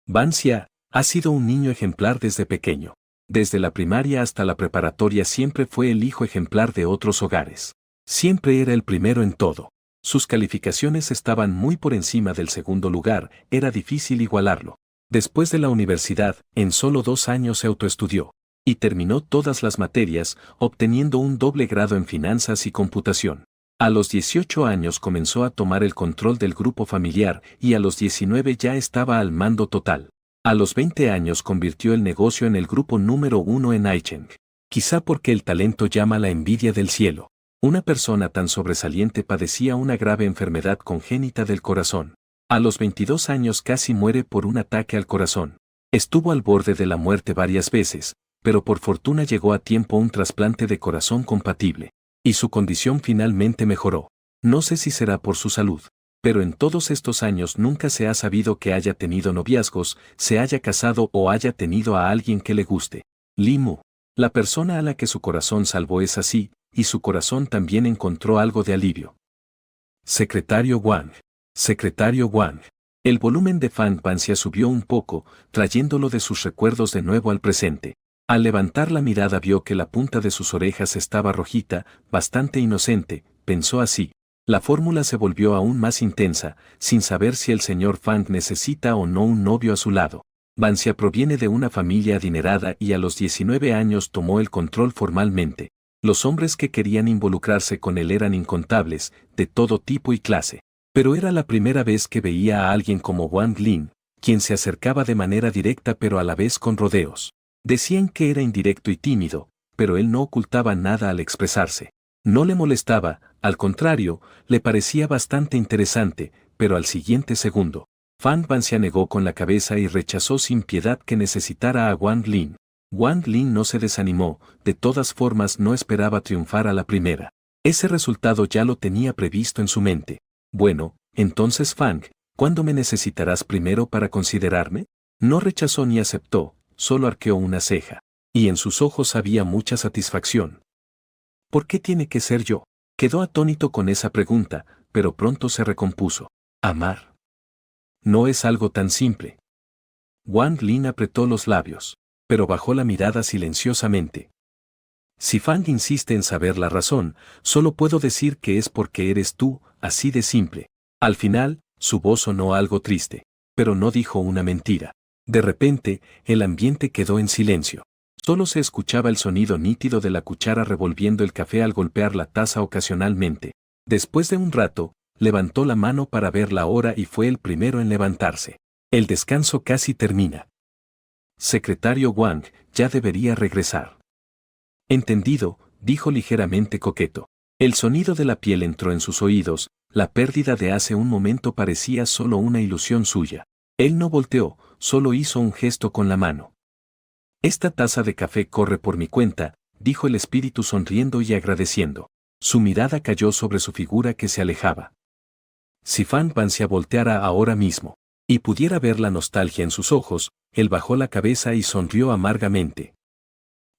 S1: Banxia, ha sido un niño ejemplar desde pequeño. Desde la primaria hasta la preparatoria siempre fue el hijo ejemplar de otros hogares. Siempre era el primero en todo. Sus calificaciones estaban muy por encima del segundo lugar, era difícil igualarlo. Después de la universidad, en solo 2 años se autoestudió, y terminó todas las materias, obteniendo un doble grado en finanzas y computación. A los 18 años comenzó a tomar el control del grupo familiar y a los 19 ya estaba al mando total. A los 20 años convirtió el negocio en el grupo número 1 en Aicheng. Quizá porque el talento llama la envidia del cielo. Una persona tan sobresaliente padecía una grave enfermedad congénita del corazón. A los 22 años casi muere por un ataque al corazón. Estuvo al borde de la muerte varias veces, pero por fortuna llegó a tiempo un trasplante de corazón compatible. Y su condición finalmente mejoró. No sé si será por su salud, pero en todos estos años nunca se ha sabido que haya tenido noviazgos, se haya casado o haya tenido a alguien que le guste. Li Mu, la persona a la que su corazón salvó es así, y su corazón también encontró algo de alivio. Secretario Wang. Secretario Wang. El volumen de Fang Banxia subió un poco, trayéndolo de sus recuerdos de nuevo al presente. Al levantar la mirada vio que la punta de sus orejas estaba rojita, bastante inocente, pensó así. La fórmula se volvió aún más intensa, sin saber si el señor Fang necesita o no un novio a su lado. Banxia proviene de una familia adinerada y a los 19 años tomó el control formalmente. Los hombres que querían involucrarse con él eran incontables, de todo tipo y clase. Pero era la primera vez que veía a alguien como Wang Lin, quien se acercaba de manera directa pero a la vez con rodeos. Decían que era indirecto y tímido, pero él no ocultaba nada al expresarse. No le molestaba, al contrario, le parecía bastante interesante, pero al siguiente segundo, Fan Ban se negó con la cabeza y rechazó sin piedad que necesitara a Wang Lin. Wang Lin no se desanimó, de todas formas no esperaba triunfar a la primera. Ese resultado ya lo tenía previsto en su mente. Bueno, entonces Fang, ¿cuándo me necesitarás primero para considerarme? No rechazó ni aceptó, solo arqueó una ceja. Y en sus ojos había mucha satisfacción. ¿Por qué tiene que ser yo? Quedó atónito con esa pregunta, pero pronto se recompuso. Amar. No es algo tan simple. Wang Lin apretó los labios, pero bajó la mirada silenciosamente. Si Fang insiste en saber la razón, solo puedo decir que es porque eres tú, así de simple. Al final, su voz sonó algo triste, pero no dijo una mentira. De repente, el ambiente quedó en silencio. Solo se escuchaba el sonido nítido de la cuchara revolviendo el café al golpear la taza ocasionalmente. Después de un rato, levantó la mano para ver la hora y fue el primero en levantarse. El descanso casi termina. Secretario Wang, ya debería regresar. Entendido, dijo ligeramente coqueto. El sonido de la piel entró en sus oídos, la pérdida de hace un momento parecía solo una ilusión suya. Él no volteó, solo hizo un gesto con la mano. Esta taza de café corre por mi cuenta, dijo el espíritu sonriendo y agradeciendo. Su mirada cayó sobre su figura que se alejaba. Si Fan Ban se volteara ahora mismo, y pudiera ver la nostalgia en sus ojos, él bajó la cabeza y sonrió amargamente.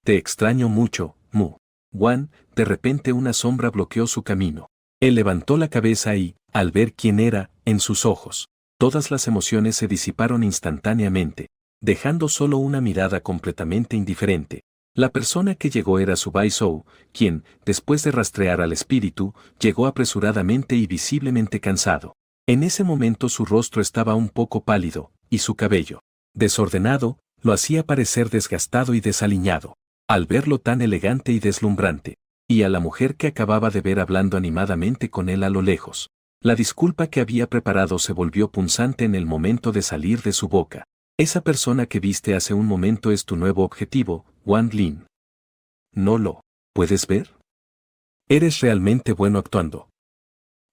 S1: Te extraño mucho, Mu. Wan, de repente una sombra bloqueó su camino. Él levantó la cabeza y, al ver quién era, en sus ojos, todas las emociones se disiparon instantáneamente, dejando solo una mirada completamente indiferente. La persona que llegó era su Bai Zhou, quien, después de rastrear al espíritu, llegó apresuradamente y visiblemente cansado. En ese momento su rostro estaba un poco pálido, y su cabello, desordenado, lo hacía parecer desgastado y desaliñado. Al verlo tan elegante y deslumbrante, y a la mujer que acababa de ver hablando animadamente con él a lo lejos, la disculpa que había preparado se volvió punzante en el momento de salir de su boca. Esa persona que viste hace un momento es tu nuevo objetivo, Wang Lin. ¿No lo puedes ver? Eres realmente bueno actuando.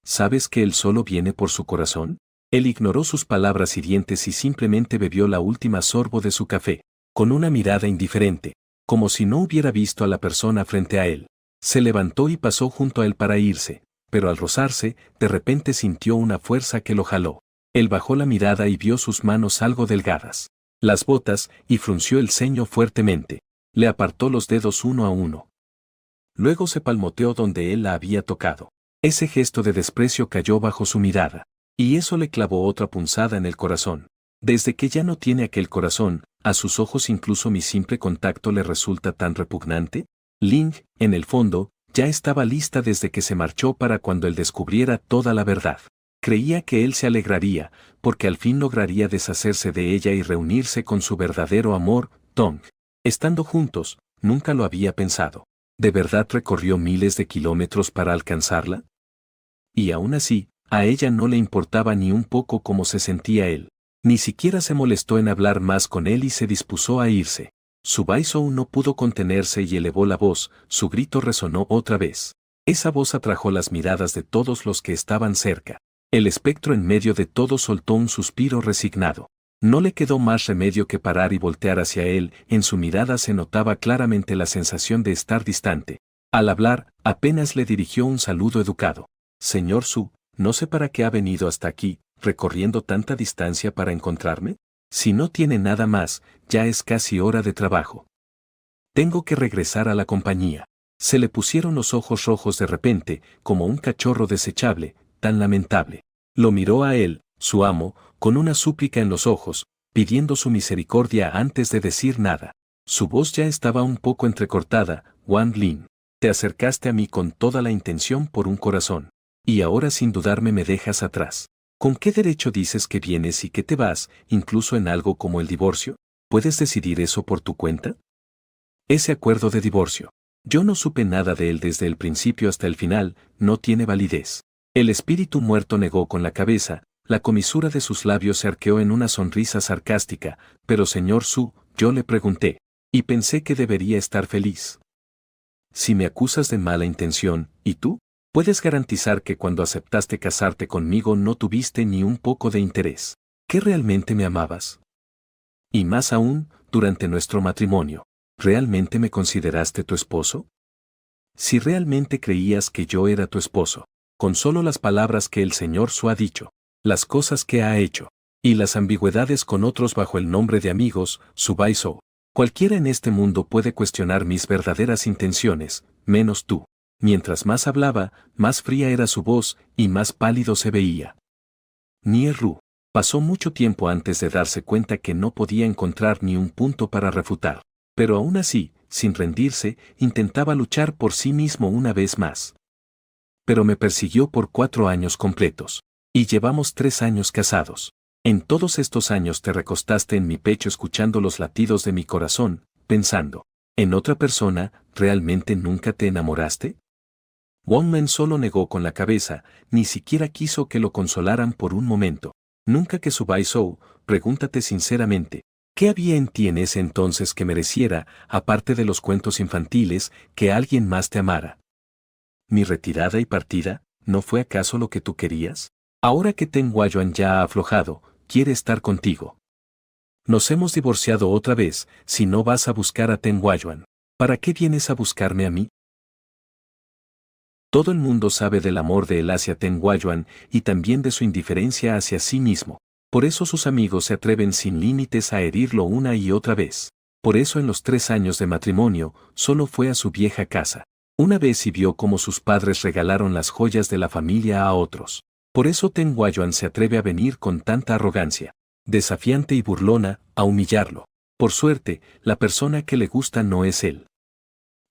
S1: ¿Sabes que él solo viene por su corazón? Él ignoró sus palabras hirientes y simplemente bebió la última sorbo de su café, con una mirada indiferente, como si no hubiera visto a la persona frente a él. Se levantó y pasó junto a él para irse, pero al rozarse, de repente sintió una fuerza que lo jaló. Él bajó la mirada y vio sus manos algo delgadas, las botas, y frunció el ceño fuertemente. Le apartó los dedos uno a uno. Luego se palmoteó donde él la había tocado. Ese gesto de desprecio cayó bajo su mirada, y eso le clavó otra punzada en el corazón. Desde que ya no tiene aquel corazón, a sus ojos incluso mi simple contacto le resulta tan repugnante. Ling, en el fondo, ya estaba lista desde que se marchó para cuando él descubriera toda la verdad. Creía que él se alegraría, porque al fin lograría deshacerse de ella y reunirse con su verdadero amor, Tong. Estando juntos, nunca lo había pensado. ¿De verdad recorrió miles de kilómetros para alcanzarla? Y aún así, a ella no le importaba ni un poco cómo se sentía él. Ni siquiera se molestó en hablar más con él y se dispuso a irse. Su Bai Zhou no pudo contenerse y elevó la voz, su grito resonó otra vez. Esa voz atrajo las miradas de todos los que estaban cerca. El espectro en medio de todo soltó un suspiro resignado. No le quedó más remedio que parar y voltear hacia él, en su mirada se notaba claramente la sensación de estar distante. Al hablar, apenas le dirigió un saludo educado. Señor Su, no sé para qué ha venido hasta aquí, recorriendo tanta distancia para encontrarme. Si no tiene nada más, ya es casi hora de trabajo. Tengo que regresar a la compañía. Se le pusieron los ojos rojos de repente, como un cachorro desechable, tan lamentable. Lo miró a él, su amo, con una súplica en los ojos, pidiendo su misericordia antes de decir nada. Su voz ya estaba un poco entrecortada. Wang Lin, te acercaste a mí con toda la intención por un corazón. Y ahora sin dudarme me dejas atrás. ¿Con qué derecho dices que vienes y que te vas, incluso en algo como el divorcio? ¿Puedes decidir eso por tu cuenta? Ese acuerdo de divorcio. Yo no supe nada de él desde el principio hasta el final, no tiene validez. El espíritu muerto negó con la cabeza, La comisura de sus labios se arqueó en una sonrisa sarcástica, pero señor Su, yo le pregunté, y pensé que debería estar feliz. Si me acusas de mala intención, ¿y tú? ¿Puedes garantizar que cuando aceptaste casarte conmigo no tuviste ni un poco de interés? ¿Que realmente me amabas? Y más aún, durante nuestro matrimonio, ¿realmente me consideraste tu esposo? Si realmente creías que yo era tu esposo, con solo las palabras que el señor Su ha dicho, las cosas que ha hecho, y las ambigüedades con otros bajo el nombre de amigos, Su, cualquiera en este mundo puede cuestionar mis verdaderas intenciones, menos tú. Mientras más hablaba, más fría era su voz y más pálido se veía. Nieru pasó mucho tiempo antes de darse cuenta que no podía encontrar ni un punto para refutar, pero aún así, sin rendirse, intentaba luchar por sí mismo una vez más. Pero me persiguió por 4 años completos. Y llevamos 3 años casados. En todos estos años te recostaste en mi pecho escuchando los latidos de mi corazón, pensando, ¿en otra persona realmente nunca te enamoraste? Wang Men solo negó con la cabeza, ni siquiera quiso que lo consolaran por un momento. Nunca que Su Bai-Sou, pregúntate sinceramente, ¿qué había en ti en ese entonces que mereciera, aparte de los cuentos infantiles, que alguien más te amara? ¿Mi retirada y partida, no fue acaso lo que tú querías? Ahora que Ten Huayuan ya ha aflojado, quiere estar contigo. Nos hemos divorciado otra vez, si no vas a buscar a Ten Huayuan, ¿para qué vienes a buscarme a mí? Todo el mundo sabe del amor de él hacia Ten Huayuan y también de su indiferencia hacia sí mismo. Por eso sus amigos se atreven sin límites a herirlo una y otra vez. Por eso en los 3 años de matrimonio, solo fue a su vieja casa. Una vez y vio cómo sus padres regalaron las joyas de la familia a otros. Por eso Ten Huayuan se atreve a venir con tanta arrogancia, desafiante y burlona, a humillarlo. Por suerte, la persona que le gusta no es él.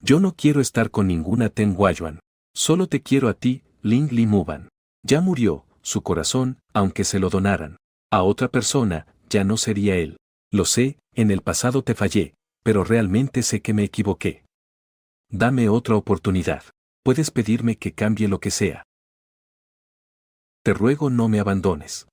S1: Yo no quiero estar con ninguna Ten Huayuan. Solo te quiero a ti, Ling Limuban. Ya murió, su corazón, aunque se lo donaran a otra persona, ya no sería él. Lo sé, en el pasado te fallé, pero realmente sé que me equivoqué. Dame otra oportunidad. Puedes pedirme que cambie lo que sea. Te ruego no me abandones.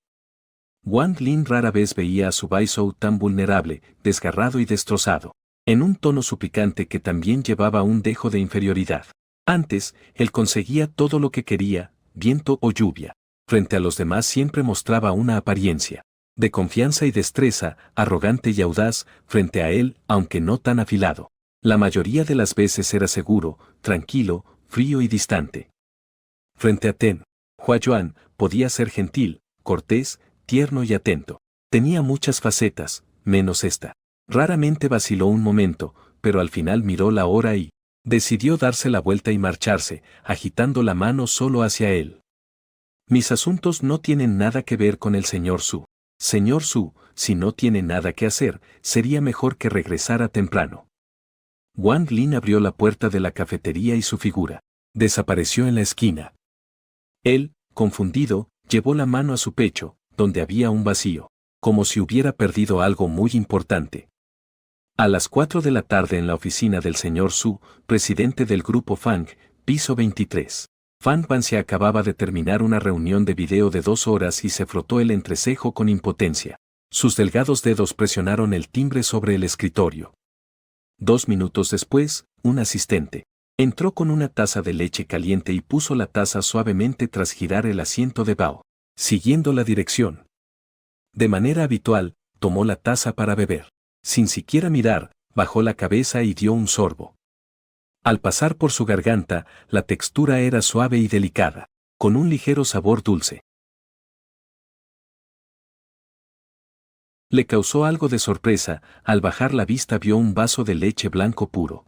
S1: Wang Lin rara vez veía a su Bai-Sou tan vulnerable, desgarrado y destrozado, en un tono suplicante que también llevaba un dejo de inferioridad. Antes, él conseguía todo lo que quería, viento o lluvia. Frente a los demás siempre mostraba una apariencia de confianza y destreza, arrogante y audaz, frente a él, aunque no tan afilado. La mayoría de las veces era seguro, tranquilo, frío y distante. Frente a Ten Huayuan, podía ser gentil, cortés, tierno y atento. Tenía muchas facetas, menos esta. Raramente vaciló un momento, pero al final miró la hora y decidió darse la vuelta y marcharse, agitando la mano solo hacia él. Mis asuntos no tienen nada que ver con el señor Su. Señor Su, si no tiene nada que hacer, sería mejor que regresara temprano. Wang Lin abrió la puerta de la cafetería y su figura desapareció en la esquina. Él, confundido, llevó la mano a su pecho, donde había un vacío, como si hubiera perdido algo muy importante. A las 4 de la tarde en la oficina del señor Su, presidente del grupo Fang, piso 23. Fan Ban se acababa de terminar una reunión de video de 2 horas y se frotó el entrecejo con impotencia. Sus delgados dedos presionaron el timbre sobre el escritorio. 2 minutos después, un asistente entró con una taza de leche caliente y puso la taza suavemente tras girar el asiento de Bao, siguiendo la dirección. De manera habitual, tomó la taza para beber. Sin siquiera mirar, bajó la cabeza y dio un sorbo. Al pasar por su garganta, la textura era suave y delicada, con un ligero sabor dulce. Le causó algo de sorpresa, al bajar la vista vio un vaso de leche blanco puro.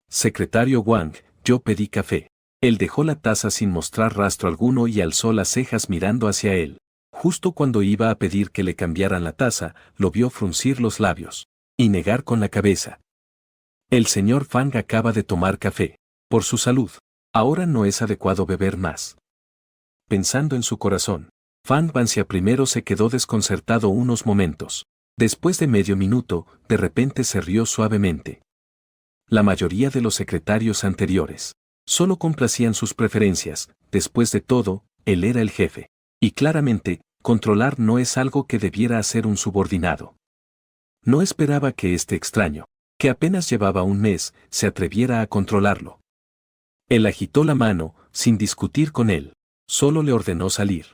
S1: Secretario Wang, yo pedí café. Él dejó la taza sin mostrar rastro alguno y alzó las cejas mirando hacia él. Justo cuando iba a pedir que le cambiaran la taza, lo vio fruncir los labios y negar con la cabeza. El señor Fang acaba de tomar café. Por su salud. Ahora no es adecuado beber más. Pensando en su corazón, Fang Banxia primero se quedó desconcertado unos momentos. Después de medio minuto, de repente se rió suavemente. La mayoría de los secretarios anteriores solo complacían sus preferencias, después de todo, él era el jefe. Y claramente, Controlar no es algo que debiera hacer un subordinado. No esperaba que este extraño, que apenas llevaba un mes, se atreviera a controlarlo. Él agitó la mano, sin discutir con él. Solo le ordenó salir.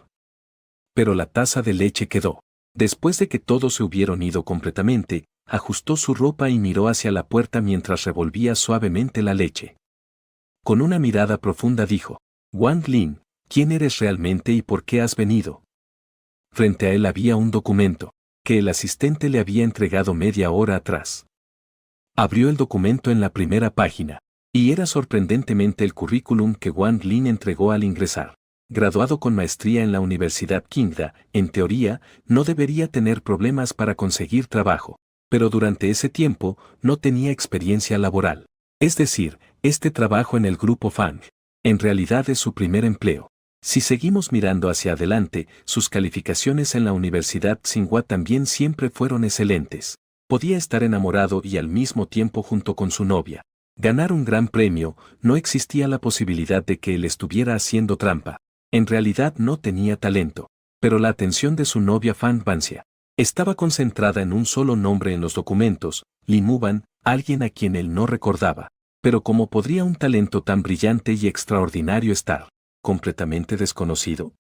S1: Pero la taza de leche quedó. Después de que todos se hubieron ido completamente, ajustó su ropa y miró hacia la puerta mientras revolvía suavemente la leche. Con una mirada profunda dijo, Wang Lin, ¿quién eres realmente y por qué has venido? Frente a él había un documento, que el asistente le había entregado media hora atrás. Abrió el documento en la primera página, y era sorprendentemente el currículum que Wang Lin entregó al ingresar. Graduado con maestría en la Universidad Qingda, en teoría, no debería tener problemas para conseguir trabajo, pero durante ese tiempo no tenía experiencia laboral. Es decir, este trabajo en el grupo Fang, en realidad es su primer empleo. Si seguimos mirando hacia adelante, sus calificaciones en la Universidad Tsinghua también siempre fueron excelentes. Podía estar enamorado y al mismo tiempo junto con su novia. Ganar un gran premio, no existía la posibilidad de que él estuviera haciendo trampa. En realidad no tenía talento, pero la atención de su novia Fang Banxia estaba concentrada en un solo nombre en los documentos, Li Muban, alguien a quien él no recordaba. Pero ¿cómo podría un talento tan brillante y extraordinario estar completamente desconocido?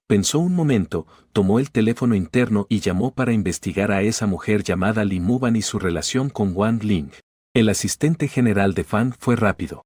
S1: Pensó un momento, tomó el teléfono interno y llamó para investigar a esa mujer llamada Li Muban y su relación con Wang Ling. El asistente general de Fang fue rápido.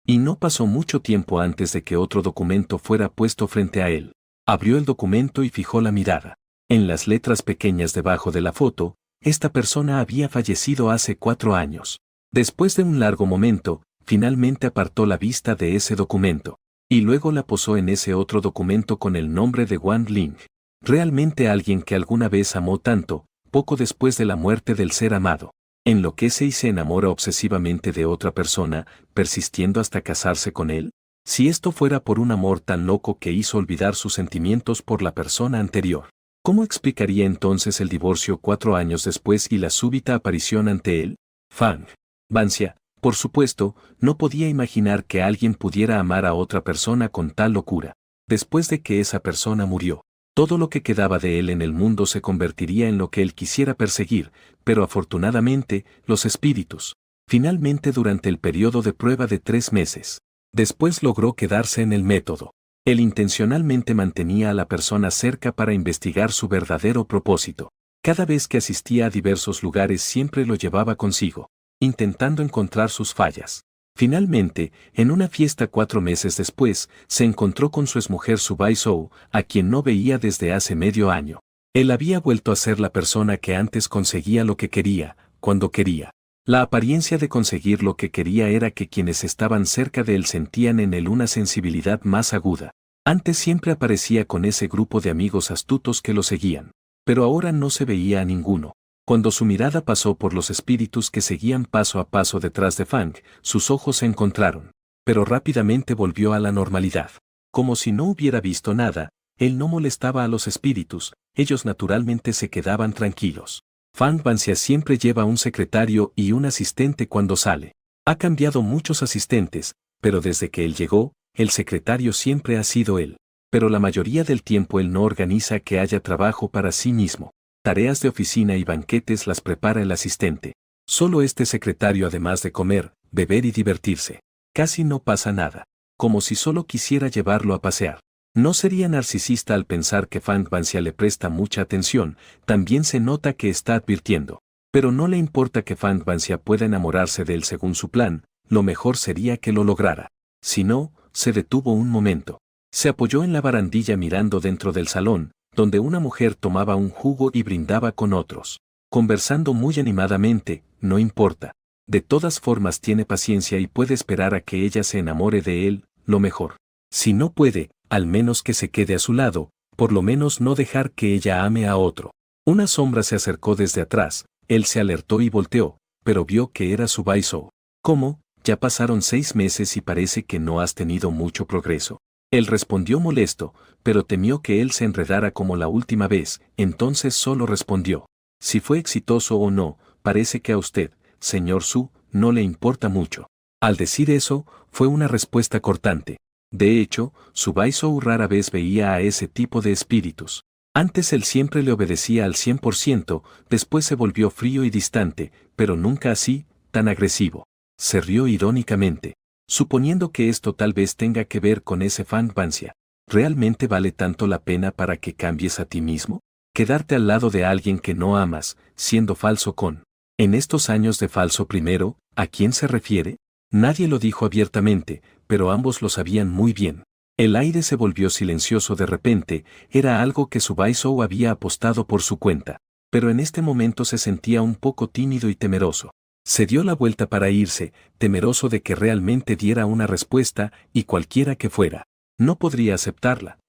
S1: Y no pasó mucho tiempo antes de que otro documento fuera puesto frente a él. Abrió el documento y fijó la mirada. En las letras pequeñas debajo de la foto, esta persona había fallecido hace 4 años. Después de un largo momento, finalmente apartó la vista de ese documento, y luego la posó en ese otro documento con el nombre de Wang Ling. Realmente alguien que alguna vez amó tanto, poco después de la muerte del ser amado, enloquece y se enamora obsesivamente de otra persona, persistiendo hasta casarse con él. Si esto fuera por un amor tan loco que hizo olvidar sus sentimientos por la persona anterior, ¿cómo explicaría entonces el divorcio 4 años después y la súbita aparición ante él? Fang Banxia, por supuesto, no podía imaginar que alguien pudiera amar a otra persona con tal locura. Después de que esa persona murió, todo lo que quedaba de él en el mundo se convertiría en lo que él quisiera perseguir, pero afortunadamente, los espíritus. Finalmente durante el periodo de prueba de 3 meses. Después logró quedarse en el método. Él intencionalmente mantenía a la persona cerca para investigar su verdadero propósito. Cada vez que asistía a diversos lugares siempre lo llevaba consigo, intentando encontrar sus fallas. Finalmente, en una fiesta 4 meses después, se encontró con su exmujer Subai Zhou, a quien no veía desde hace medio año. Él había vuelto a ser la persona que antes conseguía lo que quería, cuando quería. La apariencia de conseguir lo que quería era que quienes estaban cerca de él sentían en él una sensibilidad más aguda. Antes siempre aparecía con ese grupo de amigos astutos que lo seguían, pero ahora no se veía a ninguno. Cuando su mirada pasó por los espíritus que seguían paso a paso detrás de Fang, sus ojos se encontraron, pero rápidamente volvió a la normalidad. Como si no hubiera visto nada, él no molestaba a los espíritus, ellos naturalmente se quedaban tranquilos. Fang Banxia siempre lleva un secretario y un asistente cuando sale. Ha cambiado muchos asistentes, pero desde que él llegó, el secretario siempre ha sido él. Pero la mayoría del tiempo él no organiza que haya trabajo para sí mismo. Tareas de oficina y banquetes las prepara el asistente. Solo este secretario, además de comer, beber y divertirse. Casi no pasa nada. Como si solo quisiera llevarlo a pasear. No sería narcisista al pensar que Fang Banxia le presta mucha atención, también se nota que está advirtiendo. Pero no le importa que Fang Banxia pueda enamorarse de él según su plan, lo mejor sería que lo lograra. Si no, se detuvo un momento. Se apoyó en la barandilla mirando dentro del salón, donde una mujer tomaba un jugo y brindaba con otros. Conversando muy animadamente, no importa. De todas formas tiene paciencia y puede esperar a que ella se enamore de él, lo mejor. Si no puede, al menos que se quede a su lado, por lo menos no dejar que ella ame a otro. Una sombra se acercó desde atrás, él se alertó y volteó, pero vio que era Subai Zhou. ¿Cómo? Ya pasaron 6 meses y parece que no has tenido mucho progreso. Él respondió molesto, pero temió que él se enredara como la última vez, entonces solo respondió. Si fue exitoso o no, parece que a usted, señor Su, no le importa mucho. Al decir eso, fue una respuesta cortante. De hecho, Su Bai Zhou rara vez veía a ese tipo de espíritus. Antes él siempre le obedecía al 100%, después se volvió frío y distante, pero nunca así, tan agresivo. Se rió irónicamente. Suponiendo que esto tal vez tenga que ver con ese Fan Vancia, ¿realmente vale tanto la pena para que cambies a ti mismo? Quedarte al lado de alguien que no amas, siendo falso con. En estos años de falso primero, ¿a quién se refiere? Nadie lo dijo abiertamente, pero ambos lo sabían muy bien. El aire se volvió silencioso de repente, era algo que Su Bai Zhou había apostado por su cuenta, pero en este momento se sentía un poco tímido y temeroso. Se dio la vuelta para irse, temeroso de que realmente diera una respuesta, y cualquiera que fuera, no podría aceptarla.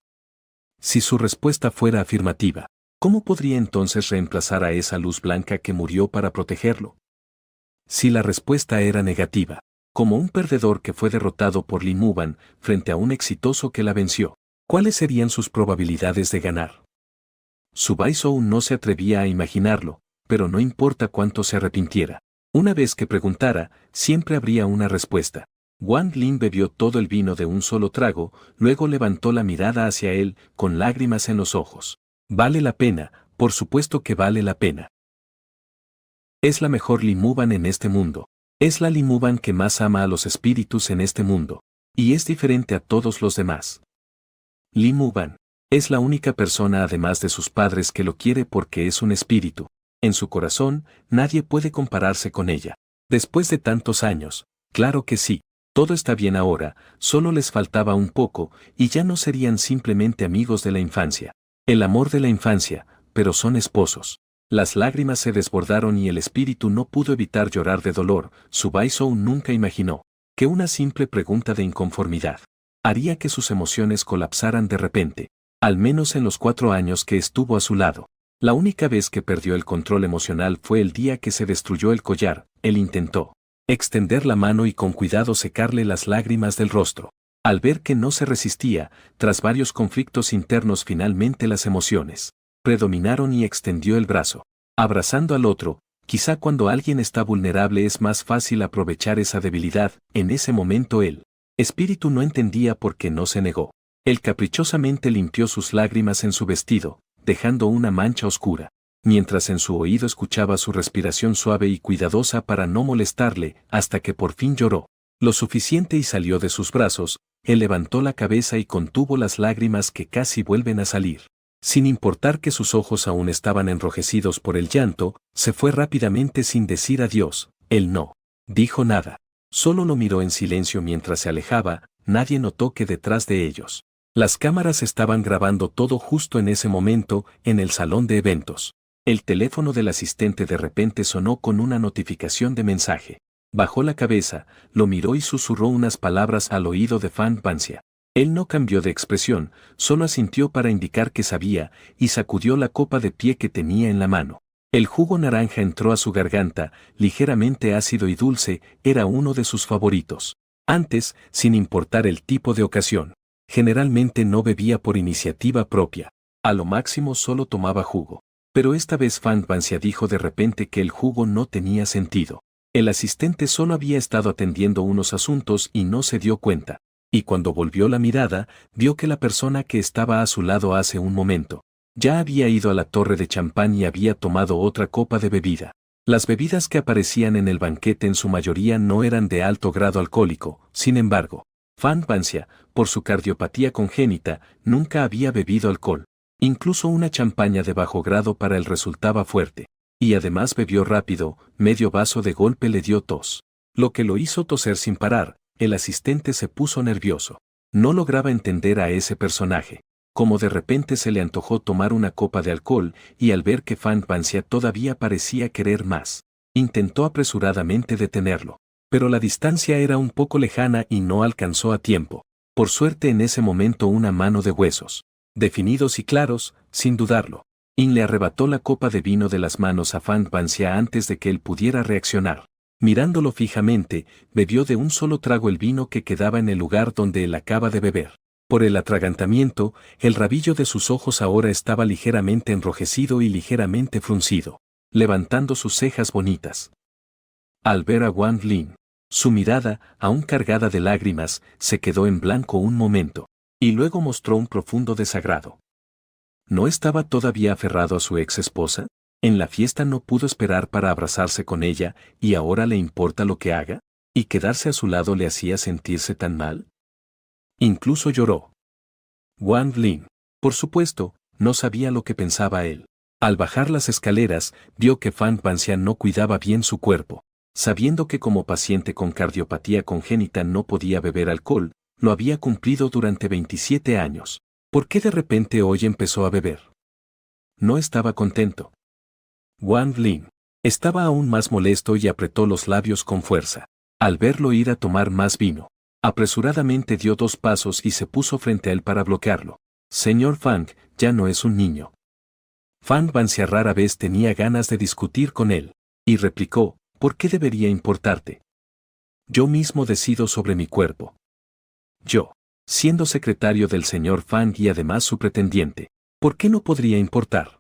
S1: Si su respuesta fuera afirmativa, ¿cómo podría entonces reemplazar a esa luz blanca que murió para protegerlo? Si la respuesta era negativa, como un perdedor que fue derrotado por Li Muban frente a un exitoso que la venció, ¿cuáles serían sus probabilidades de ganar? Su Bai Zhou no se atrevía a imaginarlo, pero no importa cuánto se arrepintiera. Una vez que preguntara, siempre habría una respuesta. Wang Lin bebió todo el vino de un solo trago, luego levantó la mirada hacia él, con lágrimas en los ojos. Vale la pena, por supuesto que vale la pena. Es la mejor Li Muban en este mundo. Es la Li Muban que más ama a los espíritus en este mundo. Y es diferente a todos los demás. Li Muban es la única persona además de sus padres que lo quiere porque es un espíritu. En su corazón, nadie puede compararse con ella. Después de tantos años, claro que sí, todo está bien ahora, solo les faltaba un poco, y ya no serían simplemente amigos de la infancia. El amor de la infancia, pero son esposos. Las lágrimas se desbordaron y el espíritu no pudo evitar llorar de dolor. Su Bai Zhou nunca imaginó que una simple pregunta de inconformidad haría que sus emociones colapsaran de repente, al menos en los 4 años que estuvo a su lado. La única vez que perdió el control emocional fue el día que se destruyó el collar. Él intentó extender la mano y con cuidado secarle las lágrimas del rostro. Al ver que no se resistía, tras varios conflictos internos finalmente las emociones predominaron y extendió el brazo, abrazando al otro. Quizá cuando alguien está vulnerable es más fácil aprovechar esa debilidad. En ese momento el espíritu no entendía por qué no se negó. Él caprichosamente limpió sus lágrimas en su vestido, dejando una mancha oscura, mientras en su oído escuchaba su respiración suave y cuidadosa para no molestarle, hasta que por fin lloró lo suficiente y salió de sus brazos. Él levantó la cabeza y contuvo las lágrimas que casi vuelven a salir. Sin importar que sus ojos aún estaban enrojecidos por el llanto, se fue rápidamente sin decir adiós. Él no dijo nada. Solo lo miró en silencio mientras se alejaba. Nadie notó que detrás de ellos las cámaras estaban grabando todo justo en ese momento, en el salón de eventos. El teléfono del asistente de repente sonó con una notificación de mensaje. Bajó la cabeza, lo miró y susurró unas palabras al oído de Fan Vancia. Él no cambió de expresión, solo asintió para indicar que sabía, y sacudió la copa de pie que tenía en la mano. El jugo naranja entró a su garganta, ligeramente ácido y dulce, era uno de sus favoritos. Antes, sin importar el tipo de ocasión, generalmente no bebía por iniciativa propia. A lo máximo solo tomaba jugo. Pero esta vez Fan Vancia dijo de repente que el jugo no tenía sentido. El asistente solo había estado atendiendo unos asuntos y no se dio cuenta. Y cuando volvió la mirada, vio que la persona que estaba a su lado hace un momento ya había ido a la torre de champán y había tomado otra copa de bebida. Las bebidas que aparecían en el banquete en su mayoría no eran de alto grado alcohólico. Sin embargo, Fan Vancia, por su cardiopatía congénita, nunca había bebido alcohol. Incluso una champaña de bajo grado para él resultaba fuerte. Y además bebió rápido, medio vaso de golpe le dio tos, lo que lo hizo toser sin parar. El asistente se puso nervioso. No lograba entender a ese personaje. Como de repente se le antojó tomar una copa de alcohol, y al ver que Fan Vancia todavía parecía querer más, intentó apresuradamente detenerlo. Pero la distancia era un poco lejana y no alcanzó a tiempo. Por suerte en ese momento una mano de huesos, definidos y claros, sin dudarlo, le arrebató la copa de vino de las manos a Fan Vancia antes de que él pudiera reaccionar. Mirándolo fijamente, bebió de un solo trago el vino que quedaba en el lugar donde él acaba de beber. Por el atragantamiento, el rabillo de sus ojos ahora estaba ligeramente enrojecido y ligeramente fruncido, levantando sus cejas bonitas. Al ver a Wang Lin, Su mirada, aún cargada de lágrimas, se quedó en blanco un momento, y luego mostró un profundo desagrado. ¿No estaba todavía aferrado a su ex esposa? En la fiesta no pudo esperar para abrazarse con ella, y ahora le importa lo que haga, y quedarse a su lado le hacía sentirse tan mal. Incluso lloró. Wang Lin, por supuesto, no sabía lo que pensaba él. Al bajar las escaleras, vio que Fan Banxian no cuidaba bien su cuerpo. Sabiendo que como paciente con cardiopatía congénita no podía beber alcohol, lo había cumplido durante 27 años. ¿Por qué de repente hoy empezó a beber? No estaba contento. Wang Lin estaba aún más molesto y apretó los labios con fuerza. Al verlo ir a tomar más vino, apresuradamente dio 2 pasos y se puso frente a él para bloquearlo. Señor Fang, ya no es un niño. Fan Banxian rara vez tenía ganas de discutir con él, y replicó, ¿por qué debería importarte? Yo mismo decido sobre mi cuerpo. Yo, siendo secretario del señor Fang y además su pretendiente, ¿por qué no podría importar?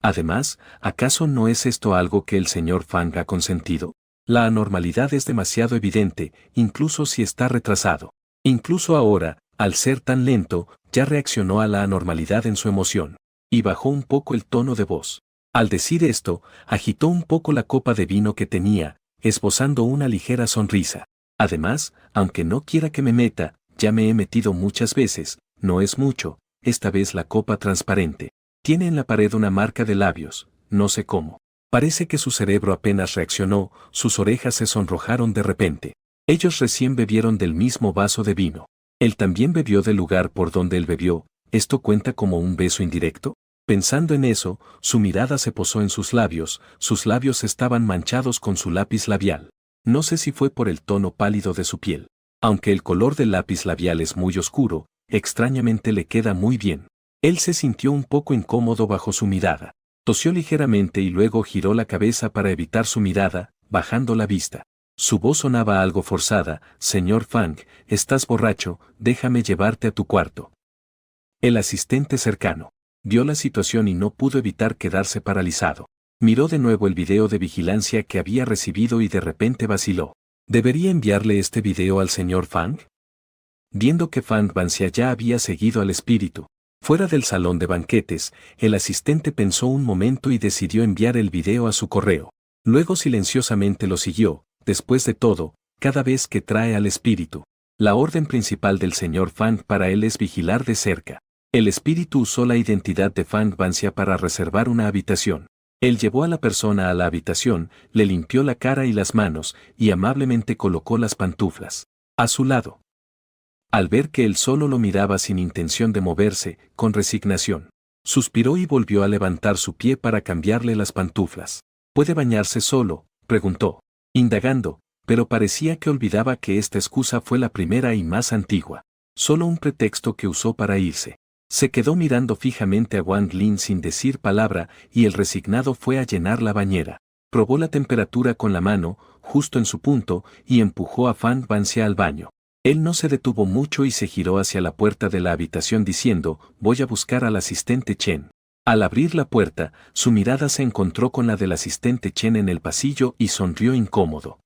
S1: Además, ¿acaso no es esto algo que el señor Fang ha consentido? La anormalidad es demasiado evidente, incluso si está retrasado. Incluso ahora, al ser tan lento, ya reaccionó a la anormalidad en su emoción, y bajó un poco el tono de voz. Al decir esto, agitó un poco la copa de vino que tenía, esbozando una ligera sonrisa. Además, aunque no quiera que me meta, ya me he metido muchas veces, no es mucho, esta vez la copa transparente. Tiene en la pared una marca de labios, no sé cómo. Parece que su cerebro apenas reaccionó, sus orejas se sonrojaron de repente. Ellos recién bebieron del mismo vaso de vino. Él también bebió del lugar por donde él bebió. ¿Esto cuenta como un beso indirecto? Pensando en eso, su mirada se posó en sus labios estaban manchados con su lápiz labial. No sé si fue por el tono pálido de su piel. Aunque el color del lápiz labial es muy oscuro, extrañamente le queda muy bien. Él se sintió un poco incómodo bajo su mirada. Tosió ligeramente y luego giró la cabeza para evitar su mirada, bajando la vista. Su voz sonaba algo forzada, señor Fang, estás borracho, déjame llevarte a tu cuarto. El asistente cercano vio la situación y no pudo evitar quedarse paralizado. Miró de nuevo el video de vigilancia que había recibido y de repente vaciló. ¿Debería enviarle este video al señor Fang? Viendo que Fan Banxian ya había seguido al espíritu fuera del salón de banquetes, el asistente pensó un momento y decidió enviar el video a su correo. Luego silenciosamente lo siguió. Después de todo, cada vez que trae al espíritu, la orden principal del señor Fang para él es vigilar de cerca. El espíritu usó la identidad de Fan Banxian para reservar una habitación. Él llevó a la persona a la habitación, le limpió la cara y las manos, y amablemente colocó las pantuflas a su lado. Al ver que él solo lo miraba sin intención de moverse, con resignación, suspiró y volvió a levantar su pie para cambiarle las pantuflas. ¿Puede bañarse solo?, preguntó, indagando, pero parecía que olvidaba que esta excusa fue la primera y más antigua. Solo un pretexto que usó para irse. Se quedó mirando fijamente a Wang Lin sin decir palabra y el resignado fue a llenar la bañera. Probó la temperatura con la mano, justo en su punto, y empujó a Fan Banxian al baño. Él no se detuvo mucho y se giró hacia la puerta de la habitación diciendo, voy a buscar al asistente Chen. Al abrir la puerta, su mirada se encontró con la del asistente Chen en el pasillo y sonrió incómodo.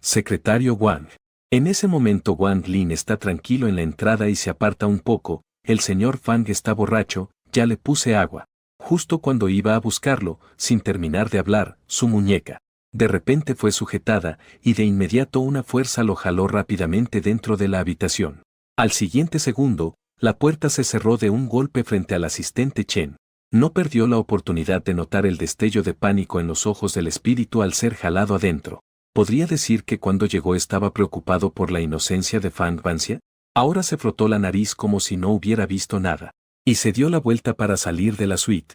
S1: Secretario Wang. En ese momento Wang Lin está tranquilo en la entrada y se aparta un poco. El señor Fang está borracho, ya le puse agua. Justo cuando iba a buscarlo, sin terminar de hablar, su muñeca de repente fue sujetada, y de inmediato una fuerza lo jaló rápidamente dentro de la habitación. Al siguiente segundo, la puerta se cerró de un golpe frente al asistente Chen. No perdió la oportunidad de notar el destello de pánico en los ojos del espíritu al ser jalado adentro. ¿Podría decir que cuando llegó estaba preocupado por la inocencia de Fan Banxian? Ahora se frotó la nariz como si no hubiera visto nada, y se dio la vuelta para salir de la suite.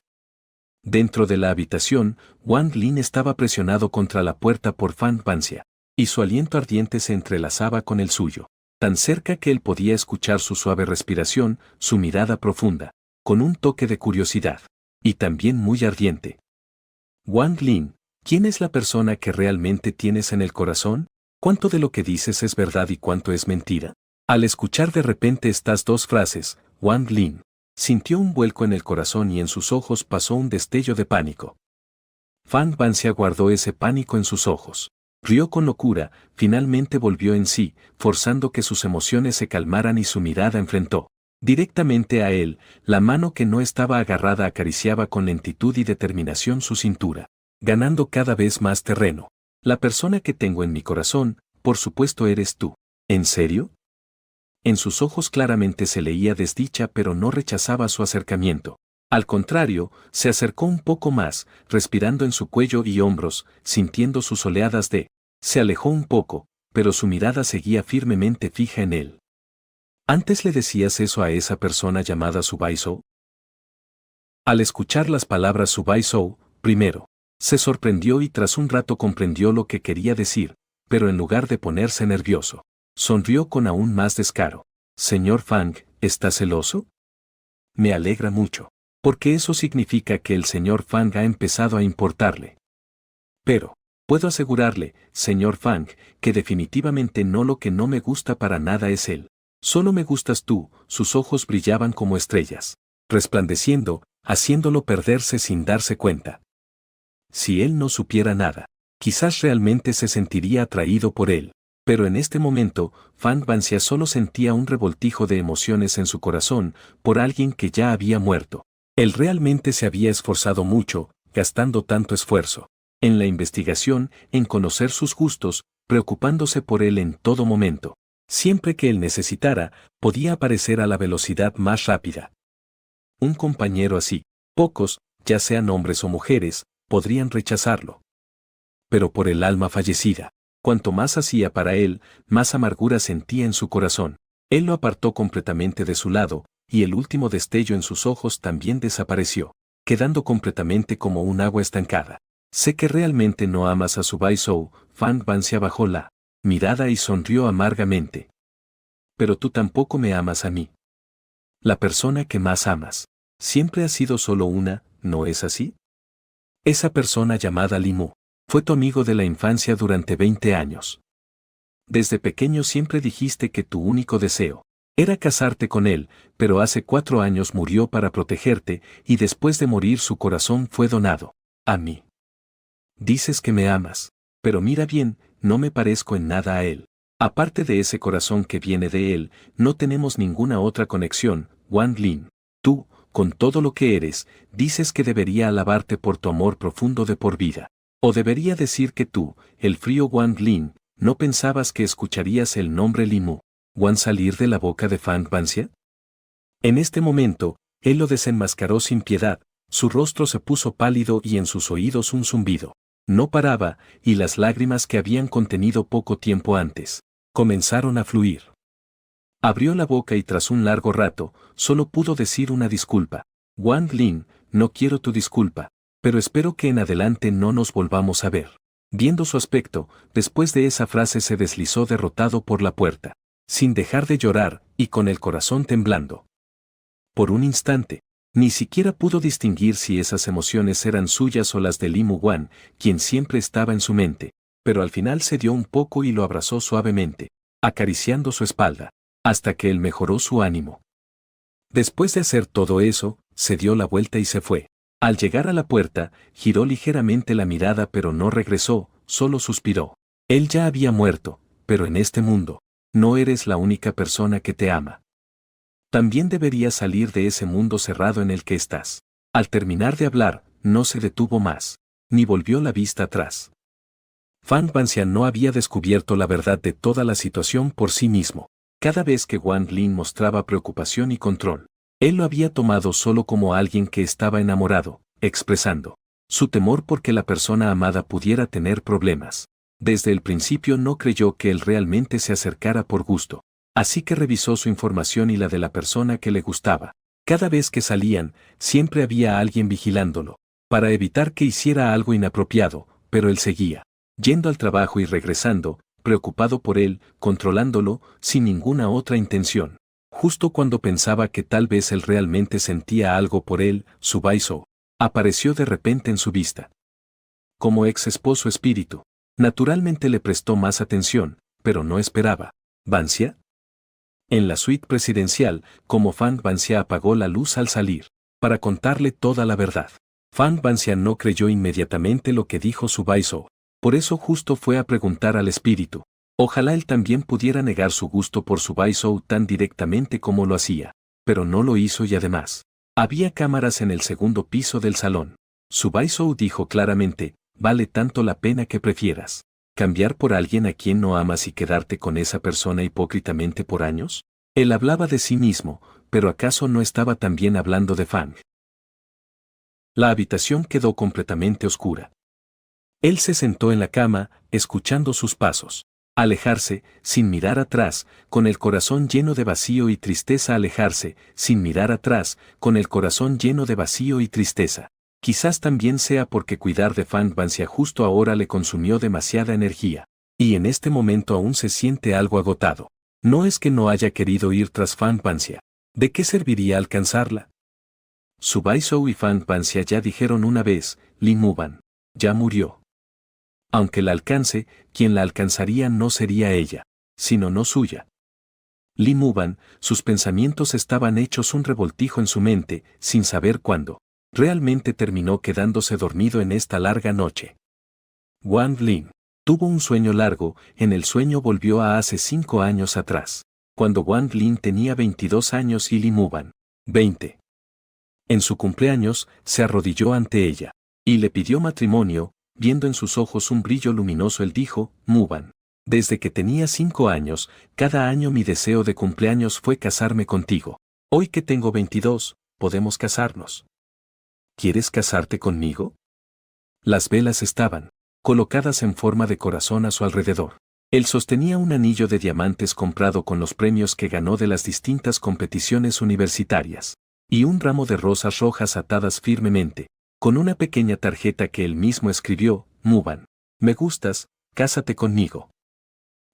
S1: Dentro de la habitación, Wang Lin estaba presionado contra la puerta por Fan Banxian, y su aliento ardiente se entrelazaba con el suyo, tan cerca que él podía escuchar su suave respiración, su mirada profunda, con un toque de curiosidad, y también muy ardiente. Wang Lin, ¿quién es la persona que realmente tienes en el corazón? ¿Cuánto de lo que dices es verdad y cuánto es mentira? Al escuchar de repente estas 2 frases, Wang Lin sintió un vuelco en el corazón y en sus ojos pasó un destello de pánico. Fan Banxian guardó ese pánico en sus ojos. Rió con locura, finalmente volvió en sí, forzando que sus emociones se calmaran y su mirada enfrentó directamente a él, la mano que no estaba agarrada acariciaba con lentitud y determinación su cintura, ganando cada vez más terreno. La persona que tengo en mi corazón, por supuesto eres tú. ¿En serio? En sus ojos claramente se leía desdicha, pero no rechazaba su acercamiento. Al contrario, se acercó un poco más, respirando en su cuello y hombros, sintiendo sus oleadas de. Se alejó un poco, pero su mirada seguía firmemente fija en él. ¿Antes le decías eso a esa persona llamada Subaisou? Al escuchar las palabras Subaisou, primero, se sorprendió y tras un rato comprendió lo que quería decir, pero en lugar de ponerse nervioso, sonrió con aún más descaro. Señor Fang, ¿está celoso? Me alegra mucho, porque eso significa que el señor Fang ha empezado a importarle. Pero, puedo asegurarle, señor Fang, que definitivamente no, lo que no me gusta para nada es él. Solo me gustas tú. Sus ojos brillaban como estrellas, resplandeciendo, haciéndolo perderse sin darse cuenta. Si él no supiera nada, quizás realmente se sentiría atraído por él. Pero en este momento, Fang Banxia solo sentía un revoltijo de emociones en su corazón por alguien que ya había muerto. Él realmente se había esforzado mucho, gastando tanto esfuerzo en la investigación, en conocer sus gustos, preocupándose por él en todo momento. Siempre que él necesitara, podía aparecer a la velocidad más rápida. Un compañero así, pocos, ya sean hombres o mujeres, podrían rechazarlo. Pero por el alma fallecida, cuanto más hacía para él, más amargura sentía en su corazón. Él lo apartó completamente de su lado, y el último destello en sus ojos también desapareció, quedando completamente como un agua estancada. Sé que realmente no amas a Subaisou. Fang Banxia bajó la mirada y sonrió amargamente. Pero tú tampoco me amas a mí. La persona que más amas siempre ha sido solo una, ¿no es así? Esa persona llamada Limu fue tu amigo de la infancia durante 20 años. Desde pequeño siempre dijiste que tu único deseo era casarte con él, pero hace 4 años murió para protegerte y después de morir su corazón fue donado a mí. Dices que me amas, pero mira bien, no me parezco en nada a él. Aparte de ese corazón que viene de él, no tenemos ninguna otra conexión. Wang Lin, tú, con todo lo que eres, dices que debería alabarte por tu amor profundo de por vida. O debería decir que tú, el frío Wang Lin, no pensabas que escucharías el nombre Limu Wan salir de la boca de Fang Banxia. En este momento, él lo desenmascaró sin piedad, su rostro se puso pálido y en sus oídos un zumbido no paraba, y las lágrimas que habían contenido poco tiempo antes comenzaron a fluir. Abrió la boca y tras un largo rato, solo pudo decir una disculpa. Wang Lin, no quiero tu disculpa, pero espero que en adelante no nos volvamos a ver. Viendo su aspecto, después de esa frase se deslizó derrotado por la puerta, sin dejar de llorar y con el corazón temblando. Por un instante, ni siquiera pudo distinguir si esas emociones eran suyas o las de Limu Wan, quien siempre estaba en su mente, pero al final cedió un poco y lo abrazó suavemente, acariciando su espalda, hasta que él mejoró su ánimo. Después de hacer todo eso, se dio la vuelta y se fue. Al llegar a la puerta, giró ligeramente la mirada pero no regresó, solo suspiró. Él ya había muerto, pero en este mundo, no eres la única persona que te ama. También deberías salir de ese mundo cerrado en el que estás. Al terminar de hablar, no se detuvo más, ni volvió la vista atrás. Fang Banxia no había descubierto la verdad de toda la situación por sí mismo. Cada vez que Wang Lin mostraba preocupación y control, él lo había tomado solo como alguien que estaba enamorado, expresando su temor porque la persona amada pudiera tener problemas. Desde el principio no creyó que él realmente se acercara por gusto. Así que revisó su información y la de la persona que le gustaba. Cada vez que salían, siempre había alguien vigilándolo, para evitar que hiciera algo inapropiado, pero él seguía, yendo al trabajo y regresando, preocupado por él, controlándolo, sin ninguna otra intención. Justo cuando pensaba que tal vez él realmente sentía algo por él, Subaisou apareció de repente en su vista. Como ex esposo espíritu, naturalmente le prestó más atención, pero no esperaba. ¿Banxia? En la suite presidencial, como Fang Banxia apagó la luz al salir, para contarle toda la verdad. Fang Banxia no creyó inmediatamente lo que dijo Subaisou. Por eso justo fue a preguntar al espíritu. Ojalá él también pudiera negar su gusto por su Baizhou tan directamente como lo hacía. Pero no lo hizo y además, había cámaras en el segundo piso del salón. Su Baizhou dijo claramente, vale tanto la pena que prefieras cambiar por alguien a quien no amas y quedarte con esa persona hipócritamente por años. Él hablaba de sí mismo, pero ¿acaso no estaba también hablando de Fang? La habitación quedó completamente oscura. Él se sentó en la cama, escuchando sus pasos. Alejarse, sin mirar atrás, con el corazón lleno de vacío y tristeza. Alejarse, sin mirar atrás, con el corazón lleno de vacío y tristeza. Quizás también sea porque cuidar de Fang Banxia justo ahora le consumió demasiada energía. Y en este momento aún se siente algo agotado. No es que no haya querido ir tras Fang Banxia. ¿De qué serviría alcanzarla? Su Baizhou y Fang Banxia ya dijeron una vez, Li Muban. Ya murió. Aunque la alcance, quien la alcanzaría no sería ella, sino no suya. Li Muban, sus pensamientos estaban hechos un revoltijo en su mente, sin saber cuándo. Realmente terminó quedándose dormido en esta larga noche. Wang Lin tuvo un sueño largo, en el sueño volvió a hace 5 años atrás, cuando Wang Lin tenía 22 años y Li Muban, 20. En su cumpleaños, se arrodilló ante ella, y le pidió matrimonio. Viendo en sus ojos un brillo luminoso, él dijo, Muban, desde que tenía 5 años, cada año mi deseo de cumpleaños fue casarme contigo. Hoy que tengo 22, podemos casarnos. ¿Quieres casarte conmigo? Las velas estaban colocadas en forma de corazón a su alrededor. Él sostenía un anillo de diamantes comprado con los premios que ganó de las distintas competiciones universitarias, y un ramo de rosas rojas atadas firmemente, con una pequeña tarjeta que él mismo escribió, Muban, me gustas, cásate conmigo.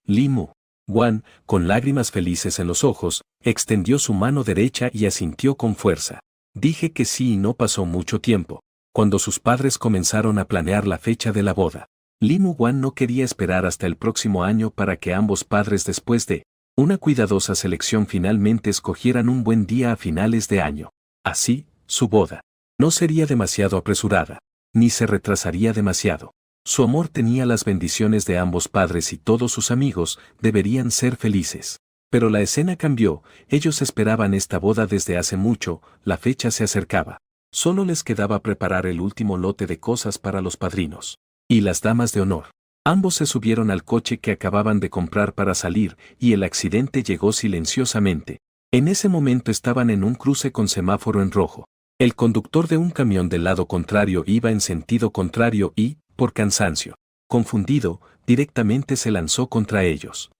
S1: Li Muban, con lágrimas felices en los ojos, extendió su mano derecha y asintió con fuerza. Dije que sí y no pasó mucho tiempo. Cuando sus padres comenzaron a planear la fecha de la boda, Li Muban no quería esperar hasta el próximo año para que ambos padres, después de una cuidadosa selección, finalmente escogieran un buen día a finales de año. Así, su boda no sería demasiado apresurada, ni se retrasaría demasiado. Su amor tenía las bendiciones de ambos padres y todos sus amigos deberían ser felices. Pero la escena cambió, ellos esperaban esta boda desde hace mucho, la fecha se acercaba. Solo les quedaba preparar el último lote de cosas para los padrinos y las damas de honor. Ambos se subieron al coche que acababan de comprar para salir, y el accidente llegó silenciosamente. En ese momento estaban en un cruce con semáforo en rojo. El conductor de un camión del lado contrario iba en sentido contrario y, por cansancio, confundido, directamente se lanzó contra ellos.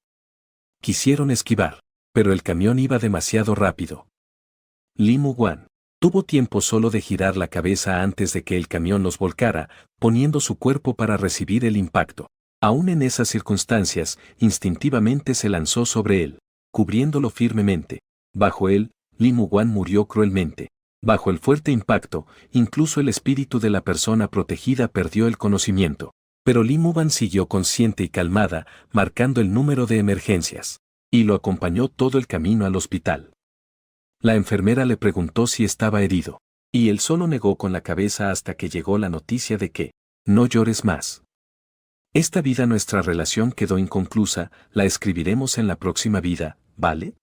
S1: Quisieron esquivar, pero el camión iba demasiado rápido. Li Muban tuvo tiempo solo de girar la cabeza antes de que el camión los volcara, poniendo su cuerpo para recibir el impacto. Aún en esas circunstancias, instintivamente se lanzó sobre él, cubriéndolo firmemente. Bajo él, Li Muban murió cruelmente. Bajo el fuerte impacto, incluso el espíritu de la persona protegida perdió el conocimiento. Pero Li Muban siguió consciente y calmada, marcando el número de emergencias, y lo acompañó todo el camino al hospital. La enfermera le preguntó si estaba herido, y él solo negó con la cabeza hasta que llegó la noticia de que, no llores más. Esta vida, nuestra relación quedó inconclusa, la escribiremos en la próxima vida, ¿vale?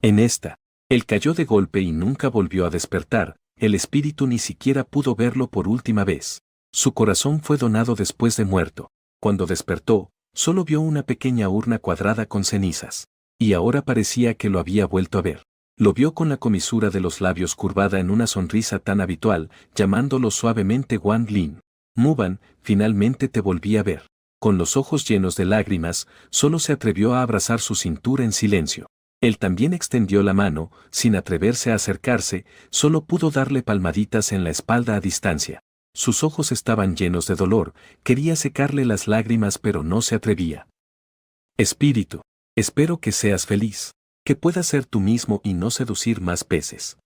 S1: En esta, él cayó de golpe y nunca volvió a despertar, el espíritu ni siquiera pudo verlo por última vez. Su corazón fue donado después de muerto. Cuando despertó, solo vio una pequeña urna cuadrada con cenizas. Y ahora parecía que lo había vuelto a ver. Lo vio con la comisura de los labios curvada en una sonrisa tan habitual, llamándolo suavemente Wang Lin. Muban, finalmente te volví a ver. Con los ojos llenos de lágrimas, solo se atrevió a abrazar su cintura en silencio. Él también extendió la mano, sin atreverse a acercarse, solo pudo darle palmaditas en la espalda a distancia. Sus ojos estaban llenos de dolor, quería secarle las lágrimas pero no se atrevía. Espíritu, espero que seas feliz, que puedas ser tú mismo y no seducir más peces.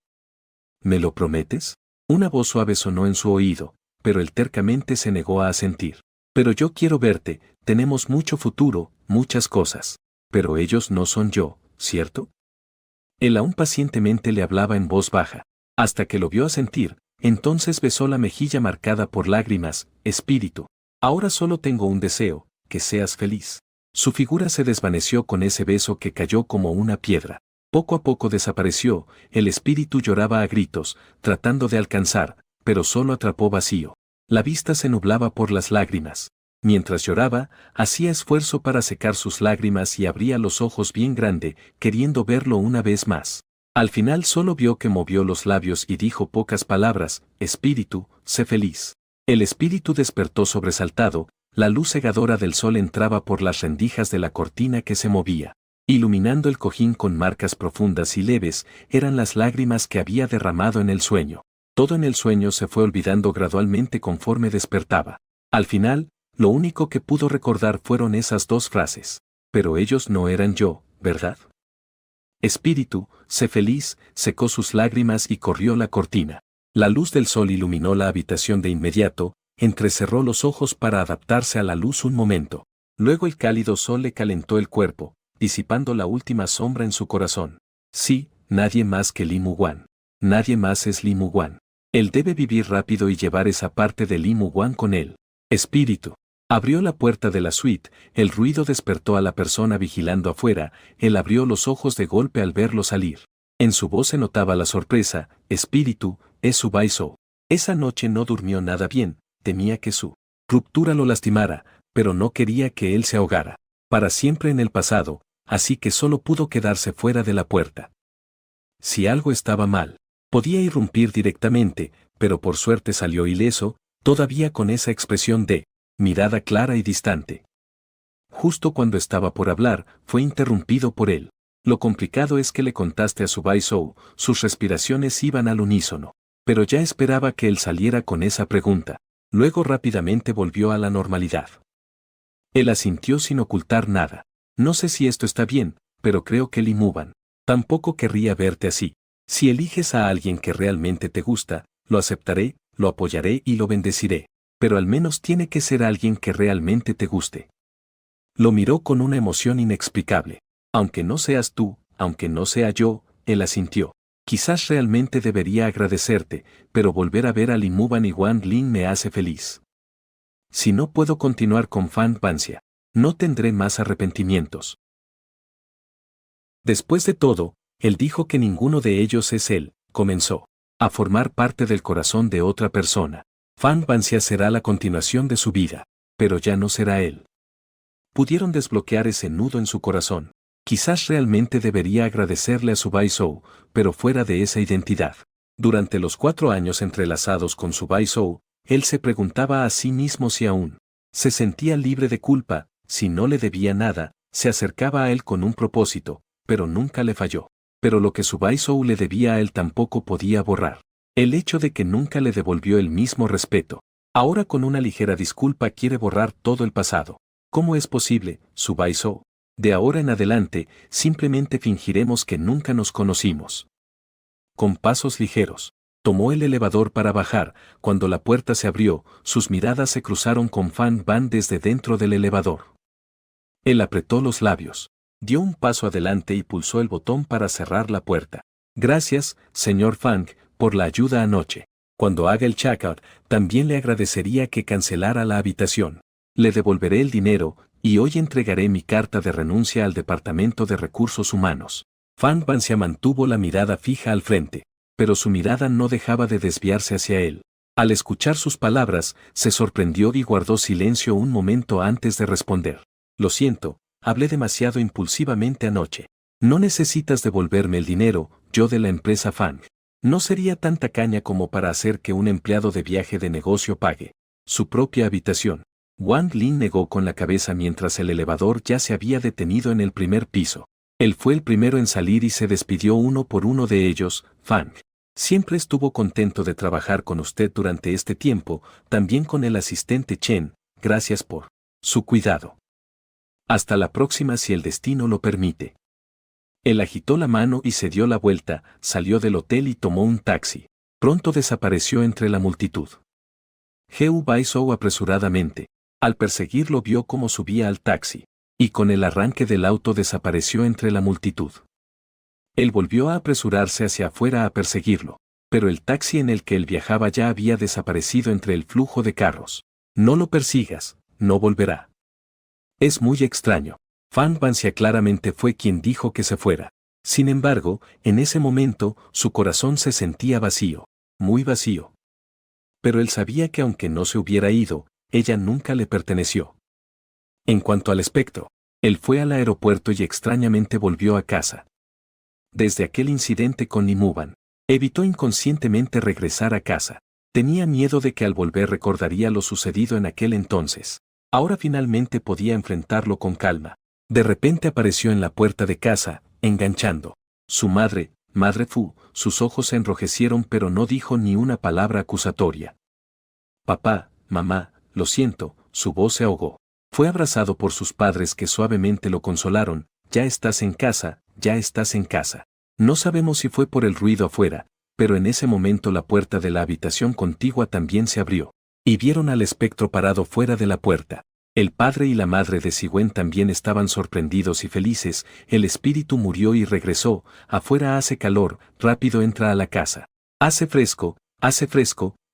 S1: ¿Me lo prometes? Una voz suave sonó en su oído, pero él tercamente se negó a asentir. Pero yo quiero verte, tenemos mucho futuro, muchas cosas. Pero ellos no son yo, ¿cierto? Él aún pacientemente le hablaba en voz baja, hasta que lo vio asentir. Entonces besó la mejilla marcada por lágrimas. Espíritu, Ahora solo tengo un deseo, que seas feliz. Su figura se desvaneció con ese beso que cayó como una piedra. Poco a poco desapareció, el espíritu lloraba a gritos, tratando de alcanzar, pero solo atrapó vacío. La vista se nublaba por las lágrimas. Mientras lloraba, hacía esfuerzo para secar sus lágrimas y abría los ojos bien grande, queriendo verlo una vez más. Al final solo vio que movió los labios y dijo pocas palabras: espíritu, sé feliz. El espíritu despertó sobresaltado, la luz cegadora del sol entraba por las rendijas de la cortina que se movía, iluminando el cojín con marcas profundas y leves, eran las lágrimas que había derramado en el sueño. Todo en el sueño se fue olvidando gradualmente conforme despertaba. Al final, lo único que pudo recordar fueron esas dos frases. Pero ellos no eran yo, ¿verdad? Espíritu, sé feliz, secó sus lágrimas y corrió la cortina. La luz del sol iluminó la habitación de inmediato, entrecerró los ojos para adaptarse a la luz un momento. Luego el cálido sol le calentó el cuerpo, disipando la última sombra en su corazón. Sí, nadie más que Lee Mu-wan. Nadie más es Lee Mu-wan. Él debe vivir rápido y llevar esa parte de Lee Mu-wan con él. Espíritu. Abrió la puerta de la suite, el ruido despertó a la persona vigilando afuera, él abrió los ojos de golpe al verlo salir. En su voz se notaba la sorpresa: espíritu, es su Bai-Sou. Esa noche no durmió nada bien, temía que su ruptura lo lastimara, pero no quería que él se ahogara. Para siempre en el pasado, así que solo pudo quedarse fuera de la puerta. Si algo estaba mal, podía irrumpir directamente, pero por suerte salió ileso, todavía con esa expresión de mirada clara y distante. Justo cuando estaba por hablar, fue interrumpido por él. Lo complicado es que le contaste a su Bai-Sou, sus respiraciones iban al unísono. Pero ya esperaba que él saliera con esa pregunta. Luego rápidamente volvió a la normalidad. Él asintió sin ocultar nada. No sé si esto está bien, pero creo que Lee Mu-wan tampoco querría verte así. Si eliges a alguien que realmente te gusta, lo aceptaré, lo apoyaré y lo bendeciré. Pero al menos tiene que ser alguien que realmente te guste. Lo miró con una emoción inexplicable. Aunque no seas tú, aunque no sea yo, él asintió. Quizás realmente debería agradecerte, pero volver a ver a Lee Mu-wan y Wang Ling me hace feliz. Si no puedo continuar con Fan Bancia, no tendré más arrepentimientos. Después de todo, él dijo que ninguno de ellos es él, comenzó a formar parte del corazón de otra persona. Fan Bancia será la continuación de su vida, pero ya no será él. Pudieron desbloquear ese nudo en su corazón. Quizás realmente debería agradecerle a su Bai-Sou, pero fuera de esa identidad. Durante los 4 años entrelazados con su Bai-Sou, él se preguntaba a sí mismo si aún se sentía libre de culpa, si no le debía nada, se acercaba a él con un propósito, pero nunca le falló. Pero lo que su Bai-Sou le debía a él tampoco podía borrar. El hecho de que nunca le devolvió el mismo respeto. Ahora con una ligera disculpa quiere borrar todo el pasado. ¿Cómo es posible, su Bai-Sou? De ahora en adelante, simplemente fingiremos que nunca nos conocimos. Con pasos ligeros, tomó el elevador para bajar. Cuando la puerta se abrió, sus miradas se cruzaron con Fan Ban desde dentro del elevador. Él apretó los labios, dio un paso adelante y pulsó el botón para cerrar la puerta. Gracias, señor Fang, por la ayuda anoche. Cuando haga el checkout, también le agradecería que cancelara la habitación. Le devolveré el dinero, y hoy entregaré mi carta de renuncia al Departamento de Recursos Humanos. Fan Bancia mantuvo la mirada fija al frente, pero su mirada no dejaba de desviarse hacia él. Al escuchar sus palabras, se sorprendió y guardó silencio un momento antes de responder. Lo siento, hablé demasiado impulsivamente anoche. No necesitas devolverme el dinero, yo de la empresa Fang. No sería tan tacaña como para hacer que un empleado de viaje de negocio pague su propia habitación. Wang Ling negó con la cabeza mientras el elevador ya se había detenido en el primer piso. Él fue el primero en salir y se despidió uno por uno de ellos. Fang. Siempre estuvo contento de trabajar con usted durante este tiempo, también con el asistente Chen, gracias por su cuidado. Hasta la próxima si el destino lo permite. Él agitó la mano y se dio la vuelta, salió del hotel y tomó un taxi. Pronto desapareció entre la multitud. Heu Bai-Sou apresuradamente. Al perseguirlo vio cómo subía al taxi, y con el arranque del auto desapareció entre la multitud. Él volvió a apresurarse hacia afuera a perseguirlo, pero el taxi en el que él viajaba ya había desaparecido entre el flujo de carros. No lo persigas, no volverá. Es muy extraño. Fan Banxia claramente fue quien dijo que se fuera. Sin embargo, en ese momento, su corazón se sentía vacío, muy vacío. Pero él sabía que aunque no se hubiera ido, ella nunca le perteneció. En cuanto al espectro, él fue al aeropuerto y extrañamente volvió a casa. Desde aquel incidente con Nimuban, evitó inconscientemente regresar a casa. Tenía miedo de que al volver recordaría lo sucedido en aquel entonces. Ahora finalmente podía enfrentarlo con calma. De repente apareció en la puerta de casa, enganchando. Su madre, Madre Fu, sus ojos se enrojecieron pero no dijo ni una palabra acusatoria. Papá, mamá, lo siento, su voz se ahogó. Fue abrazado por sus padres que suavemente lo consolaron, ya estás en casa, ya estás en casa. No sabemos si fue por el ruido afuera, pero en ese momento la puerta de la habitación contigua también se abrió, y vieron al espectro parado fuera de la puerta. El padre y la madre de Sigüen también estaban sorprendidos y felices, el espíritu murió y regresó, afuera hace calor, rápido entra a la casa. Hace fresco,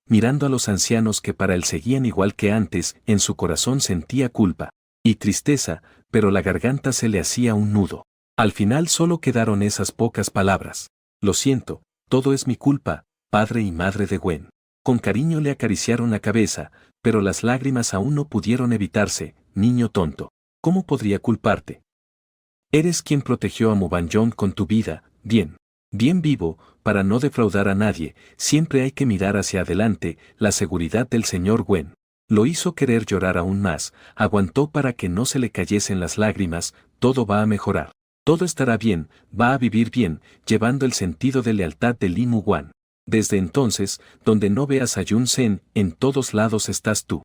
S1: mirando a los ancianos que para él seguían igual que antes, en su corazón sentía culpa y tristeza, pero la garganta se le hacía un nudo. Al final solo quedaron esas pocas palabras. Lo siento, todo es mi culpa, padre y madre de Gwen. Con cariño le acariciaron la cabeza, pero las lágrimas aún no pudieron evitarse. Niño tonto, ¿cómo podría culparte? Eres quien protegió a Mubanjong con tu vida, bien vivo, para no defraudar a nadie, siempre hay que mirar hacia adelante, la seguridad del señor Gwen. Lo hizo querer llorar aún más, aguantó para que no se le cayesen las lágrimas, todo va a mejorar. Todo estará bien, va a vivir bien, llevando el sentido de lealtad de Li Muguan. Desde entonces, donde no veas a Yun Sen, en todos lados estás tú.